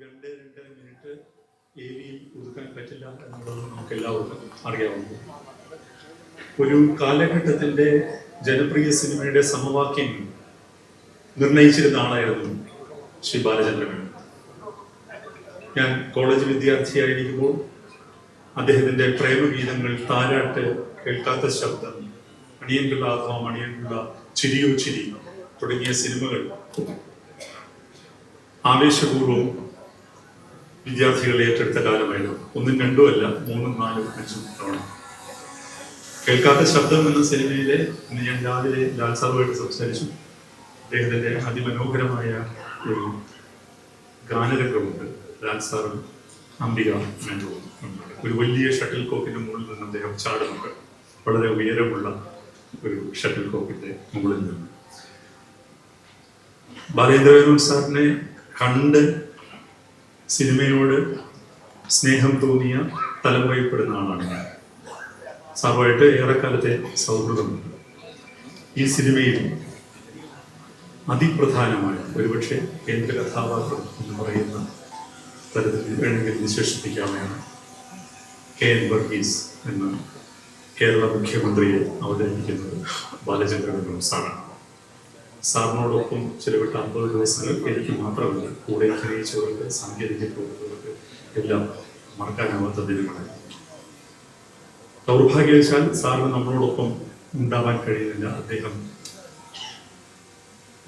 2-2.5 minute ഏരിയയിൽ ഒതുക്കാൻ പറ്റില്ല എന്നുള്ളത് നമുക്ക് എല്ലാവർക്കും അറിയാവുന്നത്. ഒരു കാലഘട്ടത്തിന്റെ ജനപ്രിയ സിനിമയുടെ സമവാക്യങ്ങൾ നിർണയിച്ചിരുന്ന ആളായിരുന്നു ശ്രീ ബാലചന്ദ്രൻ. ഞാൻ കോളേജ് വിദ്യാർത്ഥിയായിരിക്കുമ്പോൾ അദ്ദേഹത്തിന്റെ പ്രേമഗീതങ്ങൾ, താരാട്ട്, കേൾക്കാത്ത ശബ്ദം, മണിയൻപിള്ള അഥവാ മണിയൻപിള്ള, ചിരിയോ ചിരി തുടങ്ങിയ സിനിമകൾ ആവേശപൂർവ്വം വിദ്യാർത്ഥികൾ ഏറ്റെടുത്ത കാലമായിരുന്നു. 1, 2 അല്ല, 3, 4, 5 തവണ. കേൾക്കാത്ത ശബ്ദം എന്ന സിനിമയിലെ ഇന്ന് ഞാൻ രാവിലെ ലാൽ സാറുമായിട്ട് സംസാരിച്ചു. അദ്ദേഹത്തിന്റെ അതിമനോഹരമായ ഒരു ഗാനരംഗമുണ്ട്. ലാൽ സാറും അംബിക മേനോനും ഒരു വലിയ ഷട്ടിൽ കോക്കിന്റെ മുകളിൽ നിന്ന് അദ്ദേഹം ചാടുന്നുണ്ട്. വളരെ ഉയരമുള്ള ഒരു ഷട്ടിൽ കോക്കിന്റെ മുകളിൽ നിന്ന്. ബാലേന്ദ്രമേനോൻ സാറിനെ കണ്ട് സിനിമയോട് സ്നേഹം തോന്നിയ തലമുറയിൽപ്പെടുന്ന ആളാണ് ഞാൻ. സാറുമായിട്ട് ഏറെക്കാലത്തെ സൗഹൃദമുണ്ട്. ഈ സിനിമയിൽ അതിപ്രധാനമായ, ഒരുപക്ഷെ കേന്ദ്ര കഥാപാത്രം എന്ന് പറയുന്ന തരത്തിൽ വേണമെങ്കിൽ വിശേഷിപ്പിക്കാമെന്ന് KN വർഗീസ് എന്ന കേരള മുഖ്യമന്ത്രിയെ അവതരിപ്പിക്കുന്നത് ബാലചന്ദ്രമേനോൻ സാറാണ്. സാറിനോടൊപ്പം ചിലവിട്ട 50 ദിവസങ്ങൾ എനിക്ക് മാത്രമല്ല, കൂടെ അഭിനയിച്ചവർക്ക്, സാങ്കേതിക പ്രവർത്തകർക്ക് എല്ലാം മറക്കാനാവാത്ത ദിനങ്ങളാണ്. ദൗർഭാഗ്യവശാൽ സാറിന് നമ്മളോടൊപ്പം ഉണ്ടാവാൻ കഴിയുന്നില്ല. അദ്ദേഹം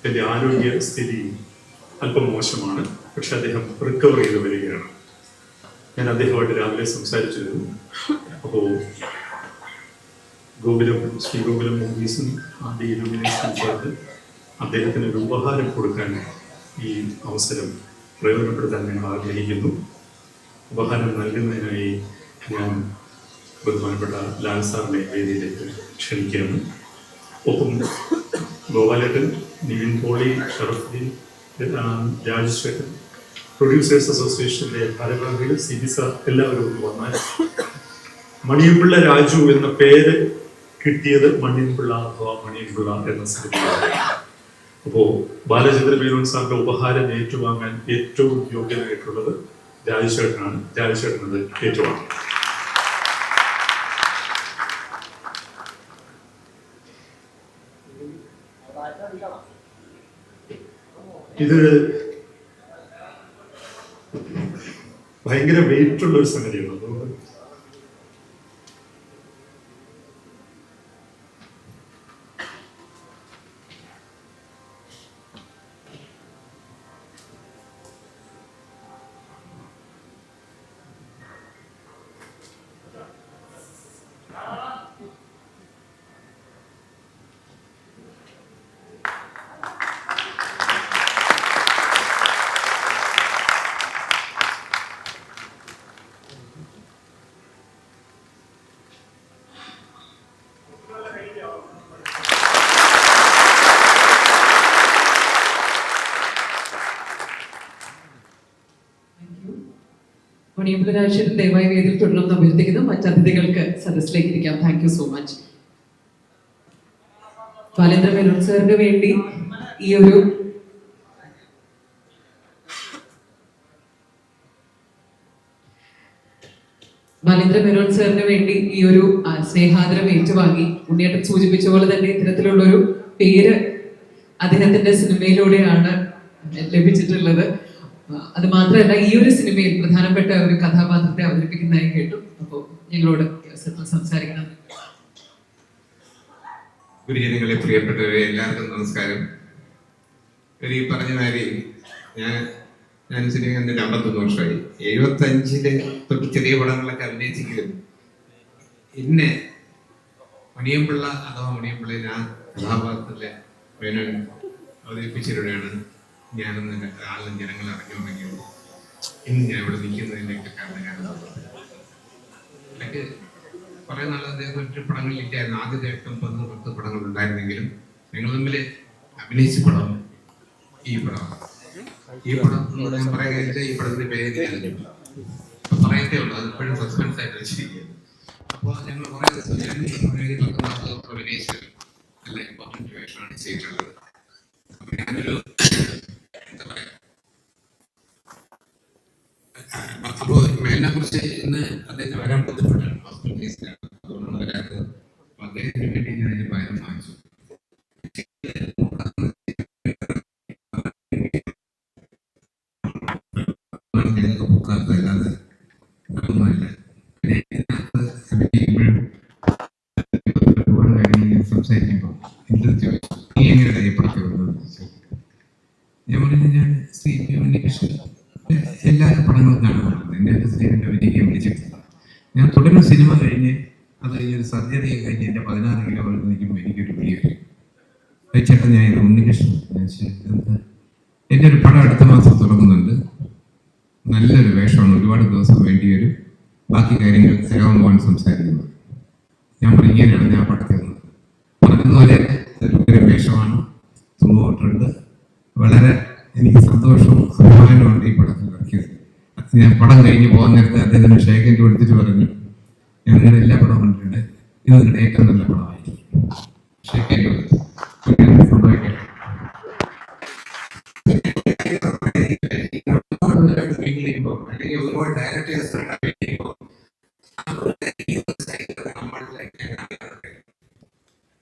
എൻ്റെ ആരോഗ്യ സ്ഥിതി അല്പം മോശമാണ്. പക്ഷെ അദ്ദേഹം റിക്കവർ ചെയ്ത് വരികയാണ്. ഞാൻ അദ്ദേഹമായിട്ട് രാവിലെ സംസാരിച്ചിരുന്നു. അപ്പോൾ ശ്രീഗോകുലം മൂവീസും ആദ്യ ഇലുമിനേഷനും ചേർത്ത് അദ്ദേഹത്തിന് ഒരു ഉപഹാരം കൊടുക്കാൻ ഈ അവസരം പ്രയോജനപ്പെടുത്താൻ ഞങ്ങൾ ആഗ്രഹിക്കുന്നു. ഉപഹാരം നൽകുന്നതിനായി ഞാൻ ബഹുമാനപ്പെട്ട ലാൽ സാറിനെ വേദിയിലേക്ക് ക്ഷണിക്കുകയാണ്. ഒപ്പം ഗോപാലേട്ടൻ, നിവിൻ പോളി, ഷറഫുദ്ദീൻ, രാജേശ്വരൻ, പ്രൊഡ്യൂസേഴ്സ് അസോസിയേഷന്റെ ഭാരവാഹികൾ, CB സാർ എല്ലാവരും വന്നാൽ. മണിയൻപിള്ള രാജു എന്ന പേര് കിട്ടിയത് മണിയൻപിള്ള അഥവാ മണിയൻപിള്ള എന്ന സിനിമയാണ്. അപ്പോൾ ബാലചന്ദ്രമേനോൻ സാറിന്റെ ഉപഹാരം ഏറ്റുവാങ്ങാൻ ഏറ്റവും യോഗ്യനായിട്ടുള്ളത് രാജേശ്വരനാണ്. രാജേശ്വരൻ അത് ഏറ്റുവാങ്ങും. ഇത് ഭയങ്കര വെയിറ്റ് ഉള്ള ഒരു സംഗതിയാണ്. അതുകൊണ്ട് മണിയൻപിള്ള രാജേശ്വരൻ ദയവായി വേദിയിൽ തുടർന്ന് അഭ്യർത്ഥിക്കുന്നു. മറ്റതിഥികൾക്ക് സദസ്സിലേക്ക് ഇരിക്കാം. Thank you so much. Balendra Menon സാറിന് വേണ്ടി ഈ ഒരു ബാലേന്ദ്രമേനോൻ സാറിന് വേണ്ടി ഈ ഒരു സ്നേഹാദരം ഏറ്റുവാങ്ങി. ഉണ്ണിയേട്ടൻ സൂചിപ്പിച്ച പോലെ തന്നെ ഇത്തരത്തിലുള്ളൊരു പേര് അദ്ദേഹത്തിന്റെ സിനിമയിലൂടെയാണ് ലഭിച്ചിട്ടുള്ളത്. അത് മാത്രമല്ല, ഈ ഒരു സിനിമയിൽ പ്രധാനപ്പെട്ട ഒരു കഥാപാത്രത്തെ അവതരിപ്പിക്കുന്നതായി കേട്ടു. അപ്പോൾ ഞങ്ങളോട് സംസാരിക്കണം. ഗുരുജനങ്ങളെ, പ്രിയപ്പെട്ടവരെ, എല്ലാവർക്കും നമസ്കാരം. ഈ പറഞ്ഞ മാതിരി ഞാൻ സിനിമ കണ്ടിട്ട് 51 വർഷമായി. 75 തൊട്ട് ചെറിയ പടങ്ങളിലൊക്കെ അഭിനയിച്ചെങ്കിലും എന്നെ മണിയൻപിള്ള അഥവാ മണിയൻപിള്ള ആ കഥാപാത്രത്തിലെ മേനോൻ അവതരിപ്പിച്ചതിലൂടെയാണ് ഞാനെന്ന് ആളും ജനങ്ങൾ അറിഞ്ഞു തുടങ്ങിയത്. ഇന്ന് ഞാൻ ഇവിടെ നിൽക്കുന്നതിൻ്റെയൊക്കെ കാരണം എനിക്ക് കുറേ നാൾ അദ്ദേഹം പടങ്ങളിലില്ലായിരുന്നു. ആദ്യത്തെ 8-10 പടങ്ങൾ ഉണ്ടായിരുന്നെങ്കിലും ഞങ്ങൾ തമ്മിൽ അഭിനയിച്ച പടം ഈ പടമാണ്. ഈ പടം ഞാൻ പറയുക, ഈ പടത്തിന്റെ പേര് പറയത്തേ ഉള്ളൂ. അത് ഇപ്പോഴും സസ്പെൻസ് ആയിട്ട് വെച്ചിരിക്കുകയാണ്. അപ്പോൾ ഞങ്ങൾ കുറേ അഭിനയിച്ചത് നല്ല ഇമ്പോർട്ടൻറ്റ് വേഷമാണ് ചെയ്തിട്ടുള്ളത്. ഞാനൊരു കുറിച്ച് ഇന്ന് അദ്ദേഹത്തിന് വരാൻ ബുദ്ധിമുട്ടാണ്, ഹോസ്പിറ്റലൈസ്ഡാണ്, അതുകൊണ്ടാണ് വരാത്തത്. അപ്പൊ അദ്ദേഹത്തിന് വേണ്ടി ഞാൻ അതിന്റെ പകരം വാങ്ങിച്ചു. ഞങ്ങൾക്ക് പൂക്കാത്തല്ലാതെ ഒന്നുമല്ല. ഒരുപാട് കാര്യങ്ങൾ സംസാരിക്കുമ്പോൾ എന്തെന്ന് ചോദിച്ചു, നീ എങ്ങനെ അറിയപ്പെടുത്തുള്ളൂ? ഞാൻ പറയുന്നത് ഞാൻ ഉണ്ണികൃഷ്ണൻ എല്ലാ പടങ്ങളും കാണുന്നുണ്ട്. എൻ്റെ സ്ത്രീയുടെ അഭിനയിക്കാൻ വിളിച്ചിട്ടില്ല. ഞാൻ തുടർന്ന് സിനിമ കഴിഞ്ഞ് അത് കഴിഞ്ഞൊരു സർജറി കഴിഞ്ഞ് എൻ്റെ 16 കിലോ നിൽക്കുമ്പോൾ എനിക്കൊരു വിളി വരും, ചേട്ടൻ ഞാൻ ഇത് ഉണ്ണികൃഷ്ണൻ. എൻ്റെ ഒരു പടം അടുത്ത മാസം തുടങ്ങുന്നുണ്ട്, നല്ലൊരു വേഷമാണ്, ഒരുപാട് ദിവസം വേണ്ടി വരും, ബാക്കി കാര്യങ്ങൾ സരവം പോകാൻ സംസാരിക്കുന്നത്. ഞാൻ പറഞ്ഞു ഇങ്ങനെയാണ് ഞാൻ പടത്തിൽ നിന്ന് പറഞ്ഞതുപോലെ ഒരു വേഷമാണ്, തുമ്പോട്ടുണ്ട്, വളരെ എനിക്ക് സന്തോഷവും അഭിമാനമുണ്ട് ഈ പടത്തിൽ ഇറക്കിയത്. ഞാൻ പടം കഴിഞ്ഞ് പോകുന്ന നേരത്തെ അദ്ദേഹത്തിന് ഷേഖൻ്റെ കൊടുത്തിട്ട് പറഞ്ഞു, ഞാൻ നിങ്ങളുടെ എല്ലാ പടവും കണ്ടിട്ടുണ്ട്, ഇത് നിങ്ങളുടെ ഏറ്റവും നല്ല പടമായിരിക്കും. ഷേഖൻ്റെ കൊടുത്തു സംഭവിക്കട്ടെ. അല്ലെങ്കിൽ ഒരുപാട് ഡയറക്ടേഴ്സ്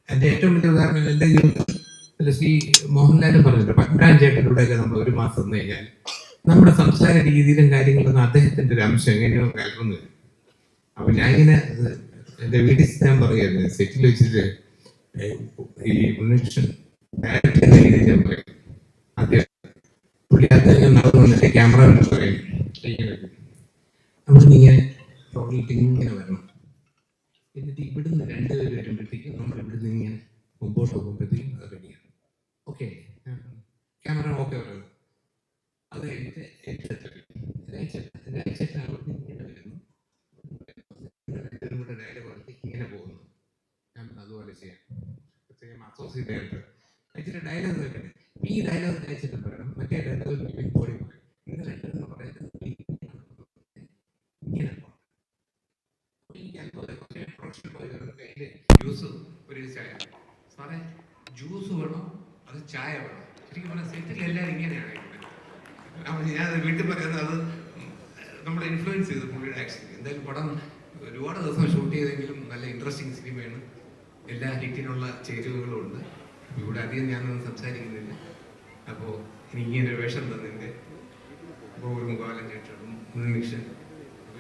എൻ്റെ ഏറ്റവും വലിയ ഉദാഹരണം എൻ്റെ ജീവിതത്തിൽ ശ്രീ മോഹൻലാലും പറഞ്ഞിട്ടുണ്ട്, പത്താം ചേട്ടനിലൂടെയൊക്കെ നമ്മൾ ഒരു മാസം വന്നു കഴിഞ്ഞാൽ നമ്മുടെ സംസാര രീതിയിലും കാര്യങ്ങളൊന്നും അദ്ദേഹത്തിൻ്റെ ഒരു അംശം എങ്ങനെയോ കലർന്നു വരും. അപ്പൊ ഞാനിങ്ങനെ എൻ്റെ വീട്ടിൽ ഞാൻ പറയുമായിരുന്നു, സെറ്റിൽ വെച്ചിട്ട് ഈ ഉണ്ണികൃഷ്ണൻ ഡയറക്റ്റ് എന്ന രീതിയിൽ ഞാൻ പറയും, ആദ്യം പുള്ളി അദ്ദേഹം നടന്നു വന്നിട്ട് ക്യാമറ പറയും നമ്മളിങ്ങനെ ടോട്ടലിട്ട് ഇങ്ങനെ വരണം, എന്നിട്ട് ഇവിടുന്ന് 2 പേര് വരുമ്പോഴത്തേക്കും നമ്മൾ ഇവിടുന്ന് ഇങ്ങനെ മുമ്പോട്ട് പോകുമ്പോഴത്തേക്കും അത് റെഡിയാണ്. ഓക്കെ, ക്യാമറ ഓക്കെ പറയുന്നത്. അത് കഴിഞ്ഞിട്ട് ഇങ്ങനെ പോകുന്നു, ഞാൻ അതുപോലെ ചെയ്യാം. അസോസിയേറ്റ് ഡയറക്ടർ അയച്ചിട്ട് ഡയലോഗ് വെക്കണേ, ഈ ഡയലോഗ് അയച്ചിട്ട് പറയണം, മറ്റേ ഡയലോഗ് ബോഡി പറയും, ഇങ്ങനെ പറയുന്നത് ഇങ്ങനെ പോകണം. ജ്യൂസ് ഒരു ചായ, സാറേ ജ്യൂസ് വേണോ അത് ചായ വേണം? ശരിക്കും പറഞ്ഞാൽ സെറ്റിൽ എല്ലാവരും ഇങ്ങനെയാണ്. ഞാൻ വീട്ടിൽ പറയുന്നത് അത് നമ്മളെ ഇൻഫ്ലുവൻസ് ചെയ്തു പുള്ളിയുടെ ആക്ഷൻ. എന്തായാലും പടം ഒരുപാട് ദിവസം ഷൂട്ട് ചെയ്തെങ്കിലും നല്ല ഇൻട്രസ്റ്റിംഗ് സിനിമയാണ്, എല്ലാ ഹിറ്റിനുള്ള ചേരുവകളും ഉണ്ട്. ഇവിടെ അധികം ഞാനൊന്നും സംസാരിക്കുന്നില്ല. അപ്പോൾ എനിക്ക് ഇങ്ങനെ വേഷം തന്നതിൻ്റെ ഗോകുലം ചേട്ടനും ഉണ്ണികൃഷ്ണൻ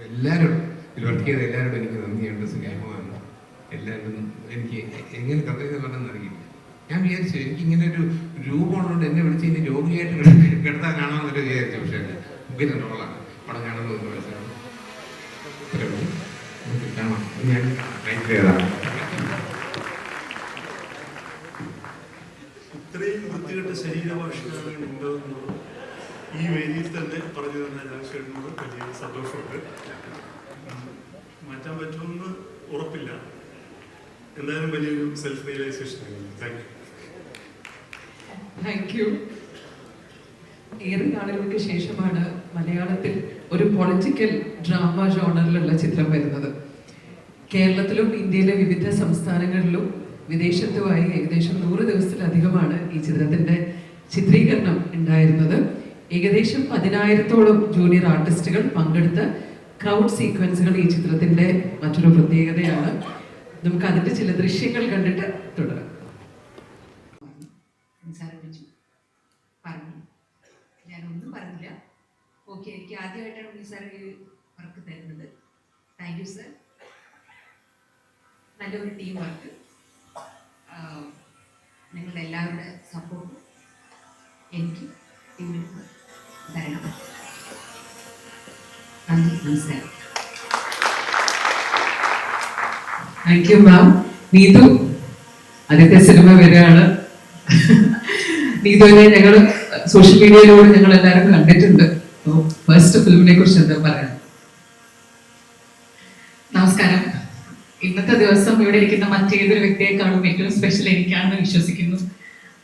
എല്ലാവരോടും വർക്ക് ചെയ്ത എല്ലാവരോടും എനിക്ക് നന്ദിയുണ്ട്, സ്നേഹമാണ് എല്ലാവരും. എനിക്ക് എങ്ങനെ കഥ പറഞ്ഞെന്ന് അറിയില്ല. ഞാൻ വിചാരിച്ചു എനിക്ക് ഇങ്ങനെ ഒരു രൂപമുള്ളതുകൊണ്ട് എന്നെ വിളിച്ച് ഇനി രോഗിയായിട്ട് കിടത്താൻ കാണാമെന്നൊരു വിചാരിച്ചു. പക്ഷേ മുഖ്യ റോളാണ്, പടം കാണുന്നത് മനസ്സിലാണ്. കാണാം, ഞാൻ ഭയങ്കരതാണ്. ഇത്രയും വൃത്തികെട്ട ശരീരഭാഷയാണ് ഉണ്ടെന്നുള്ളത് ഈ വേദിയിൽ തന്നെ പറഞ്ഞു തന്നെ ഞാൻ കേൾക്കുന്നത് വലിയ സന്തോഷമുണ്ട്. മാറ്റാൻ പറ്റുമെന്ന് ഉറപ്പില്ല, എന്തായാലും വലിയൊരു സെൽഫ് റിയലൈസേഷൻ ആയിരുന്നു. Thank you. ഏറെ നാളുകൾക്ക് ശേഷമാണ് മലയാളത്തിൽ ഒരു പൊളിറ്റിക്കൽ ഡ്രാമ ജോണറിലുള്ള ചിത്രം വരുന്നത്. കേരളത്തിലും ഇന്ത്യയിലെ വിവിധ സംസ്ഥാനങ്ങളിലും വിദേശത്തുമായി ഏകദേശം 100 ദിവസത്തിലധികമാണ് ഈ ചിത്രത്തിന്റെ ചിത്രീകരണം ഉണ്ടായിരുന്നത്. ഏകദേശം 10,000-ഓളം ജൂനിയർ ആർട്ടിസ്റ്റുകൾ പങ്കെടുത്ത ക്രൗഡ് സീക്വൻസുകൾ ഈ ചിത്രത്തിന്റെ മറ്റൊരു പ്രത്യേകതയാണ്. നമുക്ക് അതിന്റെ ചില ദൃശ്യങ്ങൾ കണ്ടിട്ട് തുടരാം. ഞാനൊന്നും പറഞ്ഞില്ല. ഓക്കെ, എനിക്ക് ആദ്യമായിട്ടാണ് ഉണ്ണി സാർ വർക്ക് തരുന്നത്. Thank you sir. നല്ലൊരു ടീം വർക്ക്, നിങ്ങളുടെ എല്ലാവരുടെ സപ്പോർട്ട് എനിക്ക് ടീമിന് തരണം. നന്ദി, നമസ്കാരം. Thank you ma'am. നീതു ആദ്യത്തെ സിനിമ വരികയാണ്. നീതുവിനെ ഞങ്ങൾ സോഷ്യൽ മീഡിയയിലൂടെ ഞങ്ങൾ എല്ലാവരും കണ്ടിട്ടുണ്ട്. ഫസ്റ്റ് ഫിലിമിനെ കുറിച്ച് എന്താ പറയാം? നമസ്കാരം. ഇന്നത്തെ ദിവസം ഇവിടെ ഇരിക്കുന്ന മറ്റേതൊരു വ്യക്തിയെക്കാളും ഏറ്റവും സ്പെഷ്യൽ എനിക്കാണെന്ന് വിശ്വസിക്കുന്നു.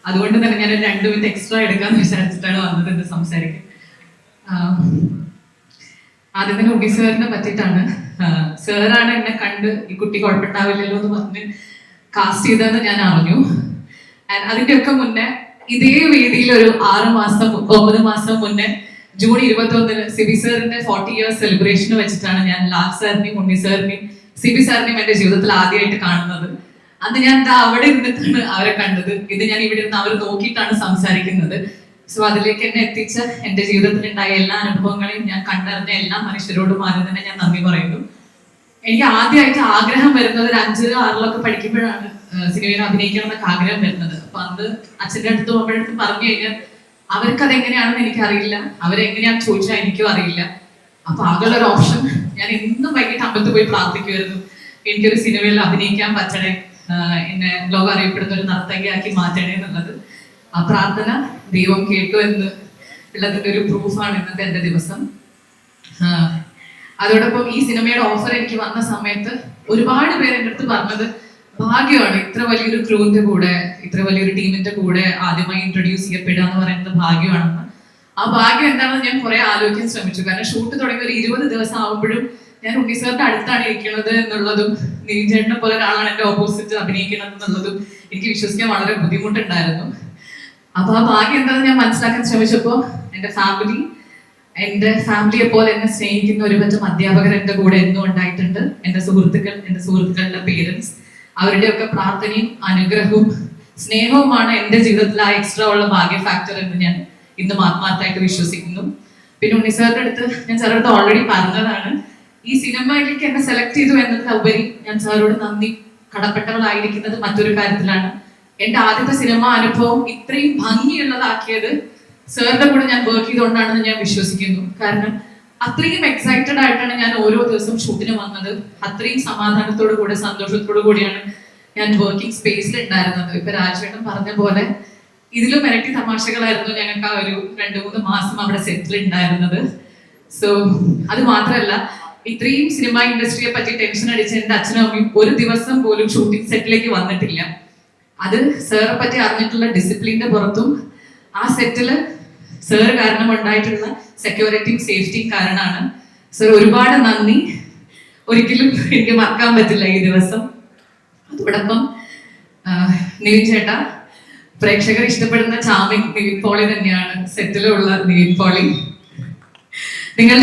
അതുകൊണ്ട് തന്നെ ഞാൻ 2 മിനിറ്റ് എക്സ്ട്രാ എടുക്കാമെന്ന് വിചാരിച്ചിട്ടാണ് വന്നത് എന്ന് സംസാരിക്കും. ആദ്യം തന്നെ ഉണ്ണി സാറിനെ പറ്റിയിട്ടാണ്. സാറാണ് എന്നെ കണ്ട് ഈ കുട്ടി കുഴപ്പമുണ്ടാവില്ലല്ലോ എന്ന് പറഞ്ഞ് കാസ്റ്റ് ചെയ്തതെന്ന് ഞാൻ അറിഞ്ഞു. അതിൻ്റെയൊക്കെ മുന്നേ ഇതേ വേദിയിൽ ഒരു 9 മാസം മുന്നേ ജൂൺ 21 സിബി സാറിന്റെ 40 ഇയേഴ്സ് സെലിബ്രേഷൻ വെച്ചിട്ടാണ് ഞാൻ ലാൽ സാറിനെയും ഉണ്ണി സാറിനെയും സിബി സാറിനെയും എന്റെ ജീവിതത്തിൽ ആദ്യമായിട്ട് കാണുന്നത്. അന്ന് ഞാൻ അവിടെ ഇരുന്നിട്ടാണ് അവരെ കണ്ടത്. ഇത് ഞാൻ ഇവിടെ ഇരുന്ന് അവർ നോക്കിയിട്ടാണ് സംസാരിക്കുന്നത്. സോ അതിലേക്ക് എന്നെ എത്തിച്ച എന്റെ ജീവിതത്തിൽ ഉണ്ടായ എല്ലാ അനുഭവങ്ങളെയും ഞാൻ കണ്ടറിഞ്ഞ എല്ലാ മനുഷ്യരോടും ആദ്യം തന്നെ ഞാൻ നന്ദി പറയുന്നു. എനിക്ക് ആദ്യമായിട്ട് ആഗ്രഹം വരുന്നത് ഒരു 5-ലും 6-ലൊക്കെ പഠിക്കുമ്പോഴാണ് സിനിമയിൽ അഭിനയിക്കണം എന്നൊക്കെ ആഗ്രഹം വരുന്നത്. അപ്പൊ അന്ന് അച്ഛൻ്റെ അടുത്ത് പോകുമ്പോഴടുത്ത് പറഞ്ഞു കഴിഞ്ഞാൽ അവർക്ക് അതെങ്ങനെയാണെന്ന് എനിക്കറിയില്ല, അവരെങ്ങനെയാണെന്ന് ചോദിച്ചാൽ എനിക്കും അറിയില്ല. അപ്പൊ ആകെയുള്ള ഒരു ഓപ്ഷൻ ഞാൻ എന്നും വൈകിട്ട് അമ്പലത്തിൽ പോയി പ്രാർത്ഥിക്കുമായിരുന്നു, എനിക്കൊരു സിനിമയിൽ അഭിനയിക്കാൻ പറ്റണേ, എന്നെ ലോകം അറിയപ്പെടുന്ന ഒരു നർത്തകിയാക്കി മാറ്റണേ എന്നുള്ളത്. ആ പ്രാർത്ഥന ദൈവം കേട്ടു എന്ന് ഉള്ളതിന്റെ ഒരു പ്രൂഫാണ് ഇന്നത്തെ എന്റെ ദിവസം. അതോടൊപ്പം ഈ സിനിമയുടെ ഓഫർ എനിക്ക് വന്ന സമയത്ത് ഒരുപാട് പേര് എൻ്റെ അടുത്ത് പറഞ്ഞത് ഭാഗ്യമാണ്, ഇത്ര വലിയൊരു ക്രൂവിന്റെ കൂടെ, ഇത്ര വലിയൊരു ടീമിന്റെ കൂടെ ആദ്യമായി ഇൻട്രൊഡ്യൂസ് ചെയ്യപ്പെടുക എന്ന് പറയുന്നത് ഭാഗ്യമാണെന്ന്. ആ ഭാഗ്യം എന്താണെന്ന് ഞാൻ കുറെ ആലോചിക്കാൻ ശ്രമിച്ചു. കാരണം ഷൂട്ട് തുടങ്ങി ഒരു 20 ദിവസം ആവുമ്പോഴും ഞാൻ ഉണ്ണി സാറിന്റെ അടുത്താണ് ഇരിക്കുന്നത് എന്നുള്ളതും നിവിൻ ചേട്ടനെ പോലെ ഒരാളാണ് എന്റെ ഓപ്പോസിറ്റ് അഭിനയിക്കുന്നത് എന്നുള്ളതും എനിക്ക് വിശ്വസിക്കാൻ വളരെ ബുദ്ധിമുട്ടുണ്ടായിരുന്നു. അപ്പൊ ആ ഭാഗ്യം എന്താണെന്ന് ഞാൻ മനസ്സിലാക്കാൻ ശ്രമിച്ചപ്പോ എന്റെ ഫാമിലിയെ പോലെ എന്നെ സ്നേഹിക്കുന്ന ഒരുപറ്റം അധ്യാപകർ എന്റെ കൂടെ എന്നും ഉണ്ടായിട്ടുണ്ട്. എന്റെ സുഹൃത്തുക്കളുടെ പേരൻസ്, അവരുടെയൊക്കെ പ്രാർത്ഥനയും അനുഗ്രഹവും സ്നേഹവുമാണ് എന്റെ ജീവിതത്തിൽ ആ എക്സ്ട്രാ ഉള്ള ഭാഗ്യ ഫാക്ടർ എന്ന് ഞാൻ ഇന്നും ആത്മാർത്ഥമായിട്ട് വിശ്വസിക്കുന്നു. പിന്നെ ഉണ്ണി സാറിന്റെ അടുത്ത് ഞാൻ സാറിന്റെ ഓൾറെഡി പറഞ്ഞതാണ്, ഈ സിനിമയിലേക്ക് എന്നെ സെലക്ട് ചെയ്തു എന്നതിലുപരി ഞാൻ സാറോട് നന്ദി കടപ്പെട്ടവളായിരിക്കുന്നത് മറ്റൊരു കാര്യത്തിലാണ്. എന്റെ ആദ്യത്തെ സിനിമ അനുഭവം ഇത്രയും ഭംഗിയുള്ളതാക്കിയത് സാറിന്റെ കൂടെ ഞാൻ വർക്ക് ചെയ്തുകൊണ്ടാണെന്ന് ഞാൻ വിശ്വസിക്കുന്നു. കാരണം അത്രയും എക്സൈറ്റഡ് ആയിട്ടാണ് ഞാൻ ഓരോ ദിവസവും ഷൂട്ടിന് വന്നത്. അത്രയും സമാധാനത്തോടു കൂടെ സന്തോഷത്തോടു കൂടിയാണ് ഞാൻ വർക്കിംഗ് സ്പേസിൽ ഉണ്ടായിരുന്നത്. ഇപ്പൊ രാജേട്ടൻ പറഞ്ഞ പോലെ ഇതിലും ഇരട്ടി തമാശകളായിരുന്നു ഞങ്ങൾക്ക് ആ ഒരു 2-3 മാസം അവിടെ സെറ്റിൽ ഉണ്ടായിരുന്നത്. സോ അത് മാത്രമല്ല, ഇത്രയും സിനിമ ഇൻഡസ്ട്രിയെ പറ്റി ടെൻഷൻ അടിച്ച എന്റെ അച്ഛനും അമ്മയും ഒരു ദിവസം പോലും ഷൂട്ടിംഗ് സെറ്റിലേക്ക് വന്നിട്ടില്ല. അത് സാറെ പറ്റി അറിഞ്ഞിട്ടുള്ള ഡിസിപ്ലിന്റെ പുറത്തും ആ സെറ്റില് സാർ കാരണം ഉണ്ടായിട്ടുള്ള സെക്യൂരിറ്റിയും സേഫ്റ്റിയും കാരണമാണ്. സാർ ഒരുപാട് നന്ദി, ഒരിക്കലും എനിക്ക് മറക്കാൻ പറ്റില്ല ഈ ദിവസം. അതോടൊപ്പം നിവിൻ ചേട്ടാ, പ്രേക്ഷകർ ഇഷ്ടപ്പെടുന്ന ചാമിങ് നിവിൻ പോളി തന്നെയാണ് സെറ്റിലുള്ള നിവിൻ പോളി. നിങ്ങൾ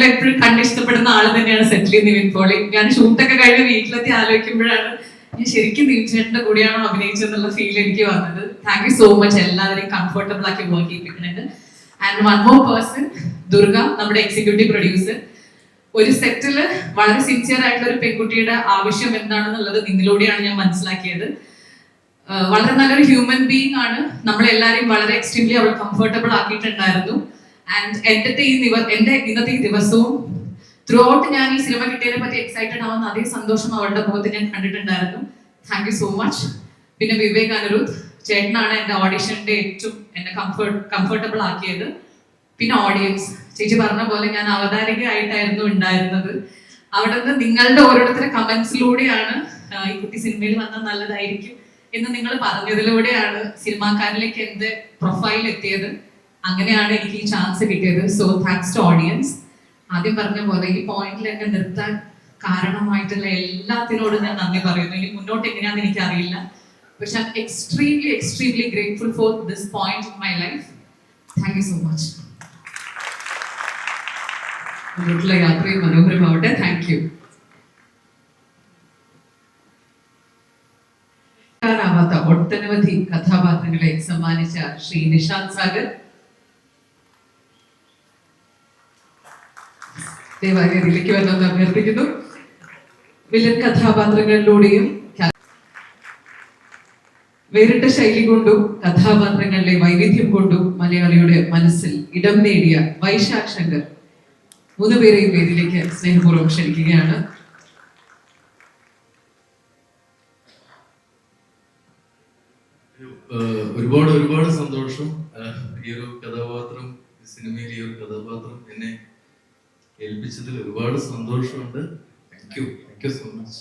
എപ്പോഴും കണ്ടിഷ്ടപ്പെടുന്ന ആള് തന്നെയാണ് സെറ്റിൽ നിവിൻ പോളി. ഞാൻ ഷൂട്ടൊക്കെ കഴിഞ്ഞ് വീട്ടിലെത്തി ആലോചിക്കുമ്പോഴാണ് ഞാൻ ശരിക്കും നിവിൻ ചേട്ടന്റെ കൂടെയാണോ അഭിനയിച്ചെന്നുള്ള ഫീൽ എനിക്ക് വന്നത്. താങ്ക് യു സോ മച്ച്, എല്ലാവരെയും കംഫർട്ടബിൾ ആക്കി വർക്ക് ചെയ്യിപ്പിക്കുന്നുണ്ട്. And one more person, Durga, നമ്മുടെ എക്സിക്യൂട്ടീവ് പ്രൊഡ്യൂസർ. ഒരു സെറ്റില് വളരെ സിൻസിയർ ആയിട്ടുള്ള ഒരു പെൺകുട്ടിയുടെ ആവശ്യം എന്താണെന്നുള്ളത് നിന്നിലൂടെയാണ് ഞാൻ മനസ്സിലാക്കിയത്. വളരെ നല്ലൊരു ഹ്യൂമൻ ബീയിങ് ആണ്. നമ്മളെല്ലാരെയും വളരെ എക്സ്ട്രീംലി അവൾ കംഫർട്ടബിൾ ആക്കിയിട്ടുണ്ടായിരുന്നു. ആൻഡ് എന്റെ ഇന്നത്തെ ഈ ദിവസവും ത്രൂ ഔട്ട് ഞാൻ ഈ സിനിമ കിട്ടിയതിനെ പറ്റി എക്സൈറ്റഡ് ആവുന്ന അതേ സന്തോഷം അവളുടെ മുഖത്ത് ഞാൻ കണ്ടിട്ടുണ്ടായിരുന്നു. Thank you so much. പിന്നെ വിവേക് അനിരുദ്ധ് ചേട്ടനാണ് എന്റെ ഓഡിഷന്റെ ഏറ്റവും എന്നെ കംഫർട്ടബിൾ ആക്കിയത്. പിന്നെ ഓഡിയൻസ്, ചേച്ചി പറഞ്ഞ പോലെ ഞാൻ അവതാരികയായിട്ടായിരുന്നു ഉണ്ടായിരുന്നത്. അവിടെ നിന്ന് നിങ്ങളുടെ ഓരോരുത്തരുടെ കമന്റ്സിലൂടെയാണ് ഈ കുട്ടി സിനിമയിൽ വന്നാൽ നല്ലതായിരിക്കും എന്ന് നിങ്ങൾ പറഞ്ഞതിലൂടെയാണ് സിനിമാക്കാരിലേക്ക് എന്റെ പ്രൊഫൈൽ എത്തിയത്. അങ്ങനെയാണ് എനിക്ക് ഈ ചാൻസ് കിട്ടിയത്. So thanks to audience. ആദ്യം പറഞ്ഞ പോലെ ഈ പോയിന്റിൽ എന്നെ നിർത്താൻ കാരണമായിട്ടുള്ള എല്ലാത്തിനോടും ഞാൻ നന്ദി പറയുന്നു. ഇനി മുന്നോട്ട് എങ്ങനെയാണെന്ന് എനിക്കറിയില്ല, പക്ഷെ I am extremely grateful for this point in my life. Thank you so much. മുന്നോട്ടുള്ള യാത്രയും മനോഹരമാവട്ടെ. Thank you. ഒട്ടനവധി കഥാപാത്രങ്ങളെ സമ്മാനിച്ച ശ്രീ നിഷാന്ത് സാഗർ ദേവാലയത്തിലേക്ക് വരണമെന്ന് അഭ്യർത്ഥിക്കുന്നു. വില്ലൻ കഥാപാത്രങ്ങളിലൂടെയും വേറിട്ട ശൈലി കൊണ്ടും കഥാപാത്രങ്ങളിലെ വൈവിധ്യം കൊണ്ടും മലയാളിയുടെ മനസ്സിൽ ഇടം നേടിയ വൈശാഖ് ശങ്കർ 3 പേരെയും വേദിയിലേക്ക് സ്നേഹപൂർവ്വം ക്ഷണിക്കുകയാണ്. ഒരുപാട് സന്തോഷം. ഈ ഒരു കഥാപാത്രം, സിനിമയിൽ ഈ ഒരു കഥാപാത്രം എന്നെ ഏൽപ്പിച്ചതിൽ ഒരുപാട് സന്തോഷമുണ്ട്. Thank you so much.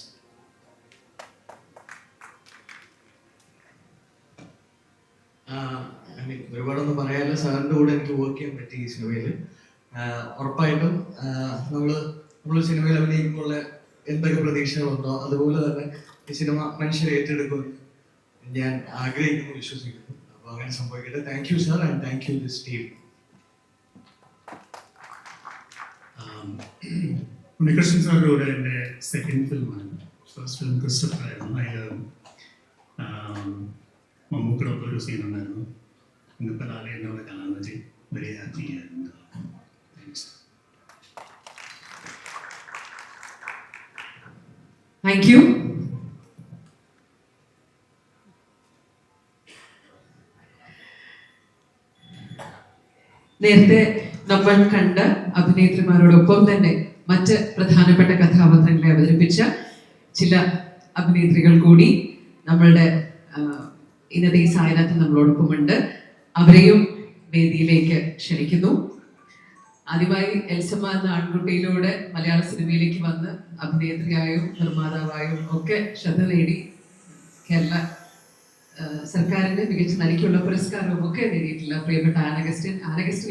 ഒരുപാടൊന്നും പറയാനില്ല. സാറിൻ്റെ കൂടെ എനിക്ക് വർക്ക് ചെയ്യാൻ പറ്റി ഈ സിനിമയിൽ. ഉറപ്പായിട്ടും നമ്മൾ സിനിമയിൽ അഭിനയിക്കുമ്പോൾ എന്തൊക്കെ പ്രതീക്ഷകളുണ്ടോ അതുപോലെ തന്നെ ഈ സിനിമ മനുഷ്യരെ ഏറ്റെടുക്കുമെന്ന് ഞാൻ ആഗ്രഹിക്കുന്നു, വിശ്വസിക്കുന്നു. അപ്പോൾ അങ്ങനെ സംഭവിക്കട്ടെ. Thank you sir, and thank you this team. Unnikrishnan സാറിൻ്റെ കൂടെ എൻ്റെ സെക്കൻഡ് ഫിലിമാണ്. ഫസ്റ്റ് ഫിലിം ക്രിസ്റ്റഫർ ആയിരുന്നു. അതിൽ മമ്മൂക്കയുടെ ഒപ്പം ഒരു സീൻ ഉണ്ടായിരുന്നു. ഇന്നിപ്പോൾ ലാലെ എന്നെ അവിടെ കാണാൻ പറ്റി. വെരി ഹാപ്പി ആയിരുന്നു. താങ്ക്സ്. Thank you. നേരത്തെ നമ്മൾ കണ്ട അഭിനേത്രിമാരോടൊപ്പം തന്നെ മറ്റ് പ്രധാനപ്പെട്ട കഥാപാത്രങ്ങളെ അവതരിപ്പിച്ച ചില അഭിനേത്രികൾ കൂടി നമ്മളുടെ ഇന്നത്തെ ഈ സായനത്തിൽ നമ്മളോടൊപ്പമുണ്ട്. അവരെയും വേദിയിലേക്ക് ക്ഷണിക്കുന്നു. ആദ്യമായി എൽസമ്മ എന്ന ആൺകുട്ടിയിലൂടെ മലയാള സിനിമയിലേക്ക് വന്ന് അഭിനേത്രിയായും നിർമ്മാതാവായും ഒക്കെ ശ്രദ്ധ നേടി കേരള സർക്കാരിന്റെ മികച്ച നടിക്കുള്ള പുരസ്കാരവും ഒക്കെ നേടിയിട്ടുള്ള പ്രിയപ്പെട്ട ആനഗസ്റ്റിൻ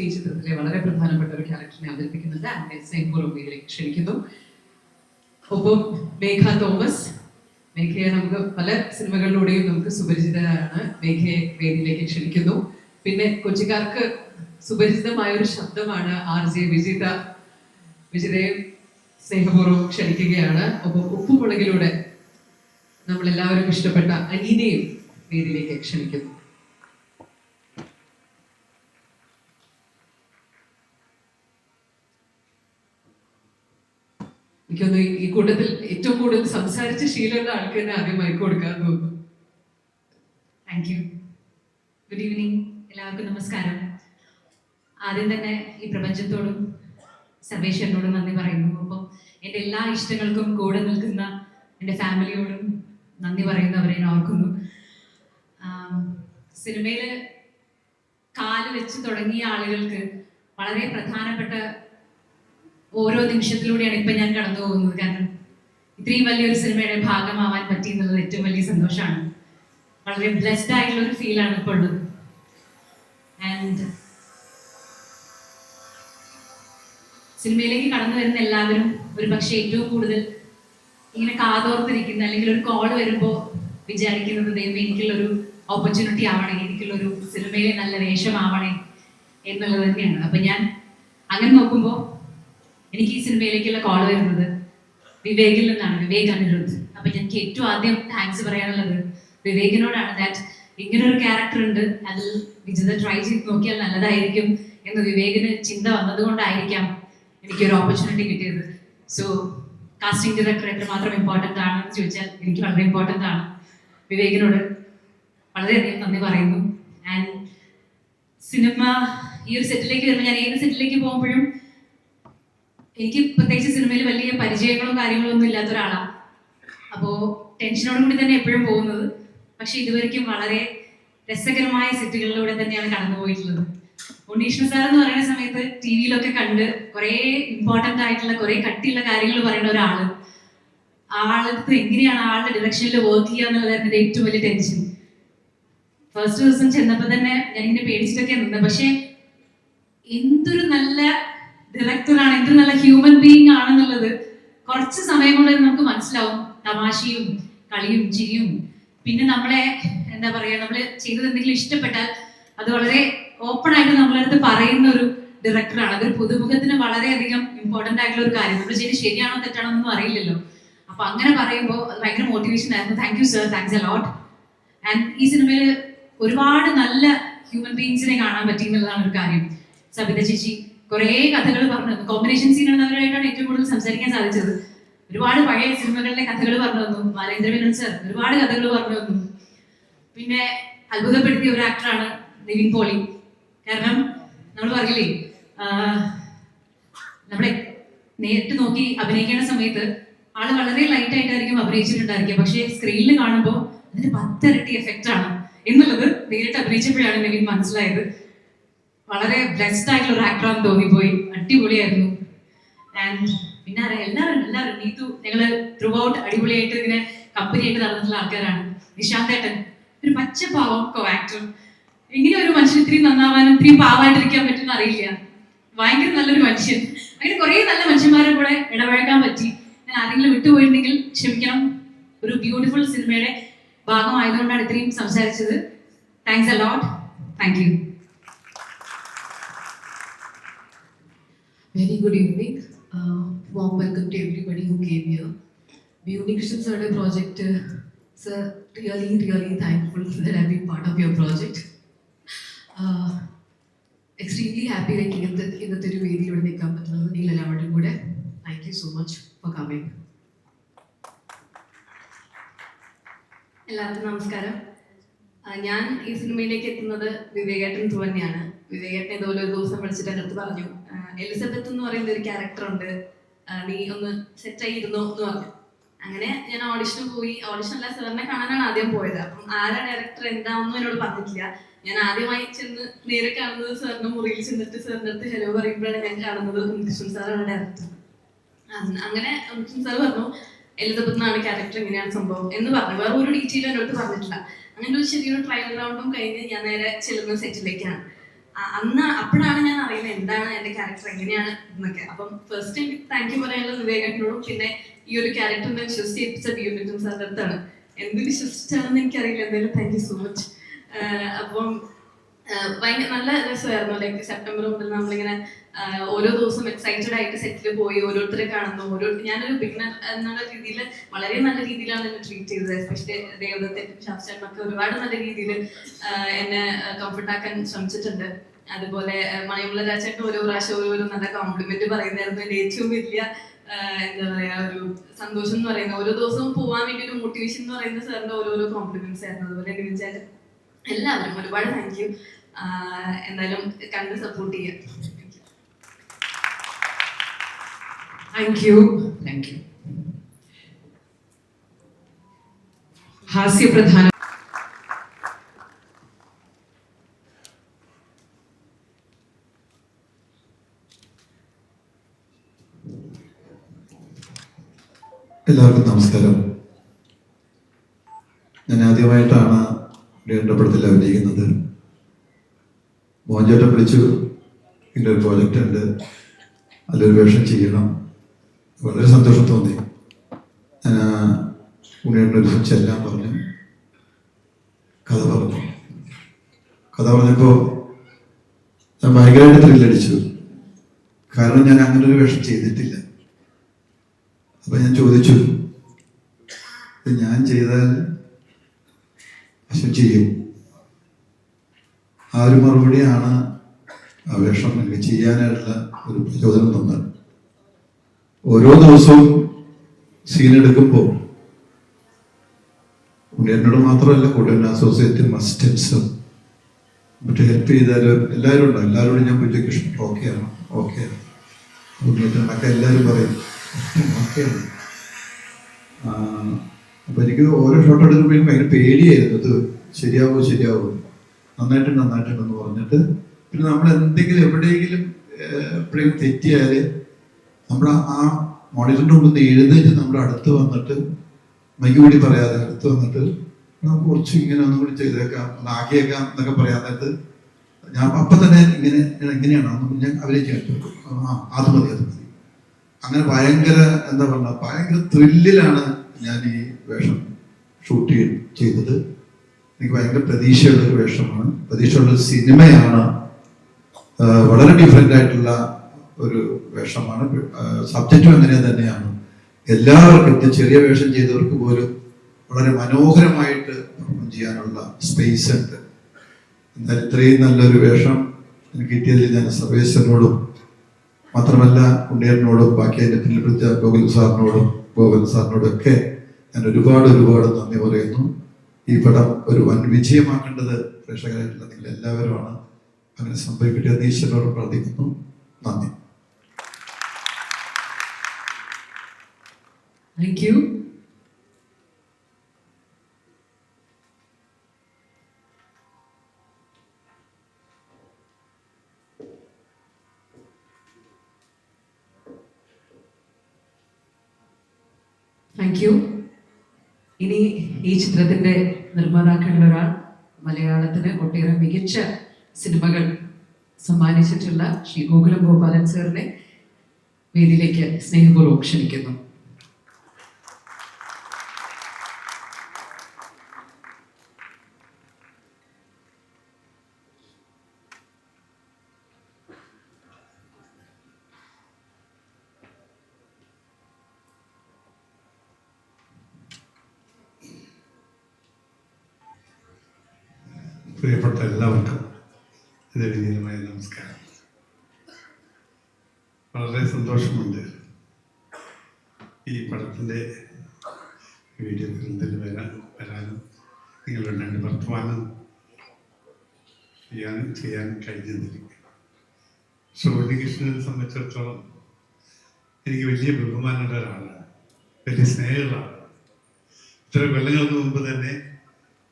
ഈ ചിത്രത്തിലെ വളരെ പ്രധാനപ്പെട്ട ഒരു ക്യാരക്ടറിനെ അവതരിപ്പിക്കുന്നുണ്ട്. ആനെ സ്നേഹപൂർവ്വം വേദിയിലേക്ക് ക്ഷണിക്കുന്നു. ഒപ്പം മേഘ തോമസ്. മേഘയെ നമുക്ക് പല സിനിമകളിലൂടെയും നമുക്ക് സുപരിചിതരാണ്. മേഘയെ വേദിയിലേക്ക് ക്ഷണിക്കുന്നു. പിന്നെ കൊച്ചിക്കാർക്ക് സുപരിചിതമായ ഒരു ശബ്ദമാണ് RJ വിജിത. വിജിതയെ സ്നേഹപൂർവ്വം ക്ഷണിക്കുകയാണ്. ഒപ്പം ഉപ്പുമുളകിലൂടെ നമ്മളെല്ലാവരും ഇഷ്ടപ്പെട്ട അനീനയും വേദിയിലേക്ക് ക്ഷണിക്കുന്നു. എനിക്കൊന്ന് ഈ കൂട്ടത്തിൽ ഏറ്റവും കൂടുതൽ സംസാരിച്ച ശീലമുള്ള ആൾക്ക് തന്നെ ആദ്യം മയക്ക് കൊടുക്കാൻ തോന്നുന്നു. Thank you. Good evening. എല്ലാവർക്കും നമസ്കാരം. ആദ്യം തന്നെ ഈ പ്രപഞ്ചത്തോടും സർവേശ്വരനോടും നന്ദി പറയുന്നു. ഒപ്പം എൻ്റെ എല്ലാ ഇഷ്ടങ്ങൾക്കും കൂടെ നിൽക്കുന്ന എൻ്റെ ഫാമിലിയോടും നന്ദി പറയുന്നവരെ ഞാൻ ഓർക്കുന്നു. സിനിമയിൽ കാല് വെച്ച് തുടങ്ങിയ ആളുകൾക്ക് വളരെ പ്രധാനപ്പെട്ട ഓരോ നിമിഷത്തിലൂടെയാണ് ഇപ്പം ഞാൻ കടന്നു പോകുന്നത്. കാരണം ഇത്രയും വലിയൊരു സിനിമയുടെ ഭാഗമാവാൻ പറ്റി എന്നുള്ളത് ഏറ്റവും വലിയ സന്തോഷമാണ്. വളരെ ബ്ലെസ്ഡ് ആയിട്ടുള്ള ഒരു ഫീലാണ് ഇപ്പോൾ ഉള്ളത്. ആൻഡ് സിനിമയിലേക്ക് കടന്നു വരുന്ന എല്ലാവരും ഒരു പക്ഷേ ഏറ്റവും കൂടുതൽ ഇങ്ങനെ കാതോർത്തിരിക്കുന്ന അല്ലെങ്കിൽ ഒരു കോൾ വരുമ്പോൾ വിചാരിക്കുന്നത് ദൈവം എനിക്കുള്ളൊരു ഓപ്പർച്യൂണിറ്റി ആവണേ, എനിക്കുള്ളൊരു സിനിമയിലെ നല്ല വേഷമാവണേ എന്നുള്ളത് തന്നെയാണ്. അപ്പം ഞാൻ അങ്ങനെ നോക്കുമ്പോൾ എനിക്ക് ഈ സിനിമയിലേക്കുള്ള കോൾ വരുന്നത് വിവേകിൽ നിന്നാണ്, വിവേക് അനിരുദ്ധ്. അപ്പം എനിക്ക് ഏറ്റവും ആദ്യം താങ്ക്സ് പറയാനുള്ളത് വിവേകിനോടാണ്. ദാറ്റ് ഇങ്ങനൊരു ക്യാരക്ടർ ഉണ്ട്, അതിൽ വിജിത ട്രൈ ചെയ്ത് നോക്കിയാൽ നല്ലതായിരിക്കും എന്ന് വിവേകിന് ചിന്ത വന്നതുകൊണ്ടായിരിക്കാം എനിക്കൊരു ഓപ്പർച്യൂണിറ്റി കിട്ടിയത്. സോ കാസ്റ്റിംഗ് ഡയറക്ടർ എത്രമാത്രം ഇമ്പോർട്ടൻ്റ് ആണെന്ന് ചോദിച്ചാൽ എനിക്ക് വളരെ ഇമ്പോർട്ടൻ്റ് ആണ്. വിവേകിനോട് വളരെയധികം നന്ദി പറയുന്നു. ആൻഡ് സിനിമ ഈ ഒരു സെറ്റിലേക്ക് വരുമ്പോൾ, ഞാൻ ഏത് സെറ്റിലേക്ക് പോകുമ്പോഴും എനിക്ക് പ്രത്യേകിച്ച് സിനിമയിൽ വലിയ പരിചയങ്ങളും കാര്യങ്ങളും ഒന്നും ഇല്ലാത്ത ഒരാളാണ്. അപ്പോൾ ടെൻഷനോട് കൂടി തന്നെ എപ്പോഴും പോകുന്നത്. പക്ഷെ ഇതുവരെയ്ക്കും വളരെ രസകരമായ സെറ്റുകളിലൂടെ തന്നെയാണ് കടന്നുപോയിട്ടുള്ളത്. ഉണ്ണീഷ്ണ സാർ എന്ന് പറയുന്ന സമയത്ത് TV-യിലൊക്കെ കണ്ട് കുറേ ഇമ്പോർട്ടൻ്റ് ആയിട്ടുള്ള കുറേ കട്ടിയുള്ള കാര്യങ്ങൾ പറയുന്ന ഒരാള്, ആളടുത്ത് എങ്ങനെയാണ് ആളുടെ ഡിറക്ഷനിൽ വർക്ക് ചെയ്യുക എന്നുള്ളതായിരുന്നു എൻ്റെ ഏറ്റവും വലിയ ടെൻഷൻ. ഫസ്റ്റ് ദിവസം ചെന്നപ്പോൾ തന്നെ ഞാനിങ്ങനെ പേടിച്ചിട്ടൊക്കെ നിന്നത്. പക്ഷെ എന്തൊരു നല്ല ഡയറക്ടറാണ്, എന്തൊരു നല്ല ഹ്യൂമൻ ബീയിങ് ആണെന്നുള്ളത് കുറച്ച് സമയം കൊണ്ട് നമുക്ക് മനസ്സിലാവും. തമാശയും കളിയും ചിരിയും, പിന്നെ നമ്മളെ എന്താ പറയുക, നമ്മൾ ചെയ്തത് എന്തെങ്കിലും ഇഷ്ടപ്പെട്ടാൽ അത് വളരെ ഓപ്പൺ ആയിട്ട് നമ്മളടുത്ത് പറയുന്ന ഒരു ഡയറക്ടറാണ്. അതൊരു പുതുമുഖത്തിന് വളരെയധികം ഇമ്പോർട്ടൻ്റ് ആയിട്ടുള്ള ഒരു കാര്യം. നമ്മൾ ചെയ്ത് ശരിയാണോ തെറ്റാണോ എന്നൊന്നും അറിയില്ലല്ലോ. അപ്പൊ അങ്ങനെ പറയുമ്പോൾ അത് ഭയങ്കര മോട്ടിവേഷൻ ആയിരുന്നു. Thank you sir, thanks a lot. And ഈ സിനിമയിൽ ഒരുപാട് നല്ല ഹ്യൂമൻ ബീയിങ്സിനെ കാണാൻ പറ്റി എന്നുള്ളതാണ് ഒരു കാര്യം. സബിത ചേച്ചി കുറേ കഥകൾ പറഞ്ഞു തന്നു. കോമ്പിനേഷൻ സീനുള്ളവരായിട്ടാണ് ഏറ്റവും കൂടുതൽ സംസാരിക്കാൻ സാധിച്ചത്. ഒരുപാട് പഴയ സിനിമകളിലെ കഥകൾ പറഞ്ഞു തന്നു. ബാലേന്ദ്ര മേനോൻ സർ ഒരുപാട് കഥകൾ പറഞ്ഞു തന്നു. പിന്നെ അത്ഭുതപ്പെടുത്തിയ ഒരു ആക്ടറാണ് നിവിൻ പോളി. കാരണം നമ്മൾ പറയില്ലേ, നമ്മളെ നേരിട്ട് നോക്കി അഭിനയിക്കുന്ന സമയത്ത് ആള് വളരെ ലൈറ്റ് ആയിട്ടായിരിക്കും അഭിനയിച്ചിട്ടുണ്ടായിരിക്കുക. പക്ഷേ സ്ക്രീനിൽ കാണുമ്പോൾ അതിന് 10 ഇരട്ടി എഫക്റ്റ് ആണ് എന്നുള്ളത് നേരിട്ട് അഭിനയിച്ചപ്പോഴാണ് നിവിൻ മനസ്സിലായത്. വളരെ ബ്ലെസ്ഡ് ആയിട്ടുള്ള ഒരു ആക്ടറാന്ന് തോന്നിപ്പോയി. അടിപൊളിയായിരുന്നു. ആൻഡ് പിന്നെ അറിയാം, എല്ലാവരും നീതു, ഞങ്ങള് ത്രൂ ഔട്ട് അടിപൊളിയായിട്ട് ഇങ്ങനെ കമ്പനിയായിട്ട് നടന്നിട്ടുള്ള ആൾക്കാരാണ്. നിശാന്തേട്ടൻ ഒരു പച്ചപ്പാവം കോ ആക്ടർ. എങ്ങനെ ഒരു മനുഷ്യൻ ഇത്രയും നന്നാവാനും ഇത്രയും പാവായിട്ടിരിക്കാൻ പറ്റുമെന്ന് അറിയില്ല. ഭയങ്കര നല്ലൊരു മനുഷ്യൻ. അങ്ങനെ കുറേ നല്ല മനുഷ്യന്മാരെ കൂടെ ഇടപഴകാൻ പറ്റി. ഞാൻ ആരെങ്കിലും വിട്ടുപോയിട്ടുണ്ടെങ്കിൽ ക്ഷമിക്കണം. ഒരു ബ്യൂട്ടിഫുൾ സിനിമയുടെ ഭാഗമായതുകൊണ്ടാണ് ഇത്രയും സംസാരിച്ചത്. Thanks a lot. Thank you. Very good evening. Warm welcome to everybody who came here. Unnikrishan sir project, sir, really thankful that I've been part of your project. Extremely happy like ഇന്നത്തെ ഒരു വേദിയിലൂടെ നിൽക്കാൻ പറ്റുന്നത് നിങ്ങൾ എല്ലാവരുടെയും കൂടെ. Thank you so much for coming. എല്ലാവർക്കും നമസ്കാരം. ഞാൻ ഈ സിനിമയിലേക്ക് എത്തുന്നത് വിവേകേട്ടൻ ത്രൂ തന്നെയാണ്. വിവേകേട്ടൻ ഇതുപോലെ ഒരു ദിവസം വിളിച്ചിട്ട് എൻ്റെ അടുത്ത് പറഞ്ഞു, എലിസബത്ത് എന്ന് പറയുന്ന ഒരു ക്യാരക്ടർ ഉണ്ട്, നീ ഒന്ന് സെറ്റായി ഇരുന്നോ എന്ന് പറഞ്ഞു. അങ്ങനെ ഞാൻ ഓഡിഷന് പോയി. ഓഡിഷൻ അല്ല, സാറിനെ കാണാനാണ് ആദ്യം പോയത്. അപ്പം ആരാ ഡയറക്ടർ എന്താണെന്നും എന്നോട് പറഞ്ഞിട്ടില്ല. ഞാൻ ആദ്യമായി ചെന്ന് നേരെ കാണുന്നത് സാറിന്റെ മുറിയിൽ ചെന്നിട്ട് സാറിൻ്റെ അടുത്ത് ഹലോ പറയുമ്പോഴാണ് ഞാൻ കാണുന്നത് ഉണ്ണികൃഷ്ണൻ സാറാണ് ഡയറക്ടർ. അങ്ങനെ ഉണ്ണികൃഷ്ണൻ സാർ പറഞ്ഞു, എലിസബത്ത് എന്നാണ് ക്യാരക്ടർ, ഇങ്ങനെയാണ് സംഭവം എന്ന് പറഞ്ഞു. വേറെ ഒരു ഡീറ്റെയിലും എൻ്റെ അടുത്ത് പറഞ്ഞിട്ടില്ല. അങ്ങനെ ഒരു ചെറിയൊരു ട്രയൽ റൗണ്ടും കഴിഞ്ഞ് ഞാൻ നേരെ ചെല്ലുന്ന സെറ്റിലേക്കാണ്. അപ്പോഴാണ് ഞാൻ അറിയുന്നത് എന്താണ് എൻ്റെ ക്യാരക്ടർ, എങ്ങനെയാണ് എന്നൊക്കെ. അപ്പം ഫസ്റ്റ് എനിക്ക് താങ്ക് യു പറയാനുള്ളത് വിവേകേട്ടനോടും പിന്നെ ഈ ഒരു ക്യാരക്ടറിനെ വിശ്വസിച്ച ബിയുനിറ്റും സാറിൻ്റെ അടുത്താണ്. എന്ത് വിശ്വസിച്ചാണെന്ന് എനിക്കറിയില്ല, എന്തായാലും താങ്ക് യു സോ മച്ച്. അപ്പം ഭയങ്കര നല്ല രസമായിരുന്നു. ലൈക്ക് സെപ്റ്റംബർ മുതൽ നമ്മളിങ്ങനെ ഓരോ ദിവസം എക്സൈറ്റഡ് ആയിട്ട് സെറ്റിൽ പോയി ഓരോരുത്തരെ കാണുന്നു. ഞാനൊരു ബിഗിനർ എന്നുള്ള രീതിയിൽ വളരെ നല്ല രീതിയിലാണ് എന്നെ ട്രീറ്റ് ചെയ്തത്. എസ്പെഷ്യലി ദേവദത്തേക്കും ശാസ്ത്രനൊക്കെ ഒരുപാട് നല്ല രീതിയിൽ എന്നെ കംഫർട്ടാക്കാൻ ശ്രമിച്ചിട്ടുണ്ട്. അതുപോലെ മണിമുള്ള രാജേട്ടൻ ഓരോ പ്രാവശ്യം ഓരോ നല്ല കോംപ്ലിമെന്റ് പറയുന്നതായിരുന്നു എൻ്റെ ഏറ്റവും വലിയ എന്താ പറയാ ഒരു സന്തോഷം എന്ന് പറയുന്നത്. ഓരോ ദിവസവും പോകാൻ വേണ്ടി ഒരു മോട്ടിവേഷൻ എന്ന് പറയുന്ന സാറിന്റെ ഓരോരോ കോംപ്ലിമെന്റ്സ് ആയിരുന്നു. അതുപോലെ വിളിച്ചാലും എല്ലാവരും ഒരുപാട് താങ്ക് യു. എന്തായാലും കണ്ട് സപ്പോർട്ട് ചെയ്യാം. Thank you. ഹാസ്യപ്രധാന എല്ലാവർക്കും നമസ്കാരം. ഞാൻ ആദ്യമായിട്ടാണ് പടത്തിൽ അഭിനയിക്കുന്നത്. മോഹൻചേട്ടൻ വിളിച്ചു, ഇങ്ങനൊരു പ്രോജക്റ്റ് ഉണ്ട്, അതിലൊരു വേഷം ചെയ്യണം. വളരെ സന്തോഷം തോന്നി. ഞാൻ ഉണ്ണിയേട്ടനൊരു ദിവസം ചെല്ലാൻ പറഞ്ഞു. കഥ പറഞ്ഞപ്പോൾ ഞാൻ ഭയങ്കരമായിട്ട് ത്രില്ലടിച്ചു. കാരണം ഞാൻ അങ്ങനെ ഒരു വേഷം ചെയ്തിട്ടില്ല. അപ്പൊ ഞാൻ ചോദിച്ചു, ഞാൻ ചെയ്താൽ അശ്വൻ ചെയ്യും? ആ ഒരു മറുപടിയാണ് ആ വേഷം എനിക്ക് ചെയ്യാനായിട്ടുള്ള ഒരു പ്രചോദനം തന്നത്. ഓരോ ദിവസവും സീൻ എടുക്കുമ്പോൾ ഉണ്ണിയേട്ടനോട് മാത്രമല്ല, കൂടെ അസോസിയേറ്റ് അസിസ്റ്റൻസും മറ്റു ഹെൽപ്പ് ചെയ്താലും എല്ലാവരും ഉണ്ടാവും. എല്ലാവരോടും ഞാൻ ഉച്ചയ്ക്ക് ഓക്കെയാണ് ഉണ്ണിയേട്ടനൊക്കെ എല്ലാവരും പറയും ഓക്കെയാണ്. അപ്പൊ എനിക്ക് ഓരോ ഷോട്ട് എടുക്കുമ്പോഴും ഭയങ്കര പേടിയായിരുന്നു, ഇത് ശരിയാവോ നന്നായിട്ടുണ്ടെന്ന് പറഞ്ഞിട്ട്. പിന്നെ നമ്മൾ എന്തെങ്കിലും എവിടെയെങ്കിലും എപ്പോഴെങ്കിലും തെറ്റിയാല് നമ്മൾ ആ മോണിറ്ററിന്റെ മുമ്പ് എഴുന്നേറ്റ് നമ്മുടെ അടുത്ത് വന്നിട്ട് മൈക്ക് കൂടി പറയാതെ അടുത്ത് വന്നിട്ട് നമുക്ക് കുറച്ച് ഇങ്ങനെ ഒന്നും കൂടി ചെയ്തേക്കാം, ആക്കിയേക്കാം എന്നൊക്കെ പറയാൻ നേരത്ത് ഞാൻ അപ്പം തന്നെ എങ്ങനെയാണോ ഞാൻ അവരെ ചെയ്യാൻ അത് മതി. അങ്ങനെ ഭയങ്കര എന്താ പറഞ്ഞ ഭയങ്കര ത്രില്ലിലാണ് ഞാൻ ഈ വേഷം ഷൂട്ട് ചെയ്തത്. എനിക്ക് ഭയങ്കര പ്രതീക്ഷയുള്ളൊരു വേഷമാണ്, പ്രതീക്ഷയുള്ളൊരു സിനിമയാണ്. വളരെ ഡിഫറെൻ്റ് ആയിട്ടുള്ള ഒരു വേഷമാണ്. സബ്ജക്റ്റും അങ്ങനെ തന്നെയാണ്. എല്ലാവർക്കും ചെറിയ വേഷം ചെയ്തവർക്ക് പോലും വളരെ മനോഹരമായിട്ട് പെർഫോം ചെയ്യാനുള്ള സ്പേസ് ഉണ്ട്. എന്തായാലും ഇത്രയും നല്ലൊരു വേഷം എനിക്ക് കിട്ടിയതിൽ ഞാൻ സർവേശ്വരനോടും മാത്രമല്ല ഉണ്ണിയേട്ടനോടും ബാക്കി അതിൻ്റെ പിന്നിൽ പിടിച്ച ഗോകുൽ സാറിനോടും ഒക്കെ ഞാൻ ഒരുപാട് നന്ദി പറയുന്നു. ഈ പടം ഒരു വൻ വിജയമാക്കേണ്ടത് പ്രേക്ഷകരായിട്ടുള്ള നിങ്ങൾ എല്ലാവരുമാണ്. അങ്ങനെ സംഭവിക്കട്ടെ എന്ന് ഈശ്വരനോട് പ്രാർത്ഥിക്കുന്നു. നന്ദി. Thank you. Thank you. ഇനി ഈ ചിത്രത്തിന്റെ നിർമ്മാതാക്കളിൽ ഒരാൾ, മലയാളത്തിന് ഒട്ടേറെ മികച്ച സിനിമകൾ സമ്മാനിച്ചിട്ടുള്ള ശ്രീ ഗോകുലം ഗോപാലൻ സാറിനെ വേദിയിലേക്ക് സ്നേഹപൂർവ്വം ക്ഷണിക്കുന്നു. പ്രിയപ്പെട്ട എല്ലാവർക്കും ഇത് വിനീതമായ നമസ്കാരം. വളരെ സന്തോഷമുണ്ട് ഈ പടത്തിൻ്റെ വീഡിയോ ഫിലിമിൽ വരാനും നിങ്ങളുടെ രണ്ട് വർത്തമാനം ചെയ്യാൻ കഴിഞ്ഞതിൽ. ഉണ്ണികൃഷ്ണനെ സംബന്ധിച്ചിടത്തോളം എനിക്ക് വലിയ ബഹുമാനമുള്ള ഒരാളാണ്, വലിയ സ്നേഹമുള്ള ആളാണ്. ഇത്ര കൊല്ലങ്ങൾക്ക് മുമ്പ് തന്നെ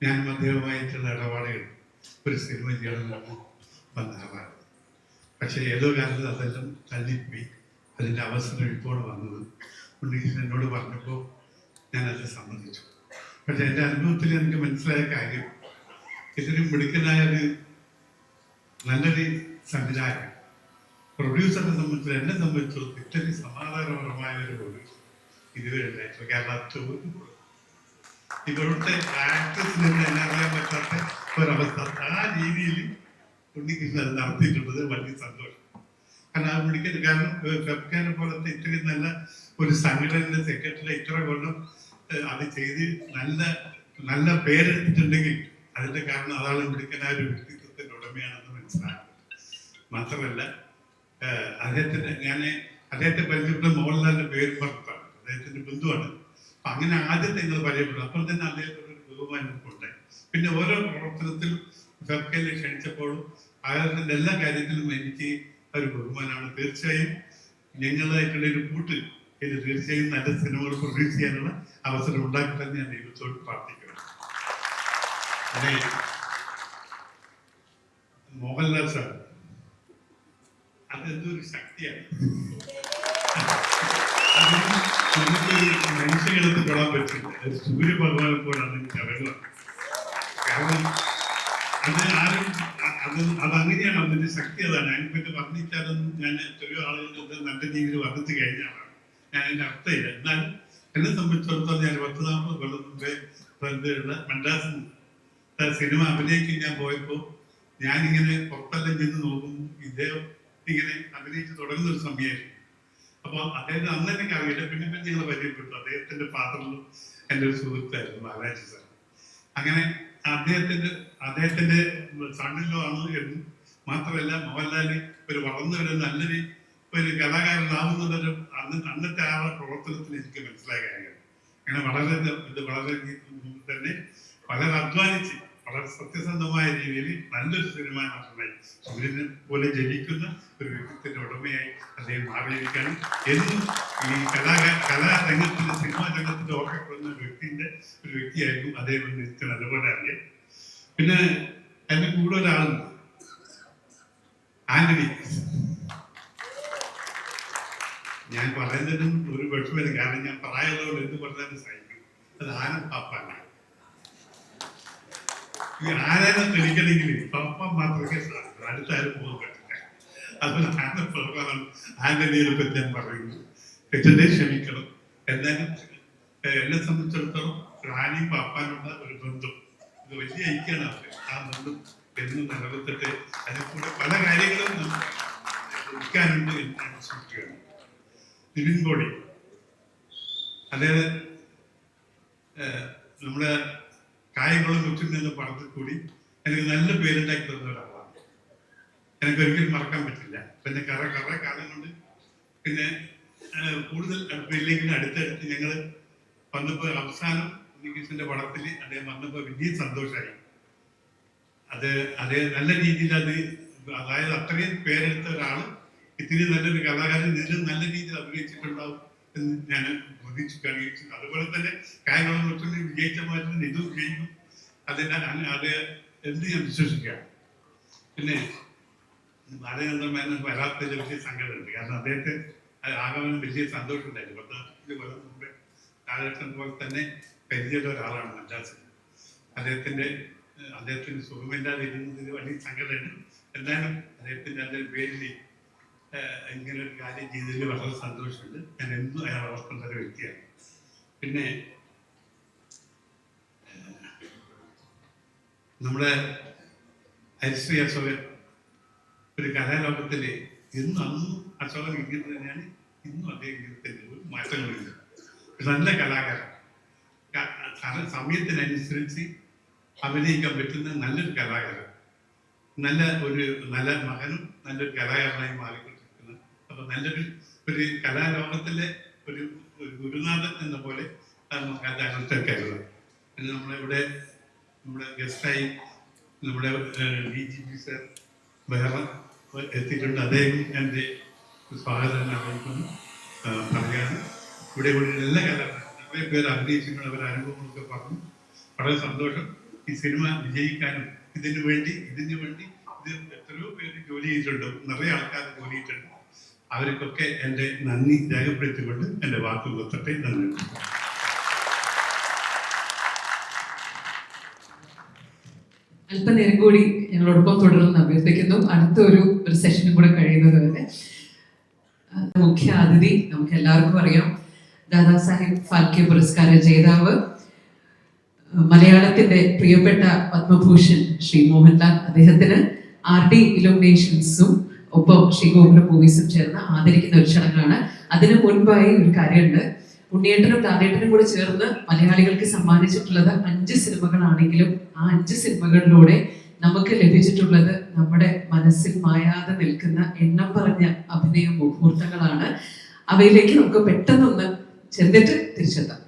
ഞാൻ അദ്ദേഹവുമായിട്ടുള്ള ഇടപാടുകൾ ഒരു സിനിമ ചെയ്യണമെന്ന് വന്ന ആളാണ്. പക്ഷേ ഏതോ കാലത്ത് അതെല്ലാം തള്ളിപ്പോയി. അതിൻ്റെ അവസരം ഇപ്പോൾ വന്നത് ഉണ്ണികൃഷ്ണൻ എന്നോട് പറഞ്ഞപ്പോൾ ഞാനത് സമ്മതിച്ചു. പക്ഷെ എൻ്റെ അനുഭവത്തിൽ എനിക്ക് മനസ്സിലായ കാര്യം, ഇതൊരു മിടുക്കനായ നല്ലൊരു സംവിധായകൻ, പ്രൊഡ്യൂസറിനെ സംബന്ധിച്ച് എന്നെ സംബന്ധിച്ചിടത്തോളം ഇത്രയും സമാധാനപരമായ ഒരു പ്രൊഡ്യൂസർ ഇതുവരെ ഉണ്ടായിട്ടില്ല. കാരണം ഇവരുടെ ആക്ടേഴ്സിന് എന്നെ അറിയാൻ പറ്റാത്ത ഒരവസ്ഥ ആ രീതിയിൽ ഉണ്ണികൃഷ്ണൻ അത് നടത്തിയിട്ടുള്ളത് വലിയ സന്തോഷം. കാരണം ആ മിടുക്കൻ, കാരണം ഫെബ്കാനെ പോലത്തെ ഇത്രയും നല്ല ഒരു സംഘടനയുടെ സെക്രട്ടറി ഇത്ര കൊല്ലം അത് ചെയ്ത് നല്ല പേരെടുത്തിട്ടുണ്ടെങ്കിൽ അതിന്റെ കാരണം അതാണ് മിടുക്കനായ ഒരു വ്യക്തിത്വത്തിന്റെ ഉടമയാണെന്ന് മനസ്സിലാക്കുന്നത്. മാത്രമല്ല അദ്ദേഹത്തെ പരിചയപ്പെട്ട മോഹൻലാലിന്റെ പേര് പറഞ്ഞതാണ്, അദ്ദേഹത്തിന്റെ ബന്ധുവാണ്. അപ്പൊ അങ്ങനെ ആദ്യത്തെ നിങ്ങൾ പരിചയപ്പെടും. അപ്പോൾ തന്നെ അദ്ദേഹത്തോട് ഒരു ബഹുമാനം ഉണ്ടായി. പിന്നെ ഓരോ പ്രവർത്തനത്തിലും ഫെബ്കയിൽ ക്ഷണിച്ചപ്പോഴും അദ്ദേഹത്തിന്റെ എല്ലാ കാര്യത്തിലും എനിക്ക് ഒരു ബഹുമാനമാണ്. തീർച്ചയായും ഞങ്ങളായിട്ടുള്ള ഒരു കൂട്ട് ഇത് തീർച്ചയായും നല്ല സിനിമകൾ പ്രൊഡ്യൂസ് ചെയ്യാനുള്ള അവസരം ഉണ്ടാക്കി ഞാൻ ദൈവത്തോട് പ്രാർത്ഥിക്കുന്നു. അതെ, മോഹൻലാൽ സാർ അതെന്തൊരു ശക്തിയാണ്. നമുക്ക് മനുഷ്യകളെന്ന് തൊടാൻ പറ്റില്ല. സൂര്യഭഗവാനെ പോലാണ് എനിക്ക് അറിയുന്നത്. കാരണം അതങ്ങനെയാണ്, അതിന്റെ ശക്തി അതാണ്. അതിനെപ്പറ്റി വർണ്ണിച്ചാലൊന്നും ഞാൻ എത്രയോ ആളുകൾ നല്ല രീതിയിൽ വർണ്ണിച്ചു കഴിഞ്ഞാണ് ഞാൻ അതിന്റെ അർത്ഥമില്ല. എന്നാൽ എന്നെ സംബന്ധിച്ചിടത്തോളം ഞാൻ 10-40 കൊല്ലം മുമ്പേ മദ്രാസിൽ സിനിമ അഭിനയിക്കാൻ ഞാൻ പോയപ്പോൾ ഞാനിങ്ങനെ പുറത്തെല്ലാം ചെന്ന് നോക്കും, ഇദ്ദേഹം ഇങ്ങനെ അഭിനയിച്ച് തുടങ്ങുന്ന ഒരു സമയമായിരുന്നു. അപ്പോൾ അദ്ദേഹത്തെ അന്ന് എനിക്ക് അറിയില്ല, പിന്നെ ഞങ്ങൾ പരിചയപ്പെട്ടു. അദ്ദേഹത്തിന്റെ ഫാദറിലും എൻ്റെ ഒരു സുഹൃത്തായിരുന്നു ബാലാജി സാർ. അങ്ങനെ അദ്ദേഹത്തിന്റെ സണ്ണിലോ ആണ് എന്നും മാത്രമല്ല മോഹൻലാല് ഒരു വളർന്നു വരുന്ന നല്ലൊരു കലാകാരനാവുന്നതൊരു അന്നത്തെ ആ പ്രവർത്തനത്തിൽ എനിക്ക് മനസ്സിലായ കാര്യമാണ്. അങ്ങനെ വളരെ തന്നെ വളരെ അധ്വാനിച്ച് വളരെ സത്യസന്ധമായ രീതിയിൽ നല്ലൊരു സിനിമ നടനായി സൂര്യനെ പോലെ ജനിക്കുന്ന ഒരു വ്യക്തിത്വത്തിന്റെ ഉടമയായി അദ്ദേഹം മാറിയിരിക്കുകയാണ്. എന്നും ഈ കലാരംഗത്തിന്റെ സിനിമാ രംഗത്തിന്റെ ഓർക്കപ്പെടുന്ന ഒരു വ്യക്തിയായിരിക്കും അദ്ദേഹം എനിക്ക് നല്ലപോലെ അറിയാം. പിന്നെ എന്റെ കൂടെ ഒരാളുണ്ട്, ആന്റണി. ഞാൻ പറയുന്നതിനും ഒരു വിഷമമില്ല, കാരണം ഞാൻ പ്രായമുള്ളവർ എന്ത് പറഞ്ഞാലും സഹിക്കും. അത് പാപ്പാണ്. ഈ ആരാധന തെളിയിക്കണമെങ്കിൽ പപ്പ മാത്രമേ സാധിക്കൂ, അടുത്താരും പോകാൻ പറ്റില്ല. അതുകൊണ്ട് ആന്റണിയെ പറ്റി ഞാൻ പറയുന്നു. തെറ്റേ ക്ഷമിക്കണം. എന്നാലും എന്നെ സംബന്ധിച്ചിടത്തോളം റാണിയും പാപ്പാനുള്ള ഒരു ബന്ധം ഇത് വലിയ ഐക്യമാണ് അവർ. ആ ബന്ധം എന്നും നിലനിർത്തട്ടെ. അതിൽ കൂടെ പല കാര്യങ്ങളും എടുക്കാനുണ്ട് എന്ന് സൂചിക്കുകയാണ്. നിവിൻ പോളി, അതായത് നമ്മുടെ കായംകുളം കൊച്ചിൽ നിന്ന് പടത്തിൽ കൂടി എനിക്ക് നല്ല പേരുണ്ടാക്കി തന്ന ഒരാളാണ്. എനിക്ക് ഒരിക്കലും മറക്കാൻ പറ്റില്ല. പിന്നെ കുറെ കാലം കൊണ്ട് പിന്നെ കൂടുതൽ അടുപ്പില്ലെങ്കിൽ അടുത്തടുത്ത് ഞങ്ങൾ വന്നപ്പോൾ അവസാനം ഉണ്ണികൃഷ്ണന്റെ പടത്തിൽ അദ്ദേഹം വന്നപ്പോൾ വലിയ സന്തോഷമായി. അതേ നല്ല രീതിയിൽ അതായത് അത്രയും പേരെടുത്ത ഒരാള് ഇത്തിരി നല്ലൊരു കലാകാരൻ ഇതിലും നല്ല രീതിയിൽ അഭിനയിച്ചിട്ടുണ്ടാവും എന്ന് ഞാൻ പ്രതീക്ഷിക്കുകയാണ്. അതുപോലെ തന്നെ കായംകുളം കൊച്ചിൽ വിജയിച്ച മാറ്റം ഇതും വിജയിക്കും. അത് എന്ത് ഞാൻ വിശ്വസിക്കുകയാണ്. പിന്നെ ബാലചന്ദ്രൻ വരാത്തതിൽ വലിയ സങ്കടമുണ്ട്. കാരണം അദ്ദേഹത്തെ ആഗമനം വലിയ സന്തോഷം ഉണ്ടായിരുന്നു. 15 കൊല്ലം മുമ്പേ കാലഘട്ടം പോലെ തന്നെ പരിചയമുള്ള ഒരാളാണ് മദ്രാസിൽ. അദ്ദേഹത്തിന് സുഖമില്ലാതെ ഇരുന്നതിൽ വലിയ സങ്കടമുണ്ട്. എന്തായാലും അദ്ദേഹത്തിന്റെ അതിന്റെ പേരിൽ ഇങ്ങനെ ഒരു കാര്യം ചെയ്തതിൽ വളരെ സന്തോഷമുണ്ട്. ഞാൻ എന്നും അയാൾ ഓർക്കേണ്ട ഒരു വ്യക്തിയാണ്. പിന്നെ നമ്മുടെ ഹരിശ്രീ അശോകൻ ഒരു കലാലോകത്തില് അന്നും അശോകൻ ഇങ്ങനെ തന്നെയാണ്, ഇന്നും അദ്ദേഹം ഇങ്ങനെ തന്നെ, ഒരു മാറ്റങ്ങളില്ല. നല്ല കലാകാരൻ, സമയത്തിനനുസരിച്ച് അഭിനയിക്കാൻ പറ്റുന്ന നല്ലൊരു കലാകാരൻ, നല്ല മകനും നല്ലൊരു കലാകാരനായി മാറിക്കൊണ്ടിരിക്കുന്നു. അപ്പൊ ഒരു കലാലോകത്തിലെ ഒരു ഗുരുനാഥൻ എന്ന പോലെ നമുക്ക് അനുഷ്ഠ കരുതാം. പിന്നെ നമ്മുടെ ഗസ്റ്റായി നമ്മുടെ DGP സർ വേറെ എത്തിയിട്ടുണ്ട്. അദ്ദേഹം എൻ്റെ സ്വാഗതം അറിയിക്കുന്നു പറയാനും ഇവിടെ എല്ലാ കലാകാരന്മാരും കുറേ പേര് അഭിനയിച്ചിട്ടുണ്ട്. അവരുടെ അനുഭവങ്ങളൊക്കെ പറഞ്ഞു. വളരെ സന്തോഷം. ഈ സിനിമ വിജയിക്കാനും ഇതിനു വേണ്ടി ഇത് എത്രയോ പേര് ജോലി ചെയ്തിട്ടുണ്ട്, നിറയെ ആൾക്കാർ ജോലി ചെയ്തിട്ടുണ്ട്. അവർക്കൊക്കെ എൻ്റെ നന്ദി രേഖപ്പെടുത്തിക്കൊണ്ട് എൻ്റെ വാക്കുകൾ നിർത്തട്ടെ. നന്ദി. അല്പനേരം കൂടി ഞങ്ങളോടൊപ്പം തുടരുമെന്ന് അഭ്യർത്ഥിക്കുന്നു. അടുത്ത ഒരു സെഷനും കൂടെ കഴിയുന്നത് വരെ മുഖ്യ അതിഥി നമുക്ക് എല്ലാവർക്കും അറിയാം, ദാദാ സാഹിബ് ഫാൽക്കെ പുരസ്കാര ജേതാവ്, മലയാളത്തിന്റെ പ്രിയപ്പെട്ട പത്മഭൂഷൺ ശ്രീ മോഹൻലാൽ. അദ്ദേഹത്തിന് RD ഇലുമിനേഷൻസും ഒപ്പം ശ്രീ ഗോകുലം മൂവീസും ചേർന്ന് ആദരിക്കുന്ന ഒരു ചടങ്ങാണ്. അതിന് മുൻപായി ഒരു കാര്യമുണ്ട്. ഉണ്ണിയേട്ടനും ലാലേട്ടനും കൂടെ ചേർന്ന് മലയാളികൾക്ക് സമ്മാനിച്ചിട്ടുള്ളത് 5 സിനിമകളാണെങ്കിലും ആ 5 സിനിമകളിലൂടെ നമുക്ക് ലഭിച്ചിട്ടുള്ളത് നമ്മുടെ മനസ്സിൽ മായാതെ നിൽക്കുന്ന എണ്ണം പറഞ്ഞ അഭിനയ മുഹൂർത്തങ്ങളാണ്. അവയിലേക്ക് നമുക്ക് പെട്ടെന്നൊന്ന് ചെന്നിട്ട് തിരിച്ചെത്താം.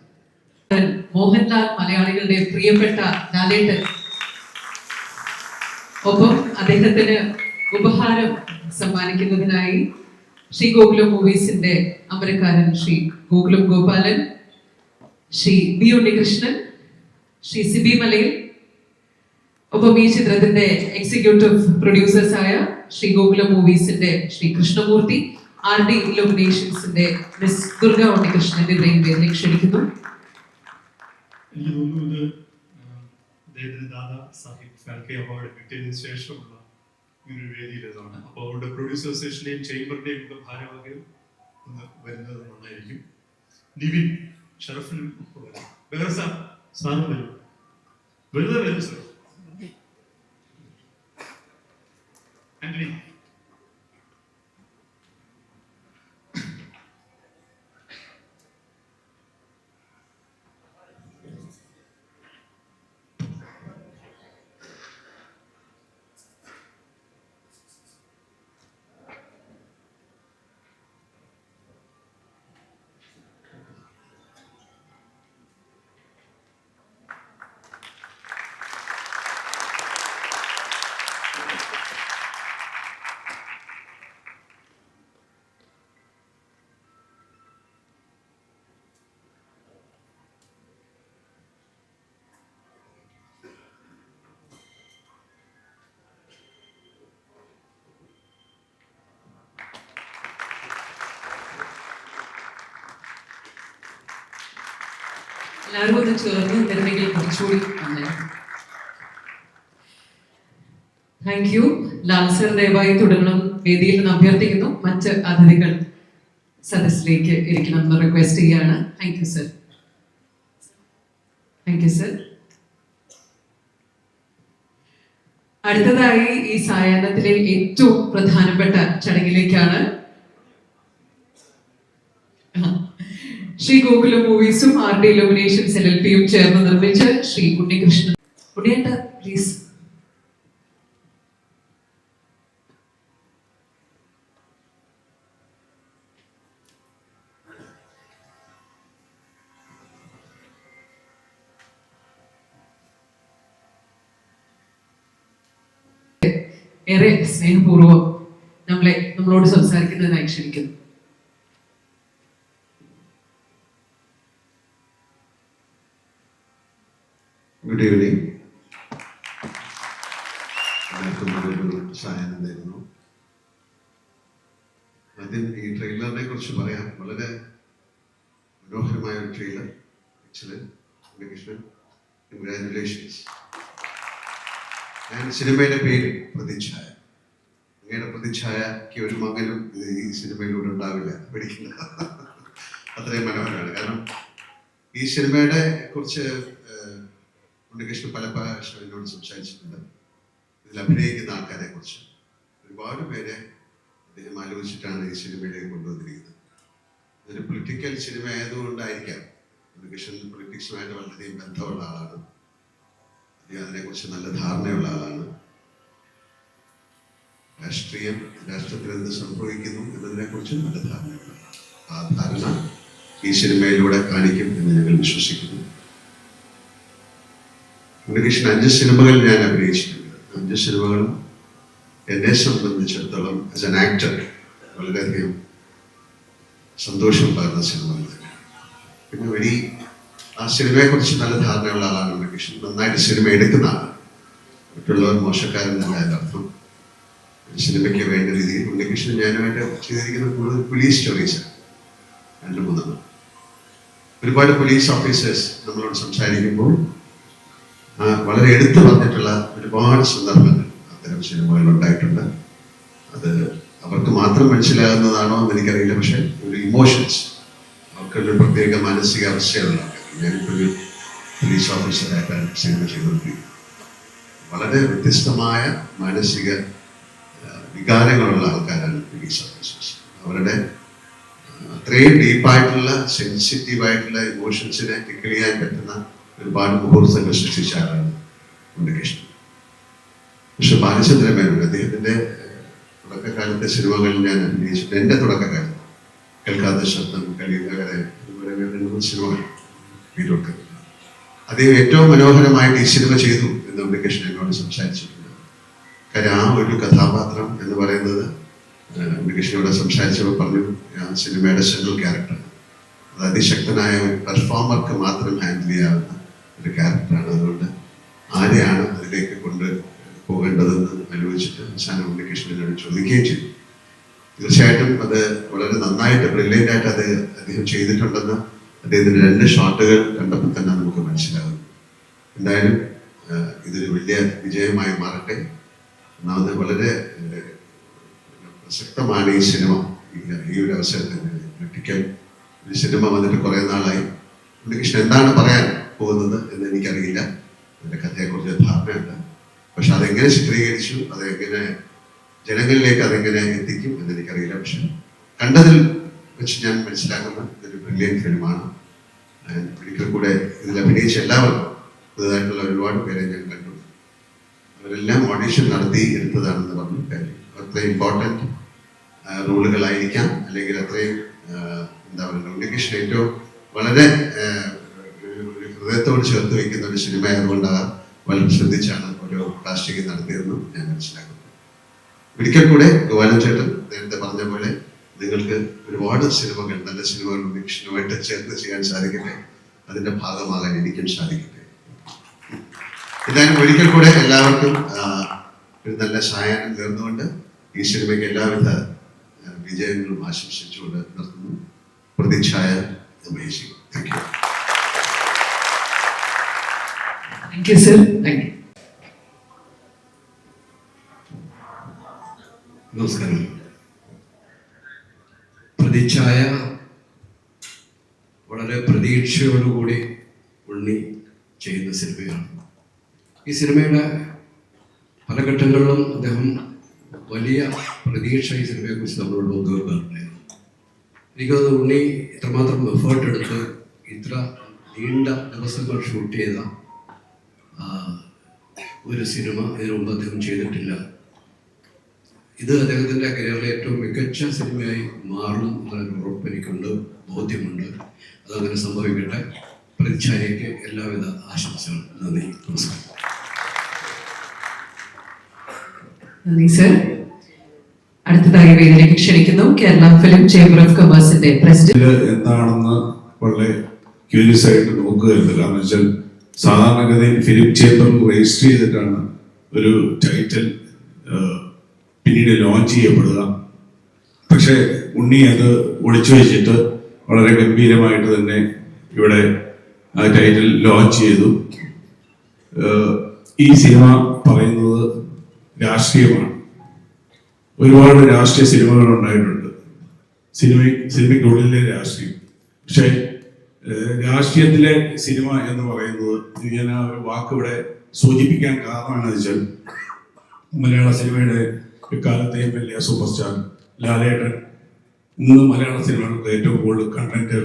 മോഹൻലാൽ, മലയാളികളുടെ പ്രിയപ്പെട്ട ലാലേട്ടൻ, ഒപ്പം അദ്ദേഹത്തിന് ഉപഹാരം സമ്മാനിക്കുന്നതിനായി ശ്രീ ഗോകുലം മൂവീസിന്റെ അമരക്കാരൻ ശ്രീ ഗോകുലം ഗോപാലൻ, ശ്രീ B ഉണ്ണികൃഷ്ണൻ, ശ്രീ സിബി മലയിൽ, ഒപ്പം ഈ ചിത്രത്തിന്റെ എക്സിക്യൂട്ടീവ് പ്രൊഡ്യൂസേഴ്സായ ശ്രീ ഗോകുലം മൂവീസിന്റെ ശ്രീ കൃഷ്ണമൂർത്തി, RD ഇലുമിനേഷൻസിന്റെ മിസ് ദുർഗ ഉണ്ണികൃഷ്ണന്റെ വേദിയിലേക്ക് ക്ഷണിക്കുന്നു. എനിക്ക് തോന്നുന്നത് അദ്ദേഹത്തിന് ദാദാ സാഹിബ് ഫാൽക്കെ അവാർഡ് കിട്ടിയതിനു ശേഷമുള്ള ഇങ്ങനൊരു വേദിയിലേതാണ്. അപ്പോൾ അവരുടെ പ്രൊഡ്യൂസർ അസോസിയേഷന്റെയും ചേംബറിന്റെയും ഒക്കെ ഭാരവാഹികൾ ഒന്ന് വരുന്നത് നന്നായിരിക്കും. നിവിൻ, ഷറഫിനും വേറെ സാറും വരും, വെറുതെ വരും സാർ. ആന്റണി, എല്ലാവരും ഒന്ന് ചേർന്ന് എന്തെങ്കിലും കുറച്ചുകൂടി നന്നായിരുന്നു. Thank you. ലാൽ സർ ദയവായി തുടരണം വേദിയിൽ നിന്ന് അഭ്യർത്ഥിക്കുന്നു. മറ്റ് അതിഥികൾ സദസ്സിലേക്ക് ഇരിക്കണം എന്ന് റിക്വസ്റ്റ് ചെയ്യാണ്. Thank you sir. Thank you sir. അടുത്തതായി ഈ സായാഹ്നത്തിലെ ഏറ്റവും പ്രധാനപ്പെട്ട ചടങ്ങിലേക്കാണ് ശ്രീ ഗോകുലം മൂവീസും RD ഇലുമിനേഷൻസ് LLPയും ചേർന്ന് നിർമ്മിച്ച് ശ്രീ ഉണ്ണികൃഷ്ണൻ. ഉണ്ണിയേട്ട പ്ലീസ്. ഏറെ സ്നേഹപൂർവ്വം നമ്മളോട് സംസാരിക്കുന്നതിനായി ക്ഷണിക്കുന്നു. Good evening. എല്ലാവർക്കും നല്ലൊരു സായാഹ്നം തരുന്നു. ആദ്യം ഈ ട്രെയിലറിനെ കുറിച്ച് പറയാം. വളരെ മനോഹരമായ ഒരു ട്രെയിലർ. എക്സലന്റ്. ഉണ്ണികൃഷ്ണൻ, കൺഗ്രാജുലേഷൻസ്. ഞാൻ സിനിമയുടെ പേര് പ്രതിച്ഛായ. അങ്ങയുടെ പ്രതിച്ഛായക്ക് ഒരു മകനും ഈ സിനിമയിലൂടെ ഉണ്ടാവില്ല, പഠിക്കില്ല. അത്രയും മനോഹരമാണ്. കാരണം ഈ സിനിമയുടെ കുറിച്ച് ഉണ്ണികൃഷ്ണൻ പല പ്രാവശ്യം എന്നോട് സംസാരിച്ചിട്ടുണ്ട്. ഇതിൽ അഭിനയിക്കുന്ന ആൾക്കാരെ കുറിച്ച് ഒരുപാട് പേരെ അദ്ദേഹം ആലോചിച്ചിട്ടാണ് ഈ സിനിമയിലേക്ക് കൊണ്ടുവന്നിരിക്കുന്നത്. ഇതൊരു പൊളിറ്റിക്കൽ സിനിമ ആയതുകൊണ്ടായിരിക്കാം. ഉണ്ണികൃഷ്ണൻ പൊളിറ്റിക്സുമായിട്ട് വളരെയധികം ബന്ധമുള്ള ആളാണ്. അതിനെക്കുറിച്ച് നല്ല ധാരണയുള്ള ആളാണ്. രാഷ്ട്രത്തിൽ എന്ത് സംഭവിക്കുന്നു എന്നതിനെക്കുറിച്ച് നല്ല ധാരണയുള്ള ആളാണ്. ആ ധാരണ ഈ സിനിമയിലൂടെ കാണിക്കും എന്ന് ഞങ്ങൾ വിശ്വസിക്കുന്നു. ഉണ്ണികൃഷ്ണൻ 5 സിനിമകൾ ഞാൻ അഭിനയിച്ചിട്ടുണ്ട്. 5 സിനിമകളും എന്നെ സംബന്ധിച്ചിടത്തോളം ആസ് എൻ ആക്ടർ വളരെയധികം സന്തോഷം പകർന്ന സിനിമകൾ തന്നെ. പിന്നെ ആ സിനിമയെക്കുറിച്ച് നല്ല ധാരണയുള്ള ആളാണ് ഉണ്ണികൃഷ്ണൻ. നന്നായിട്ട് സിനിമ എടുക്കുന്ന ആളാണ്. മറ്റുള്ളവർ മോശക്കാരെന്നല്ല അതിനർത്ഥം. സിനിമയ്ക്ക് വേണ്ട രീതിയിൽ ഉണ്ണികൃഷ്ണൻ ഞാനുമായിട്ട് ചെയ്തിരിക്കുന്ന കൂടുതൽ പോലീസ് സ്റ്റോറീസാണ്. 2-3 ഒരുപാട് പോലീസ് ഓഫീസേഴ്സ് നമ്മളോട് സംസാരിക്കുമ്പോൾ വളരെ എടുത്തു പറഞ്ഞിട്ടുള്ള ഒരുപാട് സന്ദർഭങ്ങൾ അത്തരം സിനിമകൾ ഉണ്ടായിട്ടുണ്ട്. അത് അവർക്ക് മാത്രം മനസ്സിലാകുന്നതാണോ എന്ന് എനിക്കറിയില്ല. പക്ഷെ ഒരു ഇമോഷൻസ്, അവർക്കൊരു പ്രത്യേക മാനസികാവസ്ഥയുള്ള ഞാനിപ്പോൾ ഒരു പോലീസ് ഓഫീസറായിട്ടാണ് സിനിമ ചെയ്തുകൊണ്ടിരിക്കുന്നത്. വളരെ വ്യത്യസ്തമായ മാനസിക വികാരങ്ങളുള്ള ആൾക്കാരാണ് പോലീസ് ഓഫീസേഴ്സ്. അവരുടെ അത്രയും ഡീപ്പായിട്ടുള്ള സെൻസിറ്റീവായിട്ടുള്ള ഇമോഷൻസിനെ ടിക്കിൾ ചെയ്യാൻ പറ്റുന്ന ഒരുപാട് മുഹൂർത്തങ്ങൾ സൃഷ്ടിച്ച ആളാണ് ഉണ്ണികൃഷ്ണൻ. പക്ഷെ ബാലചന്ദ്രൻ മേനോൻ അദ്ദേഹത്തിൻ്റെ തുടക്കകാലത്തെ സിനിമകളിൽ ഞാൻ അഭിനയിച്ചിട്ടുണ്ട്. എൻ്റെ തുടക്കകാലത്ത് കേൾക്കാത്ത ശബ്ദം, കളിയുന്നവരെ, അതുപോലെ 2-3 സിനിമകൾ വീടൊക്കെ അദ്ദേഹം ഏറ്റവും മനോഹരമായിട്ട് ഈ സിനിമ ചെയ്തു എന്ന് ഉണ്ണികൃഷ്ണൻ എന്നോട് സംസാരിച്ചിട്ടുണ്ട്. കാര്യം ആ ഒരു കഥാപാത്രം എന്ന് പറയുന്നത് ഉണ്ണികൃഷ്ണനോട് സംസാരിച്ചപ്പോൾ പറഞ്ഞു ആ സിനിമയുടെ സെൻട്രൽ ക്യാരക്ടറാണ്. അത് അതിശക്തനായ ഒരു പെർഫോമർക്ക് മാത്രം ഹാൻഡിൽ ചെയ്യാവുന്ന ഒരു ക്യാരക്ടറാണ്. അതുകൊണ്ട് ആരെയാണ് അതിലേക്ക് കൊണ്ട് പോകേണ്ടതെന്ന് ആലോചിച്ചിട്ട് അവസാനം ഉണ്ണികൃഷ്ണനോട് ചോദിക്കുകയും ചെയ്തു. തീർച്ചയായിട്ടും അത് വളരെ നന്നായിട്ട് ബ്രില്യൻ്റ് ആയിട്ട് അദ്ദേഹം ചെയ്തിട്ടുണ്ടെന്ന് അദ്ദേഹത്തിൻ്റെ 2 ഷോട്ടുകൾ കണ്ടപ്പോൾ തന്നെ നമുക്ക് മനസ്സിലാകും. എന്തായാലും ഇതൊരു വലിയ വിജയമായി മാറട്ടെ. ഒന്നാമത് വളരെ പ്രസക്തമാണ് ഈ സിനിമ. ഈ ഒരു അവസരത്തിൽ ക്രിട്ടിക്കൽ ഒരു സിനിമ വന്നിട്ട് കുറേ നാളായി. ഉണ്ണികൃഷ്ണൻ എന്താണ് പറയാൻ പോകുന്നത് എന്ന് എനിക്കറിയില്ല. അതിൻ്റെ കഥയെക്കുറിച്ച് ധാരണയുണ്ട്. പക്ഷെ അതെങ്ങനെ ചിത്രീകരിച്ചു, അതെങ്ങനെ ജനങ്ങളിലേക്ക് അതെങ്ങനെ എത്തിക്കും എന്ന് എനിക്കറിയില്ല. പക്ഷെ കണ്ടതിൽ വെച്ച് ഞാൻ മനസ്സിലാക്കുന്ന ഇതൊരു ബ്രില്യൻ ഫിലിമാണ്. ഒരിക്കൽ കൂടെ ഇതിൽ അഭിനയിച്ച എല്ലാവർക്കും പുതുതായിട്ടുള്ള ഒരുപാട് പേരെ ഞാൻ കണ്ടു. അവരെല്ലാം ഓഡീഷൻ നടത്തി എടുത്തതാണെന്ന് പറഞ്ഞു. കാര്യം അത്രയും ഇമ്പോർട്ടൻറ്റ് റോളുകളായിരിക്കാം, അല്ലെങ്കിൽ അത്രയും എന്താ പറയുക, ഉണ്ണികൃഷ്ണൻ ഏറ്റവും വളരെ ഹൃദയത്തോട് ചേർത്ത് വയ്ക്കുന്ന ഒരു സിനിമ ആയതുകൊണ്ടാണ് വളരെ ശ്രദ്ധിച്ചാണ് ഓരോ കാസ്റ്റിംഗ് നടത്തിയതെന്നും ഞാൻ മനസ്സിലാക്കുന്നു. ഒരിക്കൽ കൂടെ ഗോപാലൻ ചേട്ടൻ നേരത്തെ പറഞ്ഞ പോലെ നിങ്ങൾക്ക് ഒരുപാട് സിനിമകൾ, നല്ല സിനിമകൾ ഉണ്ണികൃഷ്ണനുമായിട്ട് ചേർത്ത് ചെയ്യാൻ സാധിക്കട്ടെ. അതിൻ്റെ ഭാഗമാകാൻ എനിക്കും സാധിക്കട്ടെ. എന്തായാലും ഒരിക്കൽ കൂടെ എല്ലാവർക്കും ഒരു നല്ല സായാഹ്നം നേർന്നുകൊണ്ട് ഈ സിനിമയ്ക്ക് എല്ലാവിധ വിജയങ്ങളും ആശംസിച്ചുകൊണ്ട് നിർത്തുന്നു. പ്രതിച്ഛായ amazing. Thank you. Thank you sir. Thank you. നമസ്കാരം. പ്രതിച്ഛായ വളരെ പ്രതീക്ഷയോടുകൂടി ഉണ്ണി ചെയ്യുന്ന സിനിമയാണ്. ഈ സിനിമയുടെ പല ഘട്ടങ്ങളിലും അദ്ദേഹം വലിയ പ്രതീക്ഷ ഈ സിനിമയെക്കുറിച്ച് നമ്മളോട് പങ്കുവെക്കാറുണ്ടായിരുന്നു. എനിക്കത് ഉണ്ണി ഇത്രമാത്രം എഫേർട്ട് എടുത്ത് ഇത്ര നീണ്ട ദിവസങ്ങൾ ഷൂട്ട് ചെയ്ത ഒരു സിനിമ ഇതിനു മുമ്പ് അദ്ദേഹം ചെയ്തിട്ടില്ല. ഇത് അദ്ദേഹത്തിൻ്റെ കരിയറിലെ ഏറ്റവും മികച്ച സിനിമയായി മാറും എന്നൊരു ഉറപ്പ് എനിക്കുണ്ട്, ബോധ്യമുണ്ട്. അതങ്ങനെ സംഭവിക്കട്ടെ. പ്രതിച്ഛായയ്ക്ക് എല്ലാവിധ ആശംസകളും. നന്ദി, നമസ്കാരം. നന്ദി സർ. അടുത്തതായി വേദിയിലേക്ക് ക്ഷണിക്കുന്നു കേരള ഫിലിം ചേംബർ ഓഫ് കൊമേഴ്സിന്റെ പ്രസിഡന്റ്. എന്താണെന്ന് വളരെ ക്യൂരിയസ് ആയിട്ട് നോക്കുകയായിരുന്നു. കാരണം വെച്ചാൽ സാധാരണഗതിയിൽ ഫിലിം ചേംബർ രജിസ്റ്റർ ചെയ്തിട്ടാണ് ഒരു ടൈറ്റിൽ പിന്നീട് ലോഞ്ച് ചെയ്യപ്പെടുക. പക്ഷെ ഉണ്ണി അത് ഒളിച്ചു വെച്ചിട്ട് വളരെ ഗംഭീരമായിട്ട് തന്നെ ഇവിടെ ആ ടൈറ്റിൽ ലോഞ്ച് ചെയ്തു. ഈ സിനിമ പറയുന്നത് രാഷ്ട്രീയമാണ്. ഒരുപാട് രാഷ്ട്രീയ സിനിമകൾ ഉണ്ടായിട്ടുണ്ട്. സിനിമയ്ക്കുള്ളിലെ രാഷ്ട്രീയം. പക്ഷെ രാഷ്ട്രീയത്തിലെ സിനിമ എന്ന് പറയുന്നത്, ഞാൻ ആ ഒരു വാക്ക് ഇവിടെ സൂചിപ്പിക്കാൻ കാരണമെന്ന് വെച്ചാൽ, മലയാള സിനിമയുടെ എക്കാലത്തെയും വലിയ സൂപ്പർ സ്റ്റാർ ലാലേട്ടൻ ഇന്ന് മലയാള സിനിമകൾക്ക് ഏറ്റവും കൂടുതൽ കണ്ടന്റ്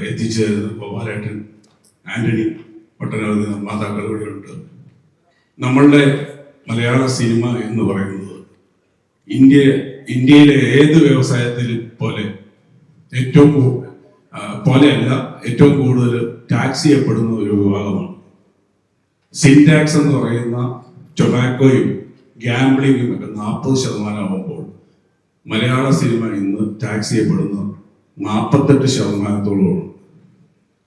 എത്തിച്ചു തരുന്നത് ഗോപാലേട്ടൻ, ആന്റണി, ഒട്ടനവധി നിർമ്മാതാക്കൾ ഇവിടെയുണ്ട്. നമ്മളുടെ മലയാള സിനിമ എന്ന് പറയുന്നത് ഇന്ത്യയിലെ ഏത് വ്യവസായത്തിൽ പോലെ ഏറ്റവും കൂടുതൽ ടാക്സ് ചെയ്യപ്പെടുന്ന ഒരു വിഭാഗമാണ്. സിൻടാക്സ് എന്ന് പറയുന്ന ടൊബാക്കോയും ഗാംബ്ലിങ്ങും ഒക്കെ 40% ആവുമ്പോൾ മലയാള സിനിമ ഇന്ന് ടാക്സ് ചെയ്യപ്പെടുന്ന 48%-ഓളമാണ്.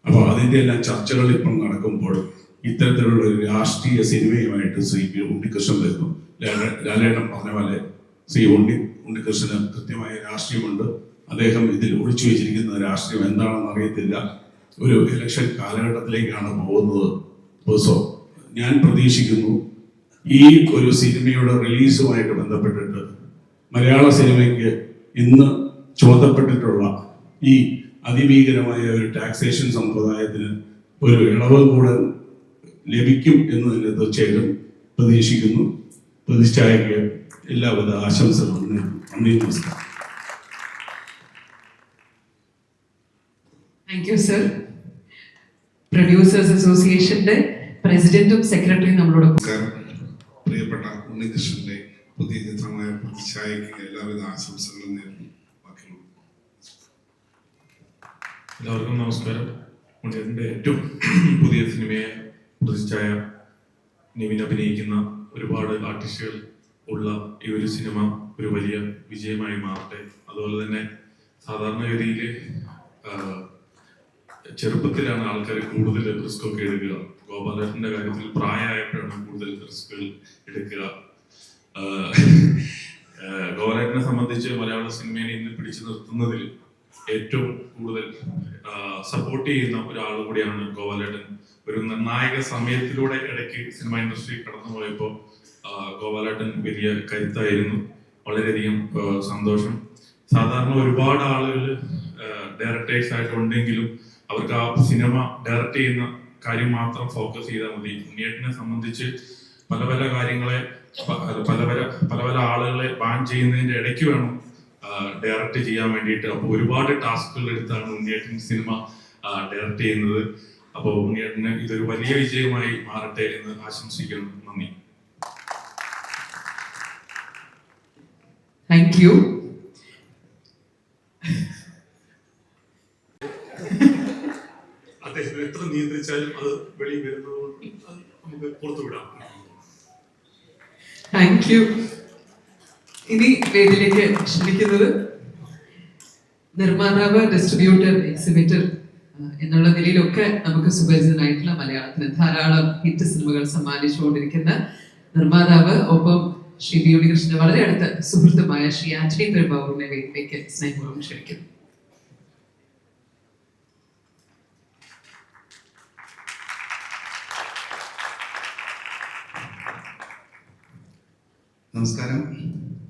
അപ്പോൾ അതിൻ്റെ എല്ലാം ചർച്ചകൾ ഇപ്പം നടക്കുമ്പോൾ ഇത്തരത്തിലുള്ള ഒരു രാഷ്ട്രീയ സിനിമയുമായിട്ട് ശ്രീ ഉണ്ണികൃഷ്ണൻ വരുന്നു. ലാലേട്ടൻ പറഞ്ഞ പോലെ ശ്രീ ഉണ്ണികൃഷ്ണന് കൃത്യമായ രാഷ്ട്രീയമുണ്ട്. അദ്ദേഹം ഇതിൽ ഒളിച്ചു വെച്ചിരിക്കുന്ന രാഷ്ട്രീയം എന്താണെന്ന് അറിയത്തില്ല. ഒരു ഇലക്ഷൻ കാലഘട്ടത്തിലേക്കാണ് പോകുന്നത്. സോ ഞാൻ പ്രതീക്ഷിക്കുന്നു ഈ ഒരു സിനിമയുടെ റിലീസുമായിട്ട് ബന്ധപ്പെട്ടിട്ട് മലയാള സിനിമയ്ക്ക് ഇന്ന് ചുമത്തപ്പെട്ടിട്ടുള്ള ഈ അതിഭീകരമായ ഒരു ടാക്സേഷൻ സമ്പ്രദായത്തിന് ഒരു ഇളവ് കൂടെ ലഭിക്കും എന്ന് തന്നെ തീർച്ചയായിട്ടും പ്രതീക്ഷിക്കുന്നു. പ്രതിഷ്ഠയ്ക്ക് എല്ലാവിധ ആശംസകളും നന്ദി, നമസ്കാരം. Thank you sir. പ്രൊഡ്യൂസേഴ്സ് അസോസിയേഷന്റെ പ്രസിഡന്റും സെക്രട്ടറിയും നമ്മളോടൊപ്പം. പ്രിയപ്പെട്ട ഉണ്ണികൃഷ്ണന്റെ പുതിയ ചിത്രമായ പ്രതിച്ഛായയ്ക്ക് എല്ലാവിധ ആശംസകളും നേരുന്നു. എല്ലാവർക്കും നമസ്കാരം. ഉണ്ണിയേട്ടൻ്റെ ഏറ്റവും പുതിയ സിനിമയെ പ്രതിച്ഛായ നിവിൻ അഭിനയിക്കുന്ന ഒരുപാട് ആർട്ടിസ്റ്റുകൾ ഉള്ള ഈ ഒരു സിനിമ ഒരു വലിയ വിജയമായി മാറട്ടെ. അതുപോലെ തന്നെ സാധാരണഗതിയിൽ ചെറുപ്പത്തിലാണ് ആൾക്കാർ കൂടുതൽ റിസ്ക് ഒക്കെ എടുക്കുക. ഗോപാലേട്ടൻ്റെ കാര്യത്തിൽ പ്രായമായപ്പോഴാണ് കൂടുതൽ റിസ്കുകൾ എടുക്കുക. ഗോപാലേട്ടനെ സംബന്ധിച്ച് മലയാള സിനിമയെ ഇന്ന് പിടിച്ചു നിർത്തുന്നതിൽ ഏറ്റവും കൂടുതൽ സപ്പോർട്ട് ചെയ്യുന്ന ഒരാൾ കൂടിയാണ് ഗോപാലേട്ടൻ. ഒരു നിർണായക സമയത്തിലൂടെ ഇടയ്ക്ക് സിനിമ ഇൻഡസ്ട്രി കടന്നുപോയപ്പോൾ ഗോപാലേട്ടൻ വലിയ കരുത്തായിരുന്നു. വളരെയധികം സന്തോഷം. സാധാരണ ഒരുപാട് ആളുകൾ ഡയറക്ടേഴ്സ് ആയിട്ടുണ്ടെങ്കിലും അവർക്ക് ആ സിനിമ ഡയറക്റ്റ് ചെയ്യുന്ന കാര്യം മാത്രം ഫോക്കസ് ചെയ്താൽ മതി. ഉണ്ണിയേട്ടനെ സംബന്ധിച്ച് പല പല കാര്യങ്ങളെ പല പല ആളുകളെ ബാൻ ചെയ്യുന്നതിന്റെ ഇടയ്ക്ക് വേണം ഡയറക്റ്റ് ചെയ്യാൻ വേണ്ടിയിട്ട്. അപ്പോൾ ഒരുപാട് ടാസ്കുകൾ എടുത്താണ് ഉണ്ണിയേട്ടൻ സിനിമ ഡയറക്റ്റ് ചെയ്യുന്നത്. അപ്പോൾ ഉണ്ണിയേട്ടന് ഇതൊരു വലിയ വിജയമായി മാറട്ടെ എന്ന് ആശംസിക്കുന്നു. നന്ദി. Thank you. അദ്ദേഹം എത്ര നിയന്ത്രിച്ചാലും അത് വെളിയിൽ വരുന്നതുകൊണ്ട് നമുക്ക് പുറത്തുവിടാം. Thank you. ഇനി വേദിയിലേക്ക് ക്ഷണിക്കുന്നത് നിർമ്മാതാവ്, ഡിസ്ട്രിബ്യൂട്ടർ, എക്സിബിറ്റർ എന്നുള്ള നിലയിലൊക്കെ നമുക്ക് സുപരിചിതനായിട്ടുള്ള മലയാളത്തിന് ധാരാളം ഹിറ്റ് സിനിമകൾ സമ്മാനിച്ചുകൊണ്ടിരിക്കുന്ന നിർമ്മാതാവ്, ഒപ്പം ശ്രീ ബി ഉണ്ണികൃഷ്ണന്റെ വളരെ അടുത്ത സുഹൃത്തുമായ ശ്രീ ആന്റണി പെരുമ്പാവൂരിനെ വേദിയിലേക്ക് സ്നേഹപൂർവ്വം ക്ഷണിക്കുന്നു. നമസ്കാരം.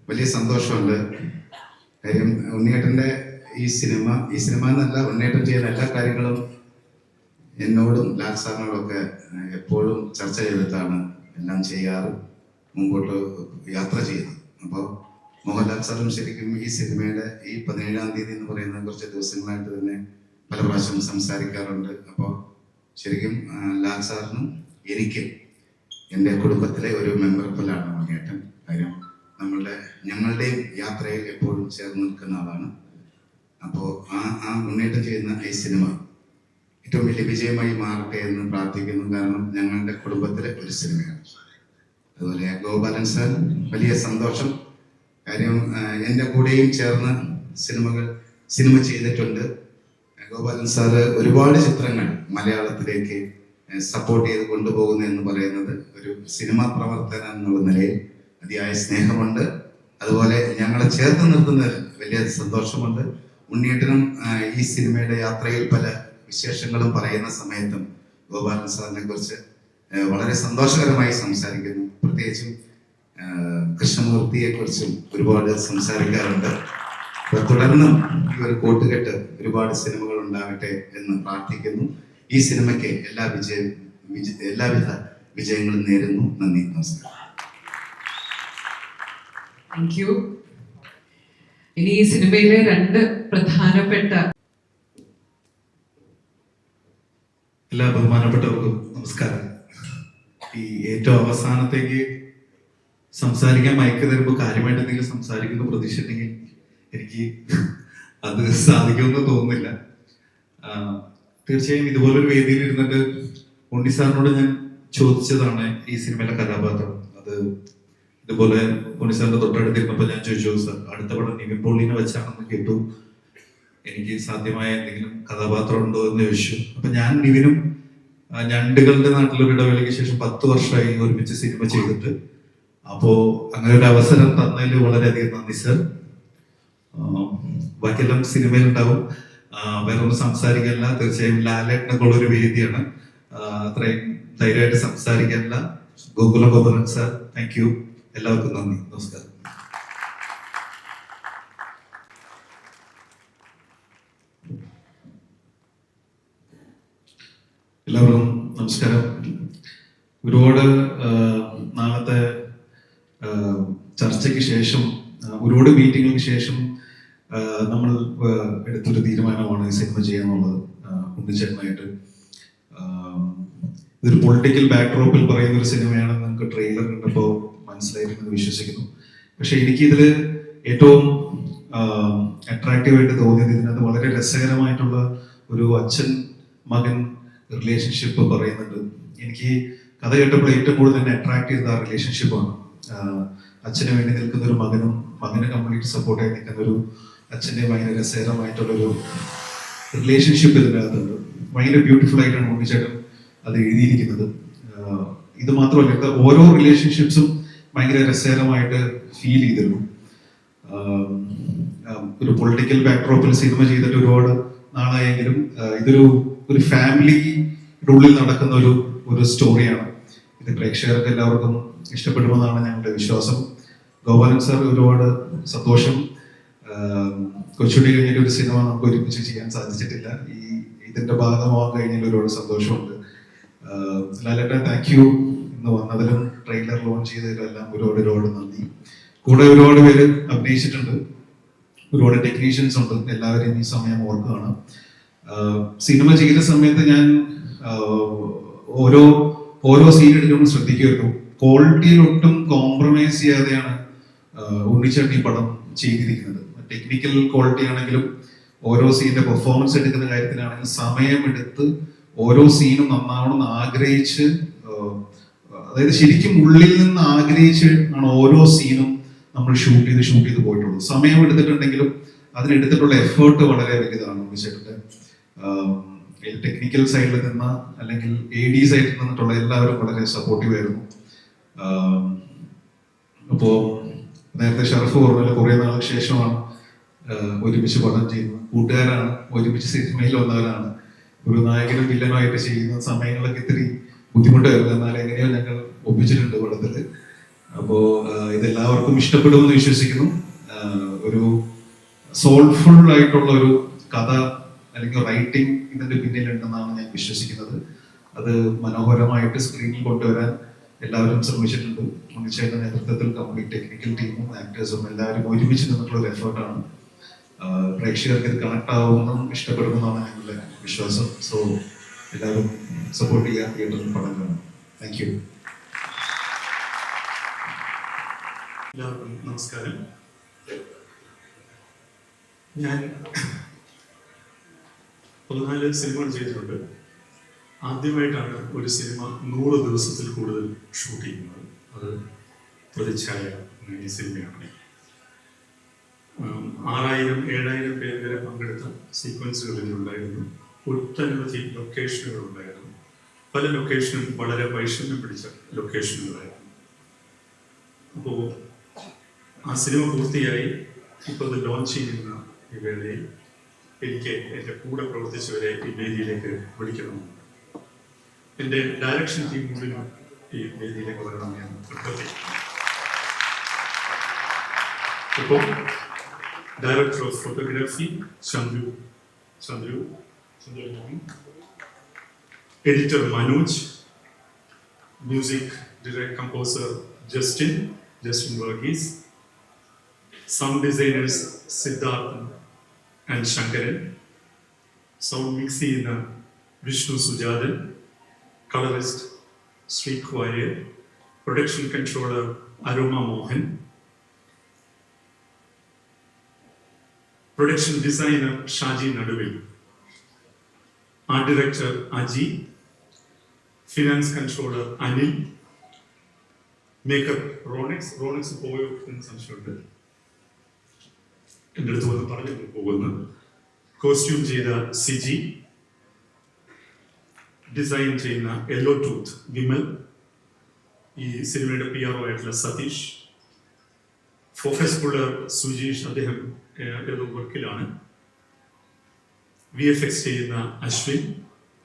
വലിയ സന്തോഷമുണ്ട്. കാര്യം ഉണ്ണിയേട്ടൻ്റെ ഈ സിനിമ എന്നല്ല, ഉണ്ണിയേട്ടൻ ചെയ്യുന്ന എല്ലാ കാര്യങ്ങളും എന്നോടും ലാൽ സാറിനോടൊക്കെ എപ്പോഴും ചർച്ച ചെയ്തിട്ടാണ് എല്ലാം ചെയ്യാറ്, മുമ്പോട്ട് യാത്ര ചെയ്യുന്നത്. അപ്പോൾ മോഹൻലാൽ സാറും ശരിക്കും ഈ സിനിമയുടെ ഈ 17-ാം തീയതി എന്ന് പറയുന്ന കുറച്ച് ദിവസങ്ങളായിട്ട് തന്നെ പല പ്രാവശ്യം സംസാരിക്കാറുണ്ട്. അപ്പോൾ ശരിക്കും ലാൽ സാറിനും എനിക്ക് എൻ്റെ കുടുംബത്തിലെ ഒരു മെമ്പർ പോലാണ് ഉണ്ണിയേട്ടൻ. കാര്യം ഞങ്ങളുടെയും യാത്രയിൽ എപ്പോഴും ചേർന്ന് നിൽക്കുന്ന ആളാണ്. അപ്പോൾ ആ ഉണ്ണിയേട്ടൻ ചെയ്യുന്ന ഈ സിനിമ ഏറ്റവും വലിയ വിജയമായി മാറട്ടെ എന്ന് പ്രാർത്ഥിക്കുന്നു. കാരണം ഞങ്ങളുടെ കുടുംബത്തിലെ ഒരു സിനിമയാണ്. അതുപോലെ ഗോപാലൻ സാർ, വലിയ സന്തോഷം. കാര്യം എൻ്റെ കൂടെയും ചേർന്ന് സിനിമ ചെയ്തിട്ടുണ്ട്. ഗോപാലൻ സാറ് ഒരുപാട് ചിത്രങ്ങൾ മലയാളത്തിലേക്ക് സപ്പോർട്ട് ചെയ്ത് കൊണ്ടുപോകുന്നു എന്ന് പറയുന്നത് ഒരു സിനിമാ പ്രവർത്തനം എന്നുള്ള നിലയിൽ അതിയായ സ്നേഹമുണ്ട്. അതുപോലെ ഞങ്ങളെ ചേർത്ത് നിർത്തുന്നതിൽ വലിയ സന്തോഷമുണ്ട്. ഉണ്ണിയേട്ടനും ഈ സിനിമയുടെ യാത്രയിൽ പല വിശേഷങ്ങളും പറയുന്ന സമയത്തും ഗോപാലൻ സാറിനെ കുറിച്ച് വളരെ സന്തോഷകരമായി സംസാരിക്കുന്നു. പ്രത്യേകിച്ചും കൃഷ്ണമൂർത്തിയെ കുറിച്ചും ഒരുപാട് സംസാരിക്കാറുണ്ട്. തുടർന്നും ഈ ഒരു കൂട്ടുകെട്ട് ഒരുപാട് സിനിമകൾ ഉണ്ടാകട്ടെ എന്ന് പ്രാർത്ഥിക്കുന്നു. ഈ സിനിമയ്ക്ക് എല്ലാവിധ വിജയങ്ങളും നേരുന്നു. നന്ദി, നമസ്കാരം. Thank you. ഇനി ഈ സിനിമയിലെ രണ്ട് പ്രധാനപ്പെട്ട എല്ലാ ബഹുമാനപ്പെട്ടവർക്കും നമസ്കാരം. ഈ ഏറ്റവും അവസാനത്തേക്ക് സംസാരിക്കാൻ മയക്ക് തരുമ്പോൾ കാര്യമായിട്ട് എന്തെങ്കിലും സംസാരിക്കുന്ന പ്രതീക്ഷ ഉണ്ടെങ്കിൽ എനിക്ക് അത് സാധിക്കുമെന്ന് തോന്നുന്നില്ല. തീർച്ചയായും ഇതുപോലൊരു വേദിയിൽ ഇരുന്നിട്ട് ഉണ്ണി സാറിനോട് ഞാൻ ചോദിച്ചതാണ് ഈ സിനിമയിലെ കഥാപാത്രം. അത് ഇതുപോലെ ഉണ്ണി സാറിന്റെ തൊട്ടടുത്തിരുന്നപ്പോൾ ഞാൻ ചോദിച്ചു, സാർ അടുത്ത പടം നിവിൻ പോളിനെ വെച്ചാണെന്ന് കേട്ടു, എനിക്ക് സാധ്യമായ എന്തെങ്കിലും കഥാപാത്രം ഉണ്ടോ എന്ന് ചോദിച്ചു. അപ്പൊ ഞാൻ നിവിനും ഞണ്ടുകളുടെ നാട്ടിലൊരു ഇടവേളയ്ക്ക് ശേഷം 10 വർഷമായി ഒരുമിച്ച് സിനിമ ചെയ്തിട്ട്. അപ്പോ അങ്ങനെ ഒരു അവസരം തന്നതിൽ വളരെയധികം നന്ദി സർ. ബാക്കിയെല്ലാം സിനിമയിൽ ഉണ്ടാവും, വേറെ ഒന്നും സംസാരിക്കാനില്ല. തീർച്ചയായും ലാലേട്ടനൊക്കെ ഉള്ള ഒരു വേദിയാണ്, അത്രയും ധൈര്യമായിട്ട് സംസാരിക്കാനില്ല. Gokulam Gopalan sir, thank you. എല്ലാവർക്കും നന്ദി, നമസ്കാരം. എല്ലാവർക്കും നമസ്കാരം. ഒരുപാട് നാളത്തെ ചർച്ചയ്ക്ക് ശേഷം, ഒരുപാട് മീറ്റിങ്ങുകൾക്ക് ശേഷം നമ്മൾ എടുത്തൊരു തീരുമാനമാണ് ഈ സിനിമ ചെയ്യാന്നുള്ളത്. ഉണ്ണിച്ചേട്ടനായിട്ട് ഇതൊരു പൊളിറ്റിക്കൽ ബാക്ക്ഡ്രോപ്പിൽ പറയുന്ന ഒരു സിനിമയാണെന്ന് നമുക്ക് ട്രെയിലർ കണ്ടപ്പോൾ മനസ്സിലായിരുന്നെന്ന് വിശ്വസിക്കുന്നു. പക്ഷെ എനിക്കിതിൽ ഏറ്റവും അട്രാക്റ്റീവായിട്ട് തോന്നിയത് ഇതിനകത്ത് വളരെ രസകരമായിട്ടുള്ള ഒരു അച്ഛൻ മകൻ റിലേഷൻഷിപ്പ് പറയുന്നുണ്ട്. എനിക്ക് കഥ കേട്ടപ്പോൾ ഏറ്റവും കൂടുതൽ തന്നെ അട്രാക്ട് ചെയ്ത ആ റിലേഷൻഷിപ്പാണ്. അച്ഛന് വേണ്ടി നിൽക്കുന്ന ഒരു മകനും മകന് കംപ്ലീറ്റ് സപ്പോർട്ടായി നിൽക്കുന്ന ഒരു അച്ഛൻ്റെ ഭയങ്കര രസകരമായിട്ടുള്ളൊരു റിലേഷൻഷിപ്പ് ഇതിനകത്തുണ്ട്. ഭയങ്കര ബ്യൂട്ടിഫുൾ ആയിട്ടാണ് ഉണ്ണിച്ചേട്ടൻ അത് എഴുതിയിരിക്കുന്നത്. ഇത് മാത്രമല്ല, ഓരോ റിലേഷൻഷിപ്സും ഭയങ്കര രസകരമായിട്ട് ഫീൽ ചെയ്തിരുന്നു. ഒരു പൊളിറ്റിക്കൽ ബാക്ക്ഡ്രോപ്പിൽ സിനിമ ചെയ്തിട്ട് ഒരുപാട് നാളായെങ്കിലും ഒരു ഫാമിലിയുടെ ഉള്ളിൽ നടക്കുന്ന ഒരു സ്റ്റോറിയാണ്. ഇത് പ്രേക്ഷകർക്ക് എല്ലാവർക്കും ഇഷ്ടപ്പെടുമെന്നാണ് ഞങ്ങളുടെ വിശ്വാസം. ഗോപാലൻ സാർ, ഒരുപാട് സന്തോഷം. കൊച്ചുണ്ണി കഴിഞ്ഞിട്ട് ഒരു സിനിമ നമുക്ക് ഒരുമിച്ച് ചെയ്യാൻ സാധിച്ചിട്ടില്ല. ഇതിന്റെ ഭാഗമാകാൻ കഴിഞ്ഞാൽ ഒരുപാട് സന്തോഷമുണ്ട്. ലാലേട്ടൻ, താങ്ക് യു. ഇന്ന് വന്നതിലും ട്രെയിലർ ലോഞ്ച് ചെയ്തതിലും എല്ലാം ഒരുപാട് നന്ദി. കൂടെ ഒരുപാട് പേര് അഭിനയിച്ചിട്ടുണ്ട്, ഒരുപാട് ടെക്നീഷ്യൻസ് ഉണ്ട്. എല്ലാവരെയും ഈ സമയം ഓർക്കുകയാണ്. സിനിമ ചെയ്ത സമയത്ത് ഞാൻ ഓരോ സീൻ എടുക്കുമ്പോൾ ശ്രദ്ധിക്കുമായിരുന്നു, ക്വാളിറ്റിയിൽ ഒട്ടും കോംപ്രമൈസ് ചെയ്യാതെയാണ് ഉണ്ണിച്ചേട്ടൻ ഈ പടം ചെയ്തിരിക്കുന്നത്. ടെക്നിക്കൽ ക്വാളിറ്റി ആണെങ്കിലും ഓരോ സീനിന്റെ പെർഫോമൻസ് എടുക്കുന്ന കാര്യത്തിലാണെങ്കിലും സമയമെടുത്ത് ഓരോ സീനും നന്നാവണമെന്ന് ആഗ്രഹിച്ച്, അതായത് ശരിക്കും ഉള്ളിൽ നിന്ന് ആഗ്രഹിച്ച് ആണ് ഓരോ സീനും നമ്മൾ ഷൂട്ട് ചെയ്ത് പോയിട്ടുള്ളൂ. സമയം എടുത്തിട്ടുണ്ടെങ്കിലും അതിനെടുത്തിട്ടുള്ള എഫേർട്ട് വളരെ വലുതാണ് ഉണ്ണിച്ചേട്ടൻ്റെ. ടെക്നിക്കൽ സൈഡിൽ നിന്ന് അല്ലെങ്കിൽ AD സൈഡിൽ നിന്നിട്ടുള്ള എല്ലാവരും വളരെ സപ്പോർട്ടീവ് ആയിരുന്നു. അപ്പോ നേരത്തെ ഷറഫ് പറഞ്ഞ കുറെ നാൾക്ക് ശേഷമാണ് ഒരുമിച്ച് പടം ചെയ്യുന്നത്. കൂട്ടുകാരാണ്, ഒരുമിച്ച് സിനിമയിൽ വന്നവരാണ്. ഒരു നായകനും വില്ലനുമായിട്ട് ചെയ്യുന്ന സമയങ്ങളൊക്കെ ഇത്തിരി ബുദ്ധിമുട്ടായിരുന്നു, എന്നാൽ എങ്ങനെയോ ഞങ്ങൾ ഒപ്പിച്ചിട്ടുണ്ട് പടത്തില്. അപ്പോ ഇതെല്ലാവർക്കും ഇഷ്ടപ്പെടുമെന്ന് വിശ്വസിക്കുന്നു. ഒരു സോൾഫുൾ ആയിട്ടുള്ള ഒരു കഥ അല്ലെങ്കിൽ റൈറ്റിംഗ് ഇതിന്റെ പിന്നിലുണ്ടെന്നാണ് ഞാൻ വിശ്വസിക്കുന്നത്. അത് മനോഹരമായിട്ട് സ്ക്രീനിൽ കൊണ്ടുവരാൻ എല്ലാവരും ശ്രമിച്ചിട്ടുണ്ട്. ഉണ്ണിച്ചേട്ടന്റെ നേതൃത്വത്തിൽ കംപ്ലീറ്റ് ടെക്നിക്കൽ ടീമും ആക്ടേഴ്സും എല്ലാവരും ഒരുമിച്ച് നിന്നിട്ടുള്ള ഒരു എഫേർട്ടാണ്. പ്രേക്ഷകർക്ക് ഇത് കണക്ട് ആവുമെന്നും ഇഷ്ടപ്പെടുമെന്നാണ് ഞങ്ങളുടെ വിശ്വാസം. സോ എല്ലാവരും സപ്പോർട്ട് ചെയ്യുക, തിയേറ്ററിൽ പടം കാണും. Thank you. എല്ലാവർക്കും നമസ്കാരം. ഞാൻ 14 സിനിമകൾ ചെയ്തിട്ടുണ്ട്. ആദ്യമായിട്ടാണ് ഒരു സിനിമ 100 ദിവസത്തിൽ കൂടുതൽ ഷൂട്ട് ചെയ്യുന്നത്. അത് പ്രതിച്ഛായ എന്ന സിനിമയാണ്. 6000-7000 പേര് വരെ പങ്കെടുത്ത സീക്വൻസുകൾ ഇതിലുണ്ടായിരുന്നു. ഒട്ടനവധി ലൊക്കേഷനുകൾ ഉണ്ടായിരുന്നു. പല ലൊക്കേഷനും വളരെ വൈഷമ്യം പിടിച്ച ലൊക്കേഷനുകളായിരുന്നു. അപ്പോൾ ആ സിനിമ പൂർത്തിയായി ഇപ്പോൾ അത് ലോഞ്ച് ചെയ്യുന്ന ഈ വേളയിൽ എനിക്ക് എൻ്റെ കൂടെ പ്രവർത്തിച്ചവരെ ഈ വേദിയിലേക്ക് വിളിക്കണമെന്നുണ്ട്. എൻ്റെ ഡയറക്ഷൻ ടീം മുഴുവൻ ഈ വേദിയിലേക്ക് വരണം ഞാൻ അഭ്യർത്ഥിക്കുന്നു. ഇപ്പോൾ director of photography Chandru, editor Manoj, music director composer Justin Varghese, sound designers Siddharth and Shankaran, sound mixing Vishnu Sujadan, colorist Sri Kuware, Production Controller Aroma Mohan, Production Designer Shaji Naduvil, Art Director Aji, Finance Controller Anil, Makeup Ronix പോയോ എന്ന് സംശയമുണ്ട്, എൻ്റെ അടുത്ത് വന്ന് പറഞ്ഞു പോകുന്നത്. Costume ചെയ്ത Siji, design ചെയ്യുന്ന യെല്ലോ ടൂത്ത് വിമൽ, ഈ സിനിമയുടെ PRO ആയിട്ടുള്ള സതീഷ്, ഫോക്കസ് പുള്ളർ സുജീഷ്, അദ്ദേഹം ഏതോ വർക്കിലാണ്, VFX ചെയ്യുന്ന അശ്വിൻ,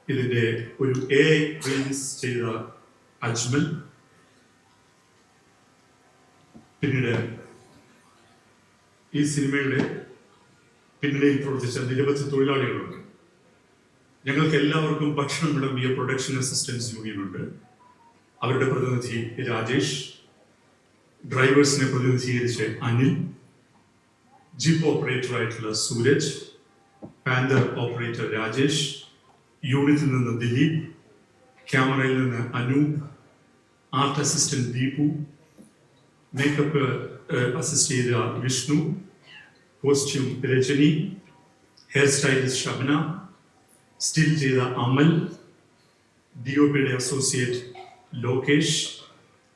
ഇതിൻ്റെ ഒരു AI റിലീസ് ചെയ്ത അജ്മൽ, പിന്നീട് ഈ സിനിമയുടെ പിന്നണിയിൽ പ്രവർത്തിച്ച നിരവധി തൊഴിലാളികളുണ്ട്. ഞങ്ങൾക്ക് എല്ലാവർക്കും ഭക്ഷണം വിളമ്പിയ പ്രൊഡക്ഷൻ അസിസ്റ്റൻസ് യൂണിയനുണ്ട്. അവരുടെ പ്രതിനിധി രാജേഷ്, ഡ്രൈവേഴ്സിനെ പ്രതിനിധീകരിച്ച് അനിൽ, ജീപ്പ് ഓപ്പറേറ്റർ ആയിട്ടുള്ള സൂരജ്, പാന്തർ ഓപ്പറേറ്റർ രാജേഷ്, യൂണിറ്റിൽ നിന്ന് ദിലീപ്, ക്യാമറയിൽ നിന്ന് Anoop, art assistant Deepu, makeup assist ചെയ്ത Vishnu, costume Rajani, hair stylist Shabna, still ചെയ്ത അമൽ, DOPയുടെ അസോസിയേറ്റ് ലോകേഷ്,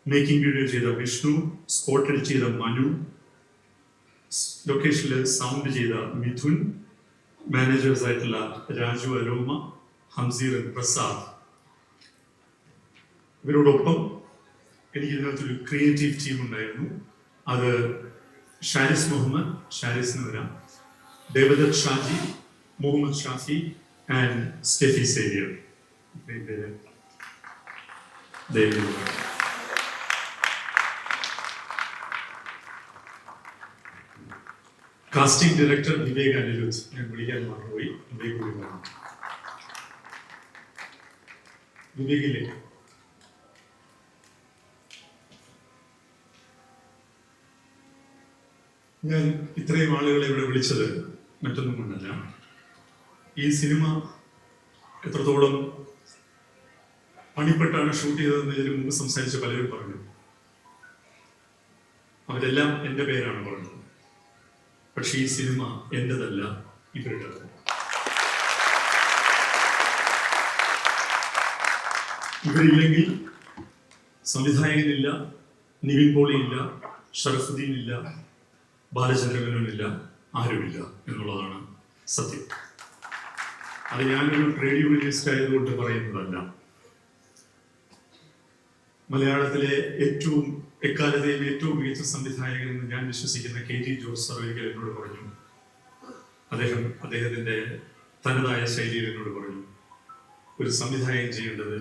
മേക്കിംഗ് വീഡിയോ ചെയ്ത വിഷ്ണു, സ്പോട്ട് എഡിറ്റ് ചെയ്ത മനു, ലൊക്കേഷനിൽ സൗണ്ട് ചെയ്ത മിഥുൻ, മാനേജേഴ്സ് ആയിട്ടുള്ള രാജു അരോമ, ഹംസീർ പ്രസാദ്. ഇവരോടൊപ്പം എനിക്ക് ഇതിനകത്തൊരു ക്രിയേറ്റീവ് ടീം ഉണ്ടായിരുന്നു. അത് ഷാരിസ് മുഹമ്മദ്, ഷാരിസിന് വരാം, Devadath Shaji, Muhammad Shafi and Steffi Xavier. Casting director Vivek Anirudh, ഞാൻ വിളിക്കാൻ മറന്നുപോയി, വിവേക് കൂടി പറഞ്ഞു. വിവേകില്ലേ? ഞാൻ ഇത്രയും ആളുകളെ ഇവിടെ വിളിച്ചത് മറ്റൊന്നും കൊണ്ടല്ല. ഈ സിനിമ എത്രത്തോളം പണിപ്പെട്ടാണ് ഷൂട്ട് ചെയ്തതെന്ന് ഇതിനു മുമ്പ് സംസാരിച്ച പലരും പറഞ്ഞു. അവരെല്ലാം എൻ്റെ പേരാണ് പറഞ്ഞത്. പക്ഷെ ഈ സിനിമ എൻ്റെതല്ല, ഇവരുടേത്. ഇവരില്ലെങ്കിൽ സംവിധായകനില്ല, നിവിൻ പോളി ഇല്ല, ഷറഫുദ്ദീൻ ഇല്ല, ബാലചന്ദ്രമേനോനില്ല, ആരുമില്ല എന്നുള്ളതാണ് സത്യം. അത് ഞാനൊരു ട്രേഡ് യൂണിയനിസ്റ്റ് ആയതുകൊണ്ട് പറയുന്നതല്ല. മലയാളത്തിലെ എക്കാലത്തെയും ഏറ്റവും മികച്ച സംവിധായകൻ എന്ന് ഞാൻ വിശ്വസിക്കുന്ന KG ജോർജ് സർ ഒരിക്കൽ എന്നോട് പറഞ്ഞു, അദ്ദേഹത്തിന്റെ തനതായ ശൈലിയിൽ എന്നോട് പറഞ്ഞു, ഒരു സംവിധായകൻ ചെയ്യേണ്ടത്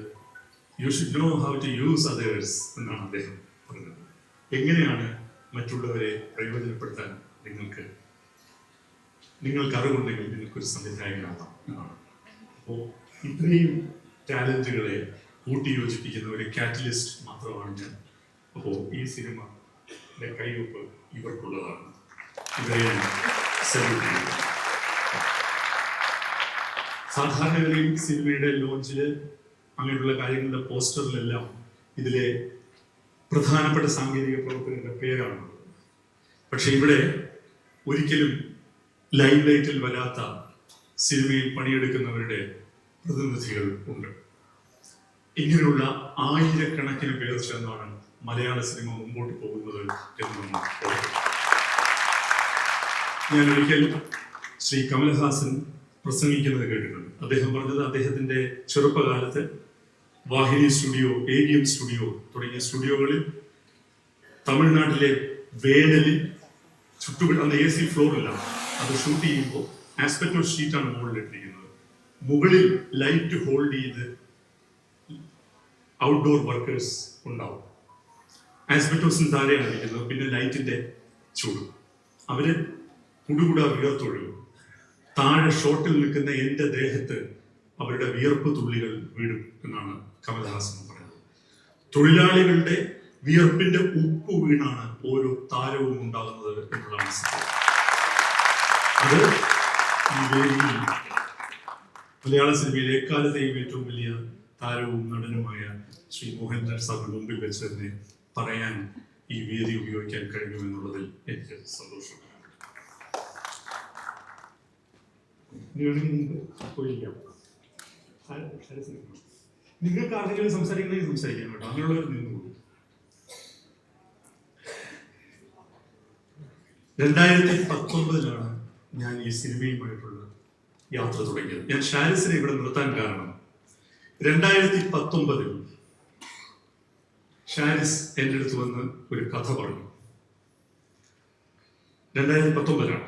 you should know how to use others എന്നാണ് അദ്ദേഹം പറഞ്ഞത്. എങ്ങനെയാണ് മറ്റുള്ളവരെ പ്രയോജനപ്പെടുത്താൻ നിങ്ങൾക്ക് അറിവുണ്ടെങ്കിൽ നിങ്ങൾക്കൊരു സംവിധായകനാകാം എന്നാണ്. അപ്പോൾ ഇത്രയും ടാലന്റുകളെ കൂട്ടിയോജിപ്പിക്കുന്ന ഒരു കാറ്റലിസ്റ്റ് മാത്രമാണ് ഞാൻ. അപ്പോൾ ഈ സിനിമയുടെ കൈവപ്പ് ഇവർക്കുള്ളതാണ്. ഇവരെ സല്യൂട്ട് ചെയ്യുന്നു. സാധാരണഗതിയിൽ സിനിമയുടെ ലോഞ്ചില് അങ്ങനെയുള്ള കാര്യങ്ങളുടെ പോസ്റ്ററിലെല്ലാം ഇതിലെ പ്രധാനപ്പെട്ട സാങ്കേതിക പ്രവർത്തനങ്ങളുടെ പേരാണ്. പക്ഷെ ഇവിടെ ഒരിക്കലും ലൈം ലൈറ്റിൽ വരാത്ത സിനിമയിൽ പണിയെടുക്കുന്നവരുടെ പ്രതിനിധികൾ ഉണ്ട്. ഇങ്ങനെയുള്ള ആയിരക്കണക്കിന് പേർ ചേർന്നാണ് മലയാള സിനിമ മുമ്പോട്ട് പോകുന്നത് എന്ന് നമ്മൾ ഓർക്കണം. ഞാൻ ഒരിക്കൽ ശ്രീ കമൽഹാസൻ പ്രസംഗിക്കുന്നത് കേട്ടിട്ടുണ്ട്. അദ്ദേഹം പറഞ്ഞത് അദ്ദേഹത്തിന്റെ ചെറുപ്പകാലത്ത് വാഹിനി സ്റ്റുഡിയോ, AVM സ്റ്റുഡിയോ തുടങ്ങിയ സ്റ്റുഡിയോകളിൽ തമിഴ്നാട്ടിലെ വേനലിൽ അന്ന് AC ഫ്ലോറില്ല, അത് ഷൂട്ട് ചെയ്യുമ്പോൾ ആസ്പെക്ടോ ഷീറ്റാണ് മുകളിലിട്ടിരിക്കുന്നത്. മുകളിൽ ലൈറ്റ് ഹോൾഡ് ചെയ്ത് ഔട്ട്ഡോർ വർക്കേഴ്സ് ഉണ്ടാവും. ആസ്പെക്ടോസിന് താഴെയാണ് ഇരിക്കുന്നത്. പിന്നെ ലൈറ്റിന്റെ ചൂട്, അവര് കുടുകൂടാ വിയർത്തൊഴുകും. താഴെ ഷോട്ടിൽ നിൽക്കുന്ന എൻ്റെ ദേഹത്ത് അവരുടെ വിയർപ്പ് തുള്ളികൾ വീഴും എന്നാണ് കമൽഹാസൻ പറയുന്നത്. തൊഴിലാളികളുടെ വിയർപ്പിന്റെ ഉപ്പ് വീണാണ് ഓരോ താരവും ഉണ്ടാകുന്നത് എന്നുള്ളതാണ് സത്യം. അത് ഈ വേദിയിൽ മലയാള സിനിമയിലെ എക്കാലത്തെയും ഏറ്റവും വലിയ താരവും നടനുമായ ശ്രീ മോഹൻലാൽ സാറിന് മുമ്പിൽ വെച്ച് തന്നെ പറയാൻ ഈ വേദി ഉപയോഗിക്കാൻ കഴിയുമെന്നുള്ളതിൽ എനിക്ക് സന്തോഷമുണ്ട്. നിങ്ങൾക്ക് ആരെങ്കിലും സംസാരിക്കണമെങ്കിൽ സംസാരിക്കാൻ കേട്ടോ, അങ്ങനെയുള്ളവർ നിന്നു. 2019 ഞാൻ ഈ സിനിമയുമായിട്ടുള്ള യാത്ര തുടങ്ങിയത്. ഞാൻ ഷാരിസിനെ ഇവിടെ നിർത്താൻ കാരണം 2019 ഷാരിസ് എൻ്റെ അടുത്ത് വന്ന് ഒരു കഥ പറഞ്ഞു. 2019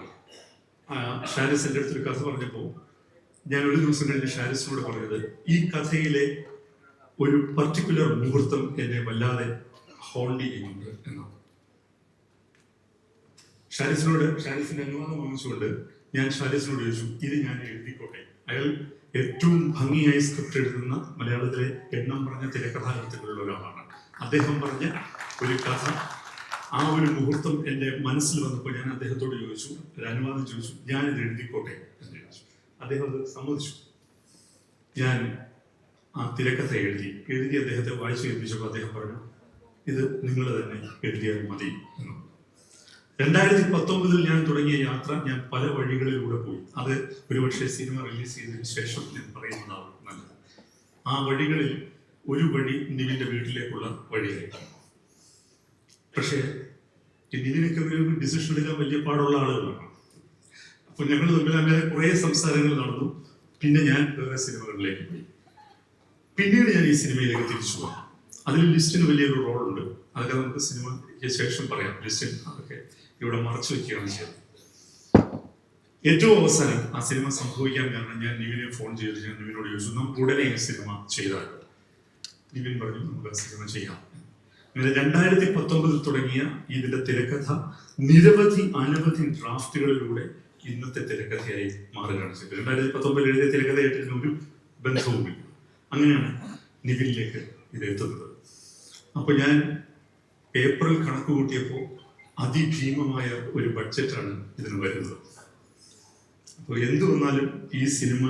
ഷാരിസ് എൻ്റെ അടുത്തൊരു കഥ പറഞ്ഞപ്പോൾ ഞാൻ ഒരു ദിവസം കഴിഞ്ഞ് ഷാരിസിനോട് പറഞ്ഞത്, ഈ കഥയിലെ ഒരു പർട്ടിക്കുലർ മുഹൂർത്തം എന്നെ വല്ലാതെ ഹോൾഡ് ചെയ്യുന്നുണ്ട് എന്നാണ്. ഷാരിസിന്റെ അനുവാദം വാങ്ങിച്ചുകൊണ്ട് ഞാൻ ഷാരിസിനോട് ചോദിച്ചു, ഇത് ഞാൻ എഴുതിക്കോട്ടെ. അയാൾ ഏറ്റവും ഭംഗിയായി സ്ക്രിപ്റ്റ് എഴുതുന്ന മലയാളത്തിലെ എണ്ണം പറഞ്ഞ തിരക്കഥാകൃത്തുക്കളിൽ ഒരാളാണ്. അദ്ദേഹം പറഞ്ഞ ഒരു കഥ, ആ ഒരു മുഹൂർത്തം എൻ്റെ മനസ്സിൽ വന്നപ്പോൾ ഞാൻ അദ്ദേഹത്തോട് ചോദിച്ചു, ഒരു അനുവാദം ചോദിച്ചു, ഞാനിത് എഴുതിക്കോട്ടെ എന്ന് ചോദിച്ചു. അദ്ദേഹം അത് സമ്മതിച്ചു. ഞാൻ ആ തിരക്കഥ എഴുതി അദ്ദേഹത്തെ വായിച്ചു കേൾപ്പിച്ചപ്പോൾ അദ്ദേഹം പറഞ്ഞു, ഇത് നിങ്ങൾ തന്നെ എഴുതിയാൽ മതി എന്ന്. 2019 ഞാൻ തുടങ്ങിയ യാത്ര ഞാൻ പല വഴികളിലൂടെ പോയി. അത് ഒരുപക്ഷെ സിനിമ റിലീസ് ചെയ്തതിനു ശേഷം ഞാൻ പറയുന്നതാവും നല്ലത്. ആ വഴികളിൽ ഒരു വഴി നിവിന്റെ വീട്ടിലേക്കുള്ള വഴിയായിരുന്നു. പക്ഷേ നിവിനൊക്കെ ഒരു ഡിസിഷൻ എടുക്കാൻ വലിയ പാടുള്ള ആളുകളാണ്. അപ്പൊ ഞങ്ങൾ തമ്മിൽ അങ്ങനെ കുറെ സംസാരങ്ങൾ നടന്നു. പിന്നെ ഞാൻ വേറെ സിനിമകളിലേക്ക് പോയി. പിന്നീട് ഞാൻ ഈ സിനിമയിലേക്ക് തിരിച്ചു പോയി. അതിൽ ലിസ്റ്റിന് വലിയൊരു റോളുണ്ട്. അതൊക്കെ നമുക്ക് സിനിമയ്ക്ക് ശേഷം പറയാം. ലിസ്റ്റിന് അതൊക്കെ ഇവിടെ മറച്ചു വെക്കുകയാണ് ചെയ്തത്. ഏറ്റവും അവസാനം ആ സിനിമ സംഭവിക്കാൻ കാരണം ഞാൻ നിവിനെ ഫോൺ ചെയ്ത് ഞാൻ നിവിനോട് ചോദിച്ചു, നമുക്ക് ഉടനെ ഈ സിനിമ ചെയ്താൽ. നിവിൻ പറഞ്ഞു, നമുക്ക് ആ സിനിമ ചെയ്യാം. അങ്ങനെ 2019 തുടങ്ങിയ ഇതിന്റെ തിരക്കഥ അനവധി ഡ്രാഫ്റ്റുകളിലൂടെ ഇന്നത്തെ തിരക്കഥയായി മാറുകയാണ് ചെയ്തത്. 2019 എഴുതിയ തിരക്കഥയായിട്ട് ഇതിന് ഒരു ബന്ധവുമില്ല. അങ്ങനെയാണ് നിവിനിലേക്ക് ഇത് എത്തുന്നത്. അപ്പൊ ഞാൻ ഏപ്രിൽ കണക്ക് കൂട്ടിയപ്പോൾ അതിഭീമമായ ഒരു ബഡ്ജറ്റാണ് ഇതിന് വരുന്നത്. അപ്പോൾ എന്തു വന്നാലും ഈ സിനിമ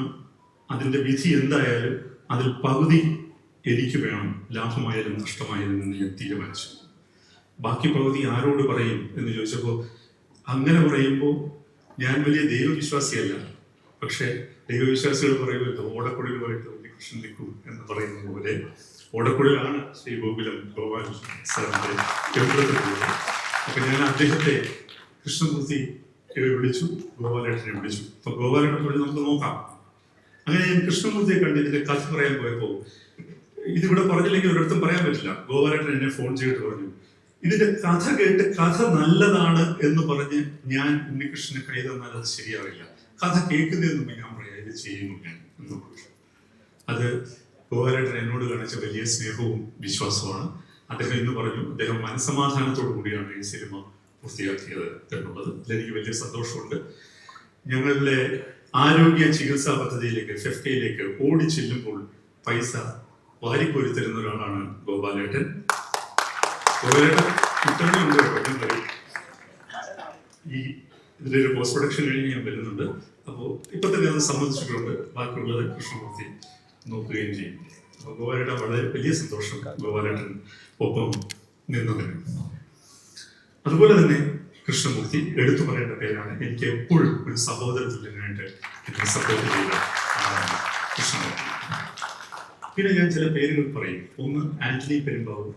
അതിന്റെ വിധി എന്തായാലും അതിൽ പകുതി എനിക്ക് വേണം, ലാഭമായാലും നഷ്ടമായാലും എന്ന് ഞാൻ തീരുമാനിച്ചു. ബാക്കി പകുതി ആരോട് പറയും എന്ന് ചോദിച്ചപ്പോൾ, അങ്ങനെ പറയുമ്പോൾ ഞാൻ വലിയ ദൈവവിശ്വാസിയല്ല, പക്ഷെ ദൈവവിശ്വാസികൾ പറയുമല്ലോ, ഓടക്കുഴലുമായിട്ട് ഉണ്ണികൃഷ്ണൻ നിൽക്കും എന്ന് പറയുന്നത് പോലെ ഓടക്കുഴലാണ് ശ്രീ ഗോപാൽ സാറിന്റെ കേന്ദ്രത്തിലുള്ളത്. അപ്പൊ ഞാൻ അദ്ദേഹത്തെ കൃഷ്ണമൂർത്തി വിളിച്ചു, ഗോപാലേട്ടനെ വിളിച്ചു. അപ്പൊ ഗോപാലേട്ടൻ പറഞ്ഞു, നമുക്ക് നോക്കാം. അങ്ങനെ ഞാൻ കൃഷ്ണമൂർത്തിയെ കണ്ട് ഇതിന്റെ കഥ പറയാൻ പോയപ്പോ, ഇതിവിടെ പറഞ്ഞില്ലെങ്കിൽ ഒരിടത്തും പറയാൻ പറ്റില്ല, ഗോപാലേട്ടൻ എന്നെ ഫോൺ ചെയ്തിട്ട് പറഞ്ഞു, ഇതിന്റെ കഥ കേട്ട് കഥ നല്ലതാണ് എന്ന് പറഞ്ഞ് ഞാൻ ഉണ്ണികൃഷ്ണനെ കൈ തന്നാൽ അത് ശരിയാവില്ല. കഥ കേൾക്കുന്നതിന് മുമ്പ് ഞാൻ പറയാം, ഇത് ചെയ്യുന്നു ഞാൻ എന്ന് പറഞ്ഞു. അത് ഗോപാലേട്ടൻ എന്നോട് കാണിച്ച വലിയ സ്നേഹവും വിശ്വാസമാണ്. അദ്ദേഹം ഇന്ന് പറഞ്ഞു, അദ്ദേഹം മനസ്സമാധാനത്തോടു കൂടിയാണ് ഈ സിനിമ പൂർത്തിയാക്കിയത് എന്നുള്ളത്. എനിക്ക് വലിയ സന്തോഷമുണ്ട്. ഞങ്ങളുടെ ആരോഗ്യ ചികിത്സാ പദ്ധതിയിലേക്ക് ഫെഫ്റ്റയിലേക്ക് ഓടി ചെല്ലുമ്പോൾ പൈസ വാരിക്കോരി തരുന്ന ഒരാളാണ് ഗോപാലേട്ടൻ. ഗോപാലേട്ടൻ ഇത്രയുണ്ട്. ഈ ഇതിന്റെ ഒരു പോസ്റ്റ് പ്രൊഡക്ഷൻ കഴിഞ്ഞ് ഞാൻ വരുന്നുണ്ട്. അപ്പോൾ ഇപ്പൊ തന്നെ അത് സമ്മതിച്ചിട്ടുണ്ട്. ബാക്കിയുള്ളത് കൃഷ്ണമൂർത്തി നോക്കുകയും ചെയ്യും. അപ്പോൾ ഗോപാലേട്ടൻ വളരെ വലിയ സന്തോഷം ഗോപാലേട്ടൻ ഒപ്പം നിന്നതിന്. അതുപോലെ തന്നെ കൃഷ്ണമൂർത്തി എടുത്തു പറയേണ്ട പേരാണ്. എനിക്ക് എപ്പോഴും ഒരു സഹോദര തുല്യനായിട്ട് എന്നെ സപ്പോർട്ട് ചെയ്ത കൃഷ്ണമൂർത്തി. പിന്നെ ഞാൻ ചില പേരുകൾ പറയും. ഒന്ന് ആന്റണി പെരുമ്പാവൂർ,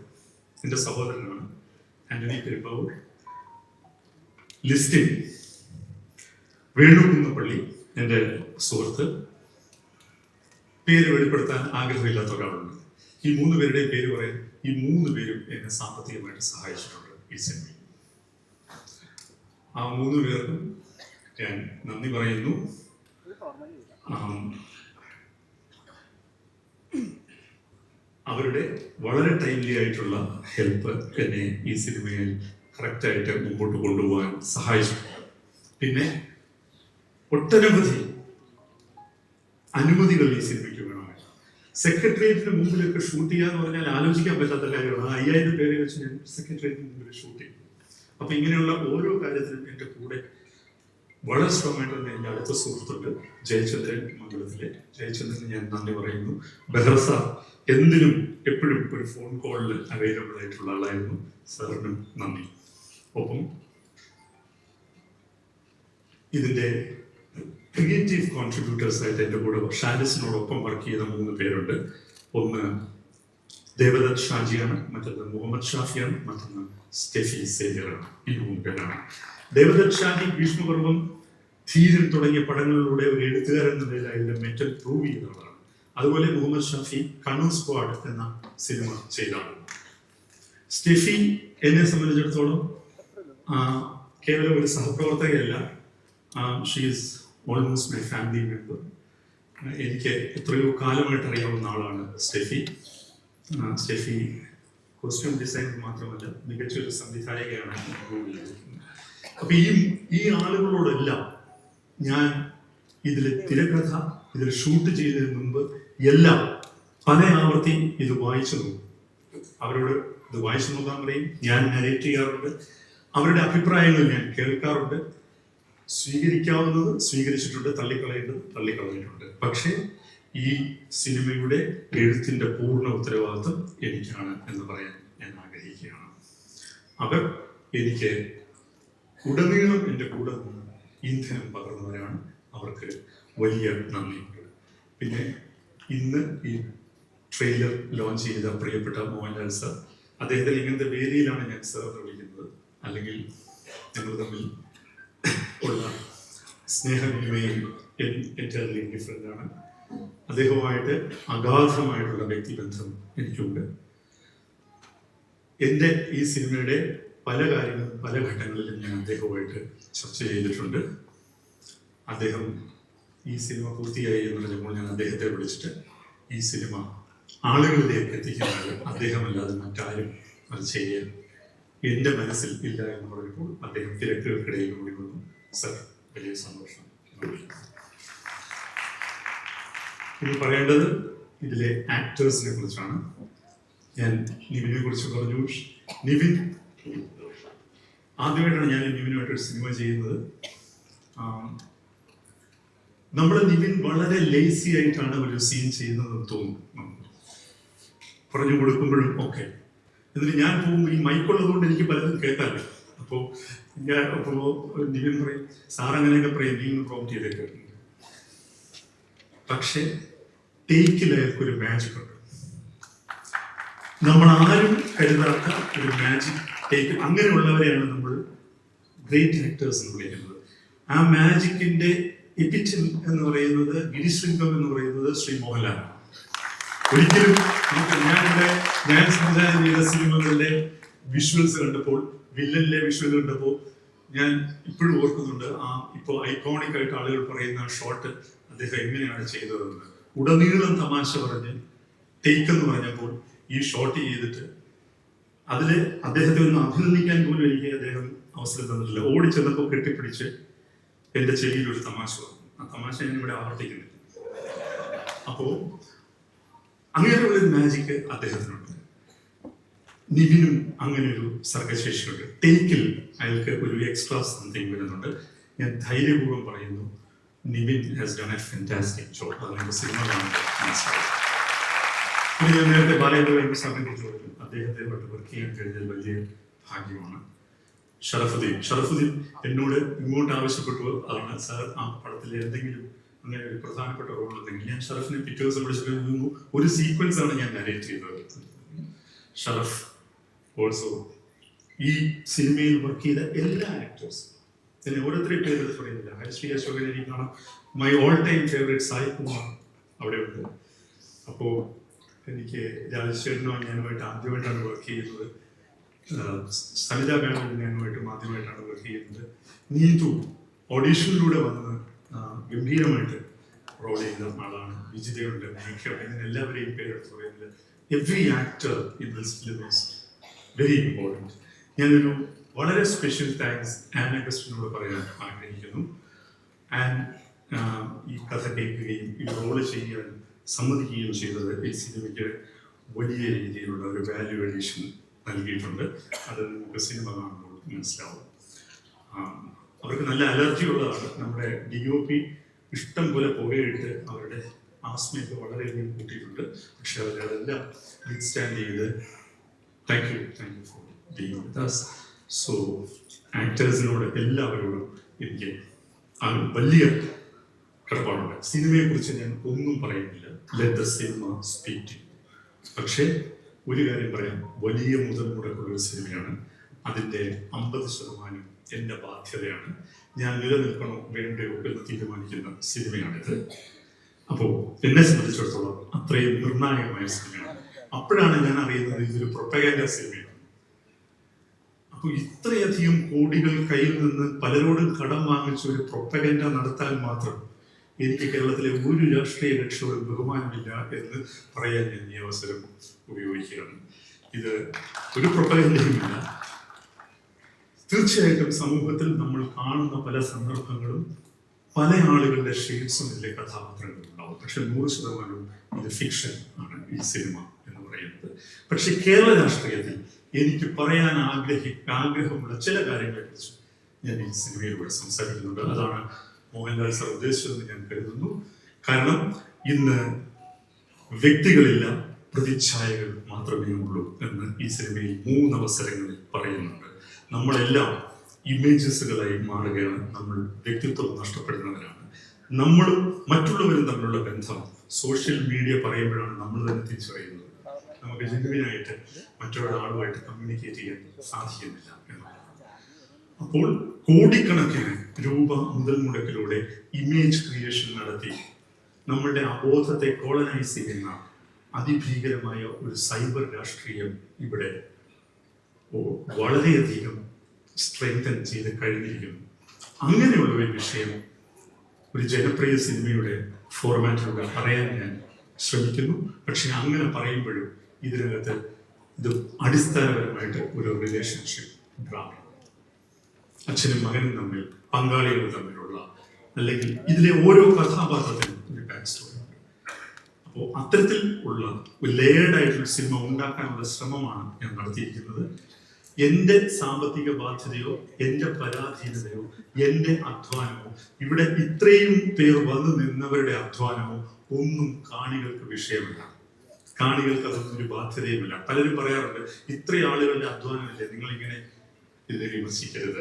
എൻ്റെ സഹോദരനാണ് ആന്റണി പെരുമ്പാവൂർ. ലിസ്റ്റിൻ വേണുകുന്നപ്പള്ളി, എൻ്റെ സുഹൃത്ത്. പേര് വെളിപ്പെടുത്താൻ ആഗ്രഹമില്ലാത്ത ഒരാളുണ്ട്. ഈ 3 പേരുടെയും പേര് പറയാൻ, ഈ 3 പേരും എന്നെ സാമ്പത്തികമായിട്ട് സഹായിച്ചിട്ടുണ്ട് ഈ സിനിമയിൽ. ആ 3 പേർക്കും ഞാൻ നന്ദി പറയുന്നു. അവരുടെ വളരെ ടൈംലി ആയിട്ടുള്ള ഹെൽപ്പ് എന്നെ ഈ സിനിമയിൽ കറക്റ്റായിട്ട് മുമ്പോട്ട് കൊണ്ടുപോകാൻ സഹായിച്ചിട്ടുണ്ട്. പിന്നെ ഒട്ടനവധി അനുമതികൾ ഈ സിനിമയ്ക്ക് വേണമായിരുന്നു. സെക്രട്ടേറിയറ്റിന് മുമ്പിലൊക്കെ ഷൂട്ട് ചെയ്യാന്ന് പറഞ്ഞാൽ ആലോചിക്കാൻ പറ്റാത്ത കാര്യമാണ്. 5000 പേരെ വെച്ച് ഞാൻ സെക്രട്ടേറിയറ്റിന് മുമ്പിൽ ഷൂട്ട് ചെയ്തു. അപ്പൊ ഇങ്ങനെയുള്ള ഓരോ കാര്യത്തിനും എൻ്റെ കൂടെ വളരെ സ്ട്രോങ് ആയിട്ട് തന്നെ എൻ്റെ അടുത്ത സുഹൃത്തുണ്ട് ജയചന്ദ്രൻ മംഗളത്തിലെ. ജയചന്ദ്രന് ഞാൻ നന്ദി പറയുന്നു. ബെഹ്റ സാർ എന്തിനും എപ്പോഴും ഒരു ഫോൺ കോളിൽ അവൈലബിൾ ആയിട്ടുള്ള ആളായിരുന്നു. സാറിനും നന്ദി. ഒപ്പം ഇതിൻ്റെ ക്രിയേറ്റീവ് കോൺട്രിബ്യൂട്ടേഴ്സ് ആയിട്ട് എൻ്റെ കൂടെ ഷാലിസിനോടൊപ്പം വർക്ക് ചെയ്ത 3 പേരുണ്ട്. ഒന്ന് ദേവദത്ത് ഷാജിയാണ്, മറ്റൊന്ന് മുഹമ്മദ് ഷാഫിയാണ്, മറ്റൊന്ന് സ്റ്റെഫി സേവ്യറാണ്. ഈ 3 പേരാണ്. ദേവദത്ത് ഷാജി ഭീഷ്മപർവം, ധീരൻ തുടങ്ങിയ പടങ്ങളിലൂടെ ഒരു എഴുത്തുകാരൻ എന്ന നിലയിൽ അതിൻ്റെ മെറ്റൽ പ്രൂവ് ചെയ്യുന്നതാണ്. അതുപോലെ മുഹമ്മദ് ഷാഫി കണ്ണൂർ സ്ക്വാഡ് എന്ന സിനിമ ചെയ്താണ്. സ്റ്റെഫി എന്നെ സംബന്ധിച്ചിടത്തോളം കേവലം ഒരു സഹപ്രവർത്തകയല്ല, she's almost my family member. എനിക്ക് എത്രയോ കാലമായിട്ട് അറിയാവുന്ന ആളാണ് സ്റ്റെഫി. സ്റ്റെഫി കോസ്റ്റ്യൂം ഡിസൈൻ മാത്രമല്ല മികച്ചൊരു സംവിധായകയാണ്. അപ്പൊ ഈ ആളുകളോടെല്ലാം ഞാൻ ഇതിലെ തിരക്കഥ ഇതിൽ ഷൂട്ട് ചെയ്തതിന് മുമ്പ് എല്ലാം പല ആവർത്തി ഇത് വായിച്ചു നോക്കും. അവരോട് ഇത് വായിച്ചു നോക്കാൻ പറയും. ഞാൻ നരേറ്റ് ചെയ്യാറുണ്ട്. അവരുടെ അഭിപ്രായങ്ങൾ ഞാൻ കേൾക്കാറുണ്ട്. സ്വീകരിക്കാവുന്നത് സ്വീകരിച്ചിട്ടുണ്ട്, തള്ളിക്കളയേണ്ടത് തള്ളിക്കളഞ്ഞിട്ടുണ്ട്. പക്ഷേ ഈ സിനിമയുടെ എഴുത്തിന്റെ പൂർണ്ണ ഉത്തരവാദിത്വം എനിക്കാണ് എന്ന് പറയാൻ ഞാൻ ആഗ്രഹിക്കുകയാണ്. അവർ എനിക്ക് ഉടനീളം എൻ്റെ കൂടെ നിന്ന് ഇന്ധനം പകർന്നവരാണ്. അവർക്ക് വലിയ നന്ദിയുണ്ട്. പിന്നെ ഇന്ന് ഈ ട്രെയിലർ ലോഞ്ച് ചെയ്ത പ്രിയപ്പെട്ട മോഹൻലാൽ സർ, അദ്ദേഹത്തിന് ഇങ്ങനത്തെ വേദിയിലാണ് ഞാൻ സാർ എന്ന് വിളിക്കുന്നത്. അല്ലെങ്കിൽ ഞങ്ങൾ തമ്മിൽ ഉള്ള സ്നേഹവിനിമയം എൻറ്റയർലി ഡിഫറെൻ്റ് ആണ്. അദ്ദേഹവുമായിട്ട് അഗാധമായിട്ടുള്ള വ്യക്തിബന്ധം എനിക്കുണ്ട്. എൻ്റെ ഈ സിനിമയുടെ പല കാര്യങ്ങളും പല ഘട്ടങ്ങളിലും ഞാൻ അദ്ദേഹവുമായിട്ട് ചർച്ച ചെയ്തിട്ടുണ്ട്. അദ്ദേഹം ഈ സിനിമ പൂർത്തിയായി എന്ന് പറഞ്ഞപ്പോൾ ഞാൻ അദ്ദേഹത്തെ വിളിച്ചിട്ട് ഈ സിനിമ ആളുകളിലേക്ക് എത്തിക്കുന്നത് അദ്ദേഹമല്ലാതെ മറ്റാരും അത് ചെയ്യാൻ എൻ്റെ മനസ്സിൽ ഇല്ല എന്ന് പറയുമ്പോൾ അദ്ദേഹം തിരക്കുകൾക്കിടയിൽ കൂടി വന്നു. സർ, വലിയ സന്തോഷം. ഇനി പറയേണ്ടത് ഇതിലെ ആക്ടേഴ്സിനെ കുറിച്ചാണ്. ഞാൻ നിവിനെ കുറിച്ച് പറഞ്ഞു. നിവിൻ ആദ്യമായിട്ടാണ് ഞാൻ നിവിനുമായിട്ടൊരു സിനിമ ചെയ്യുന്നത്. നമ്മുടെ നിവിൻ വളരെ ലേസി ആയിട്ടാണ് ഒരു സീൻ ചെയ്യുന്നതെന്ന് തോന്നുന്നു. പറഞ്ഞു കൊടുക്കുമ്പോഴും ഒക്കെ. എന്നിട്ട് ഞാൻ പോകുമ്പോൾ ഈ മൈക്കുള്ളതുകൊണ്ട് എനിക്ക് പലതും കേൾക്കാറില്ല. അപ്പോൾ നിവിൻ പറയും, സാർ അങ്ങനെയൊക്കെ പറയും, നീ ഒന്ന് പ്രോംപ്റ്റ് ചെയ്തേ കേട്ടിട്ടുണ്ട്. പക്ഷെ ടേക്കിൽ അയാൾക്കൊരു മാജിക് ഉണ്ട്. നമ്മൾ ആരും കരുതാത്ത ഒരു മാജിക് ടേക്ക്. അങ്ങനെയുള്ളവരെയാണ് നമ്മൾ ഗ്രേറ്റ് ആക്ടേഴ്സ് എന്ന് വിളിക്കുന്നത്. ആ മാജിക്കിന്റെ എപ്പിറ്റം എന്ന് പറയുന്നത്, ഗിരിശൃംഗം എന്ന് പറയുന്നത് ശ്രീ മോഹൻലാലാണ്. ഒരിക്കലും ഞാൻ സംവിധാനം ചെയ്ത സിനിമകളിലെ വിഷ്വൽസ് കണ്ടപ്പോൾ, വില്ലനിലെ വിഷ്വൽ കണ്ടപ്പോൾ ഞാൻ ഇപ്പോഴും ഓർക്കുന്നുണ്ട്. ഇപ്പോൾ ഐക്കോണിക് ആയിട്ട് ആളുകൾ പറയുന്ന ആ ഷോട്ട് അദ്ദേഹം എങ്ങനെയാണ് ചെയ്തതെന്ന്. ഉടനീളം തമാശ പറഞ്ഞ് ടേക്ക് എന്ന് പറഞ്ഞപ്പോൾ ഈ ഷോട്ട് ചെയ്തിട്ട് അതില് അദ്ദേഹത്തെ ഒന്ന് അഭിനന്ദിക്കാൻ പോലും എനിക്ക് അദ്ദേഹം അവസരം തന്നിട്ടില്ല. ഓടിച്ചെന്നപ്പോൾ കെട്ടിപ്പിടിച്ച് എന്റെ ചെവിയിൽ ഒരു തമാശ പറഞ്ഞു. ആ തമാശ ഞാൻ ഇവിടെ ആവർത്തിക്കുന്നില്ല. അപ്പോ അങ്ങനെയുള്ളൊരു മാജിക് അദ്ദേഹത്തിനുണ്ട്. നിവിനും അങ്ങനെ ഒരു സർഗശേഷിയുണ്ട്. ടേക്കിൽ അയാൾക്ക് ഒരു എക്സ്ട്രാ സംതിങ് വരുന്നുണ്ട്. ഞാൻ ധൈര്യപൂർവ്വം പറയുന്നു, Nivin has done A fantastic job. അതിന്റെ സിനിമ മനസ്സിലായി. പിന്നെ ഞാൻ നേരത്തെ ബാലയുടെ സാറിനെ കുറിച്ച് പറഞ്ഞു. അദ്ദേഹത്തെ വർക്ക് ചെയ്യാൻ കഴിഞ്ഞാൽ വലിയ ഭാഗ്യമാണ്. ഷറഫുദ്ദീൻ എന്നോട് ഇങ്ങോട്ട് ആവശ്യപ്പെട്ടു ആണ്, സാർ ആ പടത്തിൽ എന്തെങ്കിലും അങ്ങനെ ഒരു പ്രധാനപ്പെട്ട റോൾ ഉണ്ടെങ്കിൽ. ഞാൻ ഷറഫിനെ പിറ്റേ ദിവസം വിളിച്ചിട്ട് ഒരു സീക്വൻസ് ആണ് ഞാൻ നരേറ്റ് ചെയ്തത്. ഷറഫ് ഓൾസോ ഈ സിനിമയിൽ വർക്ക് ചെയ്ത എല്ലാ ആക്ടേഴ്സും, ഇതിനെ ഓരോരുത്തരെയും പേര് പറയുന്നില്ല. ഹരിശ്രീ അശോകൻ എനിക്ക് കാണാം. My all time favourite Sai Kumar അവിടെ ഉണ്ട്. അപ്പോൾ എനിക്ക് രാജശേഖരനുമായി ഞാനുമായിട്ട് ആദ്യമായിട്ടാണ് വർക്ക് ചെയ്യുന്നത്. സലിത മേനോൻ ഞാനുമായിട്ടും ആദ്യമായിട്ടാണ് വർക്ക് ചെയ്യുന്നത്. നീതു ഓഡീഷനിലൂടെ വന്ന് ഗംഭീരമായിട്ട് റോൾ ചെയ്യുന്ന ആളാണ്. വിജിതയുണ്ട്, മേഘയുണ്ട്, ഇങ്ങനെ എല്ലാവരെയും പേരെടുത്ത് പറയുന്നത്. Every actor in this film is very important. ഞാനൊരു വളരെ സ്പെഷ്യൽ താങ്ക്സ് ആൻ അഗസ്റ്റിനോട് പറയാൻ ആഗ്രഹിക്കുന്നു. ആൻ ഈ കഥ കേൾക്കുകയും ഈ റോള് ചെയ്യാൻ സമ്മതിക്കുകയും ചെയ്തത് ഈ സിനിമയ്ക്ക് വലിയ രീതിയിലുള്ള ഒരു വാല്യൂ അഡീഷൻ നൽകിയിട്ടുണ്ട്. അത് നമുക്ക് സിനിമ കാണുമ്പോൾ മനസ്സിലാവും. അവർക്ക് നല്ല അലർജി ഉള്ളതാണ്. നമ്മുടെ DOP ഇഷ്ടം പോലെ പുകയിട്ട് അവരുടെ ആസ്മയൊക്കെ വളരെയധികം കൂട്ടിയിട്ടുണ്ട്. പക്ഷെ അവരതെല്ലാം വിത്ത്സ്റ്റാൻഡ് ചെയ്ത് thank you for being with us. So ആക്ടേഴ്സിനോട് എല്ലാവരോടും എനിക്ക് ആ വലിയ കടപ്പാടുണ്ട്. സിനിമയെക്കുറിച്ച് ഞാൻ ഒന്നും പറയുന്നില്ല, let the cinema speak to you. പക്ഷേ ഒരു കാര്യം പറയാം, വലിയ മുതൽ മുടക്കുള്ള ഒരു സിനിമയാണ്. അതിൻ്റെ 50% എൻ്റെ ബാധ്യതയാണ്. ഞാൻ നിലനിൽക്കണോ വേണ്ടയോ എന്ന് തീരുമാനിക്കുന്ന സിനിമയാണിത്. അപ്പോൾ എന്നെ സംബന്ധിച്ചിടത്തോളം അത്രയും നിർണായകമായ സിനിമയാണ്. അപ്പോഴാണ് ഞാൻ അറിയുന്നത് ഇതൊരു പ്രൊപ്പഗാൻഡ സിനിമയാണ്. അപ്പോൾ ഇത്രയധികം കോടികൾ കയ്യിൽ നിന്ന് പലരോടും കടം വാങ്ങിച്ച് ഒരു പ്രൊപ്പഗാൻഡ നടത്താൻ മാത്രം എനിക്ക് കേരളത്തിലെ ഒരു രാഷ്ട്രീയ കക്ഷിയോടും ബഹുമാനമില്ല എന്ന് പറയാൻ ഞാൻ ഈ അവസരം ഉപയോഗിക്കുകയാണ്. ഇത് ഒരു പ്രൊപ്പഗാൻഡയുമില്ല. തീർച്ചയായിട്ടും സമൂഹത്തിൽ നമ്മൾ കാണുന്ന പല സന്ദർഭങ്ങളും പല ആളുകളുടെ ഷെയ്ഡ്സും ഇതിലെ കഥാപാത്രങ്ങൾ ഉണ്ടാവും. പക്ഷെ 100% ഇത് ഫിക്ഷൻ ആണ് ഈ സിനിമ എന്ന് പറയുന്നത്. പക്ഷെ കേരള രാഷ്ട്രീയത്തിൽ എനിക്ക് പറയാൻ ആഗ്രഹമുള്ള ചില കാര്യങ്ങളെക്കുറിച്ച് ഞാൻ ഈ സിനിമയിലൂടെ സംസാരിക്കുന്നുണ്ട്. അതാണ് മോഹൻലാൽ സർ ഉദ്ദേശിച്ചതെന്ന് ഞാൻ കരുതുന്നു. കാരണം ഇന്ന് വ്യക്തികളില്ല, പ്രതിച്ഛായകൾ മാത്രമേ ഉള്ളൂ എന്ന് ഈ സിനിമയിൽ 3 അവസരങ്ങളിൽ പറയുന്നുണ്ട്. നമ്മളെല്ലാം ഇമേജസുകളായി മാറുകയാണ്. നമ്മൾ വ്യക്തിത്വം നഷ്ടപ്പെടുന്നവരാണ്. നമ്മളും മറ്റുള്ളവരും തമ്മിലുള്ള ബന്ധം സോഷ്യൽ മീഡിയ പറയുമ്പോഴാണ് നമ്മൾ തന്നെ തിരിച്ചറിയുന്നത്. നമുക്ക് ജെനുവിനായിട്ട് മറ്റൊരാളുമായിട്ട് കമ്മ്യൂണിക്കേറ്റ് ചെയ്യാൻ സാധിക്കുന്നില്ല എന്നതാണ്. അപ്പോൾ കോടിക്കണക്കിന് രൂപ മുതൽ മുടക്കിലൂടെ ഇമേജ് ക്രിയേഷൻ നടത്തി നമ്മളുടെ അബോധത്തെ കോളനൈസ് ചെയ്യുന്ന അതിഭീകരമായ ഒരു സൈബർ രാഷ്ട്രീയം ഇവിടെ വളരെയധികം സ്ട്രെങ്തൻ ചെയ്ത് കഴിഞ്ഞിരിക്കുന്നു. അങ്ങനെയുള്ള ഒരു വിഷയം ഒരു ജനപ്രിയ സിനിമയുടെ ഫോർമാറ്റിലൂടെ പറയാൻ ഞാൻ ശ്രമിക്കുന്നു. പക്ഷെ അങ്ങനെ പറയുമ്പോഴും ഇതിനകത്ത് ഇത് അടിസ്ഥാനപരമായിട്ട് ഒരു റിലേഷൻഷിപ്പ് ഡ്രാമ, അച്ഛനും മകനും തമ്മിൽ, പങ്കാളികൾ തമ്മിലുള്ള, അല്ലെങ്കിൽ ഇതിലെ ഓരോ കഥാപാത്രത്തിനും ഒരു ബാക്ക് സ്റ്റോറി ഉണ്ട്. അപ്പോൾ അത്തരത്തിൽ ഉള്ള ഒരു ലേയർഡ് ആയിട്ടുള്ള സിനിമ ഉണ്ടാക്കാനുള്ള ശ്രമമാണ് ഞാൻ നടത്തിയിരിക്കുന്നത്. എൻ്റെ സാമ്പത്തിക ബാധ്യതയോ എൻ്റെ പരാധീനതയോ എൻ്റെ അധ്വാനമോ ഇവിടെ ഇത്രയും പേർ വന്നു നിന്നവരുടെ അധ്വാനമോ ഒന്നും കാണികൾക്ക് വിഷയമില്ല. കാണികൾക്ക് അതൊന്നും ഒരു ബാധ്യതയുമില്ല. പലരും പറയാറുണ്ട്, ഇത്രയും ആളുകളുടെ അധ്വാനമില്ലേ, നിങ്ങളിങ്ങനെ ഇതിനെ വിമർശിക്കരുത്.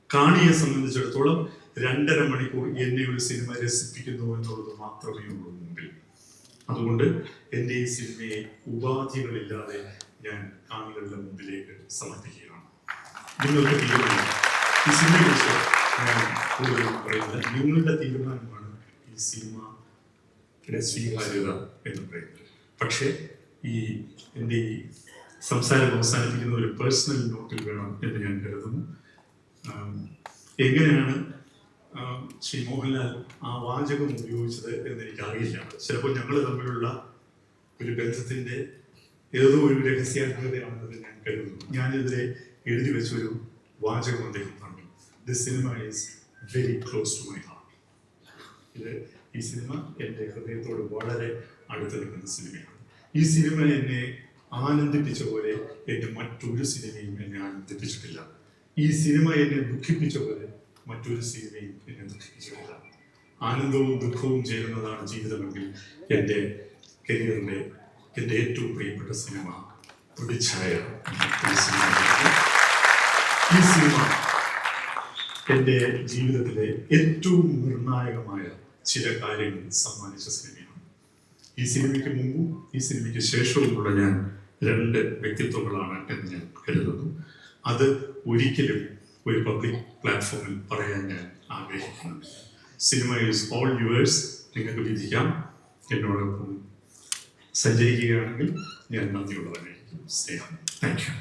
കാണിയെ സംബന്ധിച്ചിടത്തോളം 2.5 മണിക്കൂർ എന്നെ ഒരു സിനിമ രസിപ്പിക്കുന്നു എന്നുള്ളത് മാത്രമേ ഉള്ളൂ മുമ്പിൽ. അതുകൊണ്ട് എൻ്റെ ഈ സിനിമയെ ഉപാധികളില്ലാതെ ഞാൻ കാണികളുടെ മുമ്പിലേക്ക് സമർപ്പിക്കുകയാണ്. നിങ്ങൾക്ക് തീരുമാനം, ഈ സിനിമയെക്കുറിച്ച് ഞാൻ കൂടുതൽ പറയുന്നത് നിങ്ങളുടെ തീരുമാനമാണ് ഈ സിനിമയുടെ സ്വീകാര്യത എന്ന് പറയുന്നത്. പക്ഷേ എൻ്റെ ഈ സംസാരം അവസാനിപ്പിക്കുന്ന ഒരു പേഴ്സണൽ നോട്ടിൽ വേണം എന്ന് ഞാൻ കരുതുന്നു. എങ്ങനെയാണ് ശ്രീ മോഹൻലാൽ ആ വാചകം ഉപയോഗിച്ചത് എന്ന് എനിക്കറിയില്ല. ചിലപ്പോൾ ഞങ്ങൾ തമ്മിലുള്ള ഒരു ബന്ധത്തിൻ്റെ ഏതോ ഒരു രഹസ്യാത്മകതയാണെന്ന് ഞാൻ കരുതുന്നു. ഞാനിതിലെ എഴുതി വെച്ചൊരു വാചകം അദ്ദേഹം പറഞ്ഞു, this cinema is very close to my heart. ഈ സിനിമ എൻ്റെ ഹൃദയത്തോട് വളരെ അടുത്ത് നിൽക്കുന്ന സിനിമയാണ്. ഈ സിനിമ എന്നെ ആനന്ദിപ്പിച്ച പോലെ എൻ്റെ മറ്റൊരു സിനിമയും എന്നെ ആനന്ദിപ്പിച്ചിട്ടില്ല. ഈ സിനിമ എന്നെ ദുഃഖിപ്പിച്ച പോലെ മറ്റൊരു സിനിമയും എന്നെ ദുഃഖിപ്പിച്ചിട്ടില്ല. ആനന്ദവും ദുഃഖവും ചേരുന്നതാണ് ജീവിതമെങ്കിൽ എൻ്റെ കരിയറിലെ എൻ്റെ ഏറ്റവും പ്രിയപ്പെട്ട സിനിമ പ്രതിച്ഛായ. ഈ സിനിമ എൻ്റെ ജീവിതത്തിലെ ഏറ്റവും നിർണായകമായ ചില കാര്യങ്ങൾ സമ്മാനിച്ച സിനിമയാണ്. ഈ സിനിമയ്ക്ക് മുമ്പും ഈ സിനിമയ്ക്ക് ശേഷവുമുള്ള ഞാൻ 2 വ്യക്തിത്വങ്ങളാണ് എന്ന് ഞാൻ കരുതുന്നു. അത് ഒരിക്കലും ഒരു പബ്ലിക് പ്ലാറ്റ്ഫോമിൽ പറയാൻ ഞാൻ ആഗ്രഹിക്കുന്നുണ്ട്. Cinema is all yours. നിങ്ങൾക്ക് വിധിക്കാം. എന്നോടൊപ്പം സഞ്ചരിക്കുകയാണെങ്കിൽ ഞാൻ നന്ദിയുള്ളവനായിരിക്കും. സ്നേഹം. Thank you.